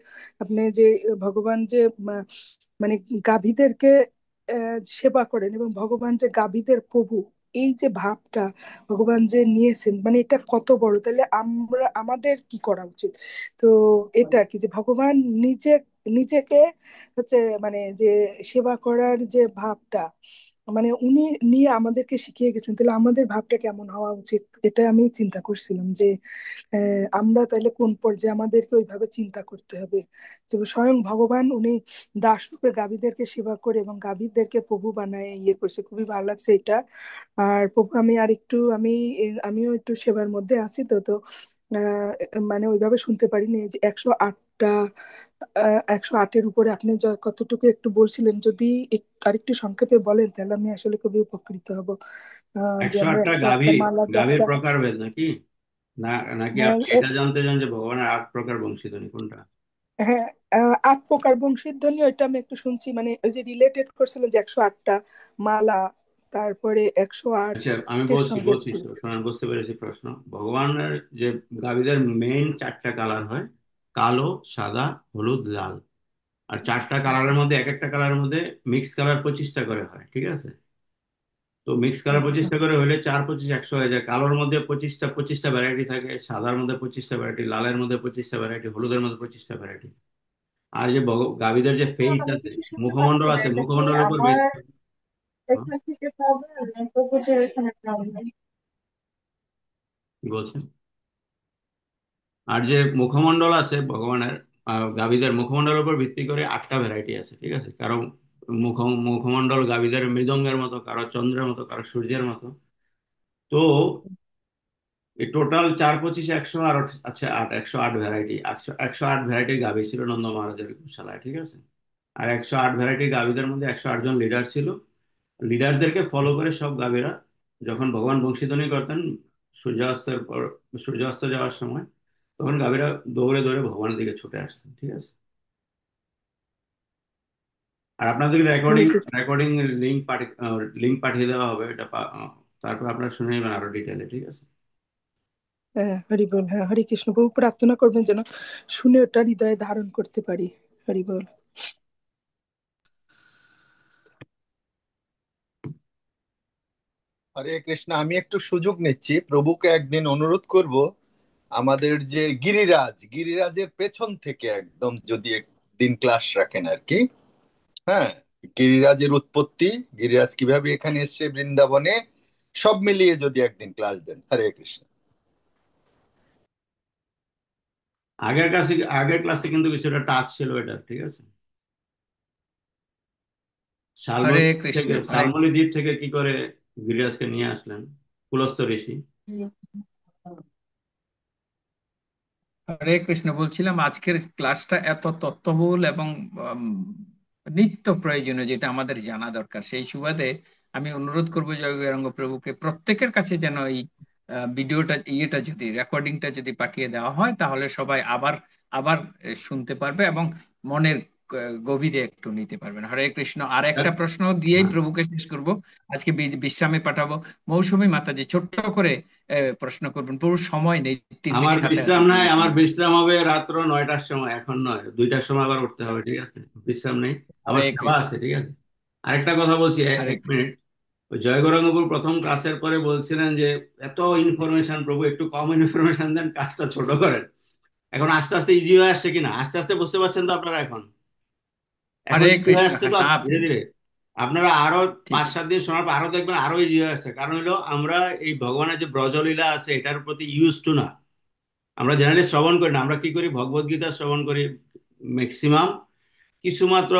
আপনি যে ভগবান যে মানে গাভীদেরকে সেবা করেন এবং ভগবান যে গাভীদের প্রভু, এই যে ভাবটা ভগবান যে নিয়েছেন, মানে এটা কত বড়। তাহলে আমরা আমাদের কি করা উচিত? তো এটা কি যে ভগবান নিজে নিজেকে হচ্ছে মানে যে সেবা করার যে ভাবটা মানে উনি নিয়ে আমাদেরকে শিখিয়ে গেছেন, তাহলে আমাদের ভাবটা কেমন হওয়া উচিত? এটা আমি চিন্তা করছিলাম যে আমরা তাহলে কোন পর্যায়ে আমাদেরকে ওইভাবে চিন্তা করতে হবে যে স্বয়ং ভগবান উনি দাস রূপে গাভীদেরকে সেবা করে এবং গাভীদেরকে প্রভু বানায় ইয়ে করছে। খুবই ভালো লাগছে এটা। আর প্রভু আমি আর একটু আমিও একটু সেবার মধ্যে আছি, তো তো আহ, মানে ওইভাবে শুনতে পারিনি এই যে 108টা 108-এর উপরে আপনি কতটুকু একটু বলছিলেন, যদি আরেকটু সংক্ষেপে বলেন তাহলে আমি আসলে খুবই উপকৃত হব। যে একশো আমরা আটটা 108টা গাভী, মালা গাভীর জপটা। প্রকারভেদ নাকি? না, নাকি হ্যাঁ, আপনি এটা জানতে চান যে ভগবানের 8 প্রকার বংশীধ্বনি কোনটা? হ্যাঁ, 8 প্রকার বংশীধ্বনি ওইটা আমি একটু শুনছি, মানে ওই যে রিলেটেড করছিলেন যে 108টা মালা, তারপরে একশো আচ্ছা, আমি আটের বলছি সঙ্গে বলছি শোনান, বুঝতে পেরেছি প্রশ্ন। ভগবানের যে গাভীদের মেইন 4টা কালার হয়, কালো, সাদা, হলুদ, লাল। আর 4টা কালারের মধ্যে এক একটা কালারের মধ্যে মিক্স কালার 25টা করে হয়, ঠিক আছে? তো মিক্স কালার আচ্ছা। 25টা করে হলে 4 25 100 হয়ে যায়। কালোর মধ্যে 25টা ভ্যারাইটি থাকে, সাদার মধ্যে 25টা ভ্যারাইটি, লালের মধ্যে 25টা ভ্যারাইটি, হলুদের মধ্যে 25টা ভ্যারাইটি। আর যে গাভীদের যে ফেস আমি আছে, কিছু শুনতে পাচ্ছি মুখমণ্ডল না, আছে, এটা কি মুখমণ্ডলের উপর বেশ। আমার হ্যাঁ, এখান থেকে প্রবলেম না প্রভুদের এখানে প্রবলেম? কি বলছেন? আর যে মুখমণ্ডল আছে ভগবানের, গাভীদের মুখমণ্ডলের উপর ভিত্তি করে 8টা ভ্যারাইটি আছে, ঠিক আছে? কারণ মুখ মুখমণ্ডল গাভীদের মৃদঙ্গের মতো, কারো চন্দ্রের মতো, কারো সূর্যের মতো। তো এই টোটাল 4 25 100 আর আচ্ছা 108 ভ্যারাইটি, 108 ভ্যারাইটির গাভী ছিল নন্দ মহারাজের গোশালায়, ঠিক আছে। আর 108 ভ্যারাইটির গাভীদের মধ্যে 108 জন লিডার ছিল। লিডারদেরকে ফলো করে সব গাভীরা যখন ভগবান বংশীধ্বনি করতেন সূর্যাস্তের পর, সূর্যাস্ত যাওয়ার সময়, তখন গাভীরা দৌড়ে দৌড়ে ভগবানের দিকে ছুটে আসতেন, ঠিক আছে। আর আপনাদেরকে হরে রেকর্ডিং কৃষ্ণ। রেকর্ডিং লিঙ্ক পাঠিয়ে দেওয়া হবে, এটা তারপর আপনারা শুনে নেবেন আরো ডিটেলে, ঠিক আছে। হ্যাঁ হরি বল। হ্যাঁ হরে কৃষ্ণ প্রভু, প্রার্থনা করবেন যেন শুনে ওটা হৃদয়ে ধারণ করতে পারি। হরি বল। হরে কৃষ্ণ। আমি একটু সুযোগ নিচ্ছি, প্রভুকে একদিন অনুরোধ করব আমাদের যে গিরিরাজের পেছন থেকে একদম যদি একদিন ক্লাস রাখেন আর কি। হ্যাঁ, গিরিরাজের উৎপত্তি, গিরিরাজ কিভাবে এখানে এসছে বৃন্দাবনে, সব মিলিয়ে যদি একদিন ক্লাস দেন। হরে কৃষ্ণ। আগের ক্লাসে কিন্তু কিছুটা টাচ ছিল এটা, ঠিক আছে। হরে শালবন কৃষ্ণ। থেকে, হরে শালমলি দ্বীপ থেকে কি করে গিরিরাজকে নিয়ে আসলেন পুলস্ত্য ঋষি। হরে কৃষ্ণ। বলছিলাম আজকের ক্লাসটা এত তথ্যবহুল এবং উম, নিত্য প্রয়োজনীয়, যেটা আমাদের জানা দরকার। সেই সুবাদে আমি অনুরোধ করবো জয় গৌরাঙ্গ প্রভুকে প্রত্যেকের কাছে যেন এই ভিডিওটা, ইয়েটা যদি, রেকর্ডিংটা যদি পাঠিয়ে দেওয়া হয়, তাহলে সবাই আবার আবার শুনতে পারবে এবং মনের গভীরে একটু নিতে পারবেন। হরে কৃষ্ণ। আর একটা প্রশ্ন দিয়েই হ্যাঁ, প্রভুকে শেষ করব। আজকে বিশ্রামে পাঠাবো। মৌসুমী মাতাজি ছোট্ট করে প্রশ্ন করবেন। পুরো সময় নেই, 3 মিনিট হাতে আছে বিশ্রাম নাই, আমার মৌসুমী। বিশ্রাম হবে রাত্র 9টার সময়, এখন নয়, 2টার সময় আবার উঠতে হবে, ঠিক আছে। বিশ্রাম নেই, আমার হরে সেবা কৃষ্ণ। আছে, ঠিক আছে। আরেকটা কথা বলছি, হরে এক কৃষ্ণ। মিনিট। ওই জয় গৌরাঙ্গপুর প্রথম ক্লাসের পরে বলছিলেন যে এত ইনফরমেশন প্রভু, একটু কম ইনফরমেশন দেন, কাজটা ছোট করেন। এখন আস্তে আস্তে ইজি হয়ে আসছে কিনা, আস্তে আস্তে বুঝতে পারছেন তো আপনারা? এখন এখন হরে ইজি হয়ে কৃষ্ণ। আসছে হ্যাঁ, তো হ্যাঁ, ধীরে ধীরে। আপনারা আরো ঠিক। 5 7 দিন শোনার পর আরো দেখবেন আরো ইজি হয়ে আসছে। কারণ হলো আমরা এই ভগবানের যে ব্রজলীলা আছে এটার প্রতি ইউজ টু না। আমরা জেনারেলি শ্রবণ করি না, আমরা কি করি, ভগবদ গীতা শ্রবণ করি ম্যাক্সিমাম, কিছুমাত্র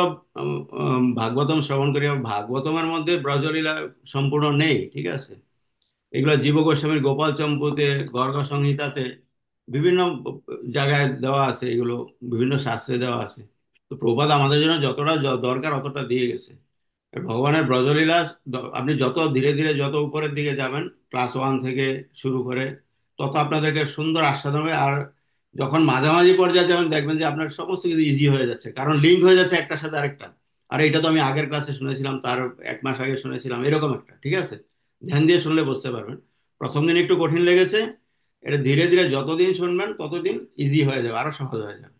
ভাগবতম শ্রবণ করি। আর ভাগবতমের মধ্যে ব্রজলীলা সম্পূর্ণ নেই, ঠিক আছে। এগুলো জীব গোস্বামীর গোপাল চম্পুতে, গর্গ সংহিতাতে, বিভিন্ন জায়গায় দেওয়া আছে এগুলো, বিভিন্ন শাস্ত্রে দেওয়া আছে। তো প্রভুপাদ আমাদের জন্য যতটা দরকার অতটা দিয়ে গেছে। আর ভগবানের ব্রজলীলা আপনি যত ধীরে ধীরে যত উপরের দিকে যাবেন, ক্লাস 1 থেকে শুরু করে, তত আপনাদেরকে সুন্দর আস্বাদন হবে। আর যখন মাঝামাঝি পর্যায়ে যাবেন দেখবেন যে আপনার সমস্ত কিছু ইজি হয়ে যাচ্ছে, কারণ লিঙ্ক হয়ে যাচ্ছে একটার সাথে আরেকটা। আর এটা তো আমি আগের ক্লাসে শুনেছিলাম, তার 1 মাস আগে শুনেছিলাম, এরকম একটা, ঠিক আছে। ধ্যান দিয়ে শুনলে বুঝতে পারবেন। প্রথম দিন একটু কঠিন লেগেছে, এটা ধীরে ধীরে যতদিন শুনবেন ততদিন ইজি হয়ে যাবে, আরো সহজ হয়ে যাবে।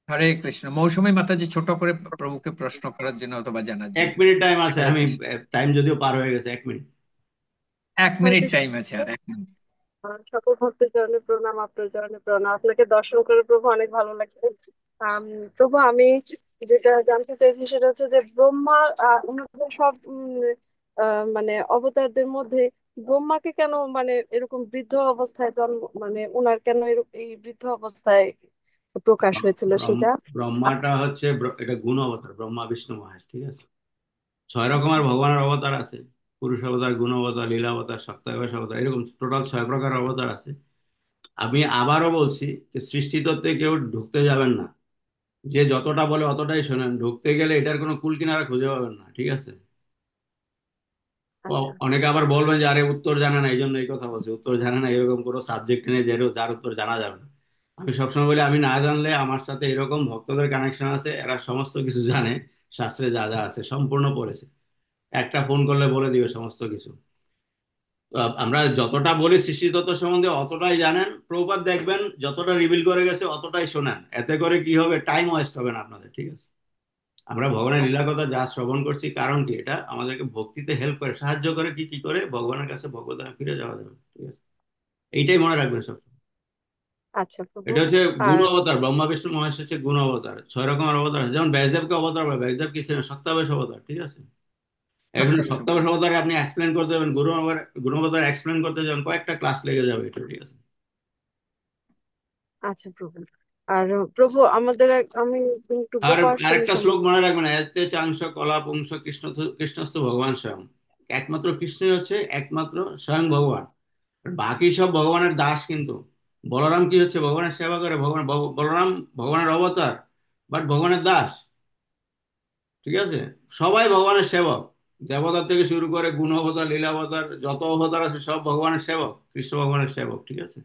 হরে কৃষ্ণ। মৌসুমী মাতাজি ছোট করে প্রভুকে প্রশ্ন করার জন্য অথবা জানার এক জন্য। মিনিট টাইম আছে, হরে আমি কৃষ্ণ। টাইম যদিও পার হয়ে গেছে, 1 মিনিট। এক হরে মিনিট কৃষ্ণ টাইম আছে, আর প্রভু। 1 মিনিট। সকল ভক্তের চরণে প্রণাম, আপনার চরণে প্রণাম। আপনাকে দর্শন করে প্রভু অনেক ভালো লাগছে। প্রভু, আমি যেটা জানতে চাইছি সেটা হচ্ছে যে ব্রহ্মা, ওনাদের সব মানে অবতারদের মধ্যে ব্রহ্মাকে কেন মানে এরকম বৃদ্ধ অবস্থায় জন্ম, মানে ওনার কেন এই বৃদ্ধ অবস্থায় প্রকাশ হয়েছিল সেটা। ব্রহ্মাটা হচ্ছে এটা গুণ অবতার, ব্রহ্মা বিষ্ণু মহেশ, ঠিক আছে। 6 আচ্ছা রকমের ভগবানের অবতার আছে। পুরুষ অবতার, গুণ অবতার, লীলা অবতার, সত্যাগ্রহ অবতার, এরকম টোটাল 6 প্রকার অবতার আছে। আমি আবারও বলছি যে সৃষ্টি তত্ত্বে কেউ ঢুকতে যাবেন না। যে যতটা বলে অতটাই শোনেন, ঢুকতে গেলে এটার কোনো কুল কিনারা খুঁজে পাবেন না, ঠিক আছে। আচ্ছা অনেকে আবার বলবেন যে আরে উত্তর জানে না, এই জন্য এই কথা বলছে, উত্তর জানে না এরকম কোনো সাবজেক্ট নেই যার উত্তর জানা যাবে না। আমি সবসময় বলি আমি না জানলে আমার সাথে এরকম ভক্তদের কানেকশন আছে, এরা সমস্ত কিছু জানে, শাস্ত্রে যা যা আছে সম্পূর্ণ পড়েছে, একটা ফোন করলে বলে দিবে সমস্ত কিছু। তো আমরা যতটা বলি সৃষ্টি তত্ত্ব সম্বন্ধে অতটাই জানেন, প্রভুপাদ দেখবেন যতটা রিভিল করে গেছে অতটাই শোনেন। এতে করে কি হবে, টাইম ওয়েস্ট হবে না আপনাদের, ঠিক আছে। আমরা ভগবানের লীলা আচ্ছা কথা যা শ্রবণ করছি, কারণ কি, এটা আমাদেরকে ভক্তিতে হেল্প করে, সাহায্য করে, কি কি করে ভগবানের কাছে ভগবানের ফিরে যাওয়া যাবে, ঠিক আছে। এইটাই মনে রাখবেন সব। আচ্ছা প্রভু। এটা হচ্ছে গুণ আর অবতার, ব্রহ্মা বিষ্ণু মহেশ হচ্ছে গুণ অবতার। 6 রকমের অবতার আছে, যেমন ব্যাসদেবকে অবতার বলে, ব্যাসদেব কি ছিলেন, সত্যাবেশ অবতার, ঠিক আছে। এখন সপ্তম সত্যাবেশ অবতারে আপনি এক্সপ্লেন করতে যাবেন, গুণ অবতার এক্সপ্লেন করতে যাবেন, কয়েকটা ক্লাস লেগে যাবে এটা, ঠিক আছে। আচ্ছা প্রভু, আর প্রভু আমাদের আমি একটু আর গোপাষ্টমী আরেকটা শ্লোক সম্বন্ধে। মনে রাখবেন, এতে চাংশ কলা পুংস কৃষ্ণস্থ ভগবান স্বয়ং। একমাত্র কৃষ্ণই হচ্ছে একমাত্র স্বয়ং ভগবান, আর বাকি সব ভগবানের দাস। কিন্তু বলরাম কি হচ্ছে? ভগবানের সেবা করে। বলরাম ভগবানের অবতার, বাট ভগবানের দাস। ঠিক আছে? সবাই ভগবানের সেবক, দেবতার থেকে শুরু করে গুণ অবতার, লীলা অবতার, যত অবতার আছে সব ভগবানের সেবক, কৃষ্ণ ভগবানের সেবক। ঠিক আছে?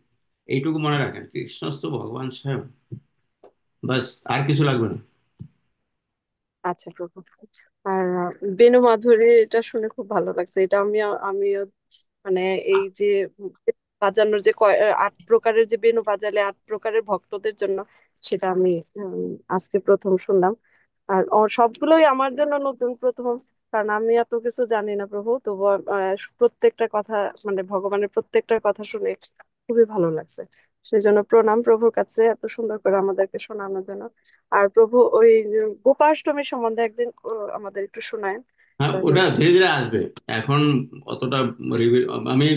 এইটুকু মনে রাখেন, কৃষ্ণস্থ ভগবান স্বয়ং। বাস, আর কিছু লাগবে না। আচ্ছা প্রভু। আর বেনু মাধুরী, এটা শুনে খুব ভালো লাগছে। এটা আমিও মানে এই যে বাজানোর যে 8 প্রকারের যে বেনু বাজালে 8 প্রকারের ভক্তদের জন্য, সেটা আমি আজকে প্রথম শুনলাম। আর সবগুলোই আমার জন্য নতুন প্রথম, কারণ আমি এত কিছু জানি না প্রভু। তবু প্রত্যেকটা কথা, মানে ভগবানের প্রত্যেকটা কথা শুনে খুবই ভালো লাগছে। সেই জন্য প্রণাম প্রভুর কাছে এত সুন্দর করে আমাদেরকে শোনানোর জন্য। আর প্রভু ওই গোপাষ্টমী সম্বন্ধে একদিন আমাদের একটু শোনায়েন হ্যাঁ, তাহলে। ওটা ধীরে ধীরে আসবে। এখন অতটা রিভিল আমি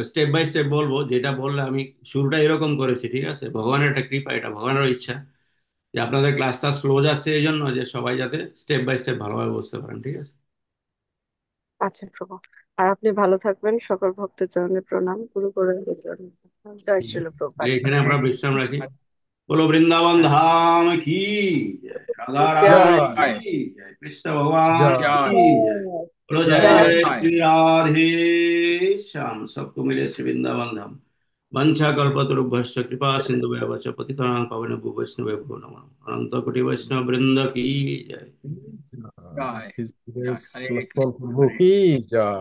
স্টেপ বাই স্টেপ বলবো। যেটা বললে আমি শুরুটা এরকম করেছি, ঠিক আছে? ভগবানের একটা কৃপা, এটা ভগবানের ইচ্ছা যে আপনাদের ক্লাসটা স্লো যাচ্ছে এই জন্য, যে সবাই যাতে স্টেপ বাই স্টেপ ভালোভাবে বুঝতে পারেন। ঠিক আছে? আচ্ছা প্রভু। আর আপনি ভালো থাকবেন। সকল ভক্তের চরণে প্রণাম, গুরু গোবিন্দের চরণে প্রণাম। জয় ঠিক শ্রীল আছে, তাহলে প্রভুপাদ। এখানে হরে আমরা বিশ্রাম কৃষ্ণ। রাখি। বলো বৃন্দাবন ধাম কি জয়, রাধা রানী জয় কি জয় জয়, কৃষ্ণ ভগবান কি জয় জয়। বলো জয় জয় জয়। জয় জয়। শ্রী রাধে শ্যাম। सबको मिले श्री वृंदावन धाम। वंशा कल्पतरुभ्यश्च कृपा सिंधु च पतितानां पावनेभ्यो वैष्णवेभ्यो नमः। अनंत कोटि वैष्णव वृंद की जय। জয়। জয় His জয় Grace হরে লক্ষ্মণ কৃষ্ণ প্রভু হরে কি জয়।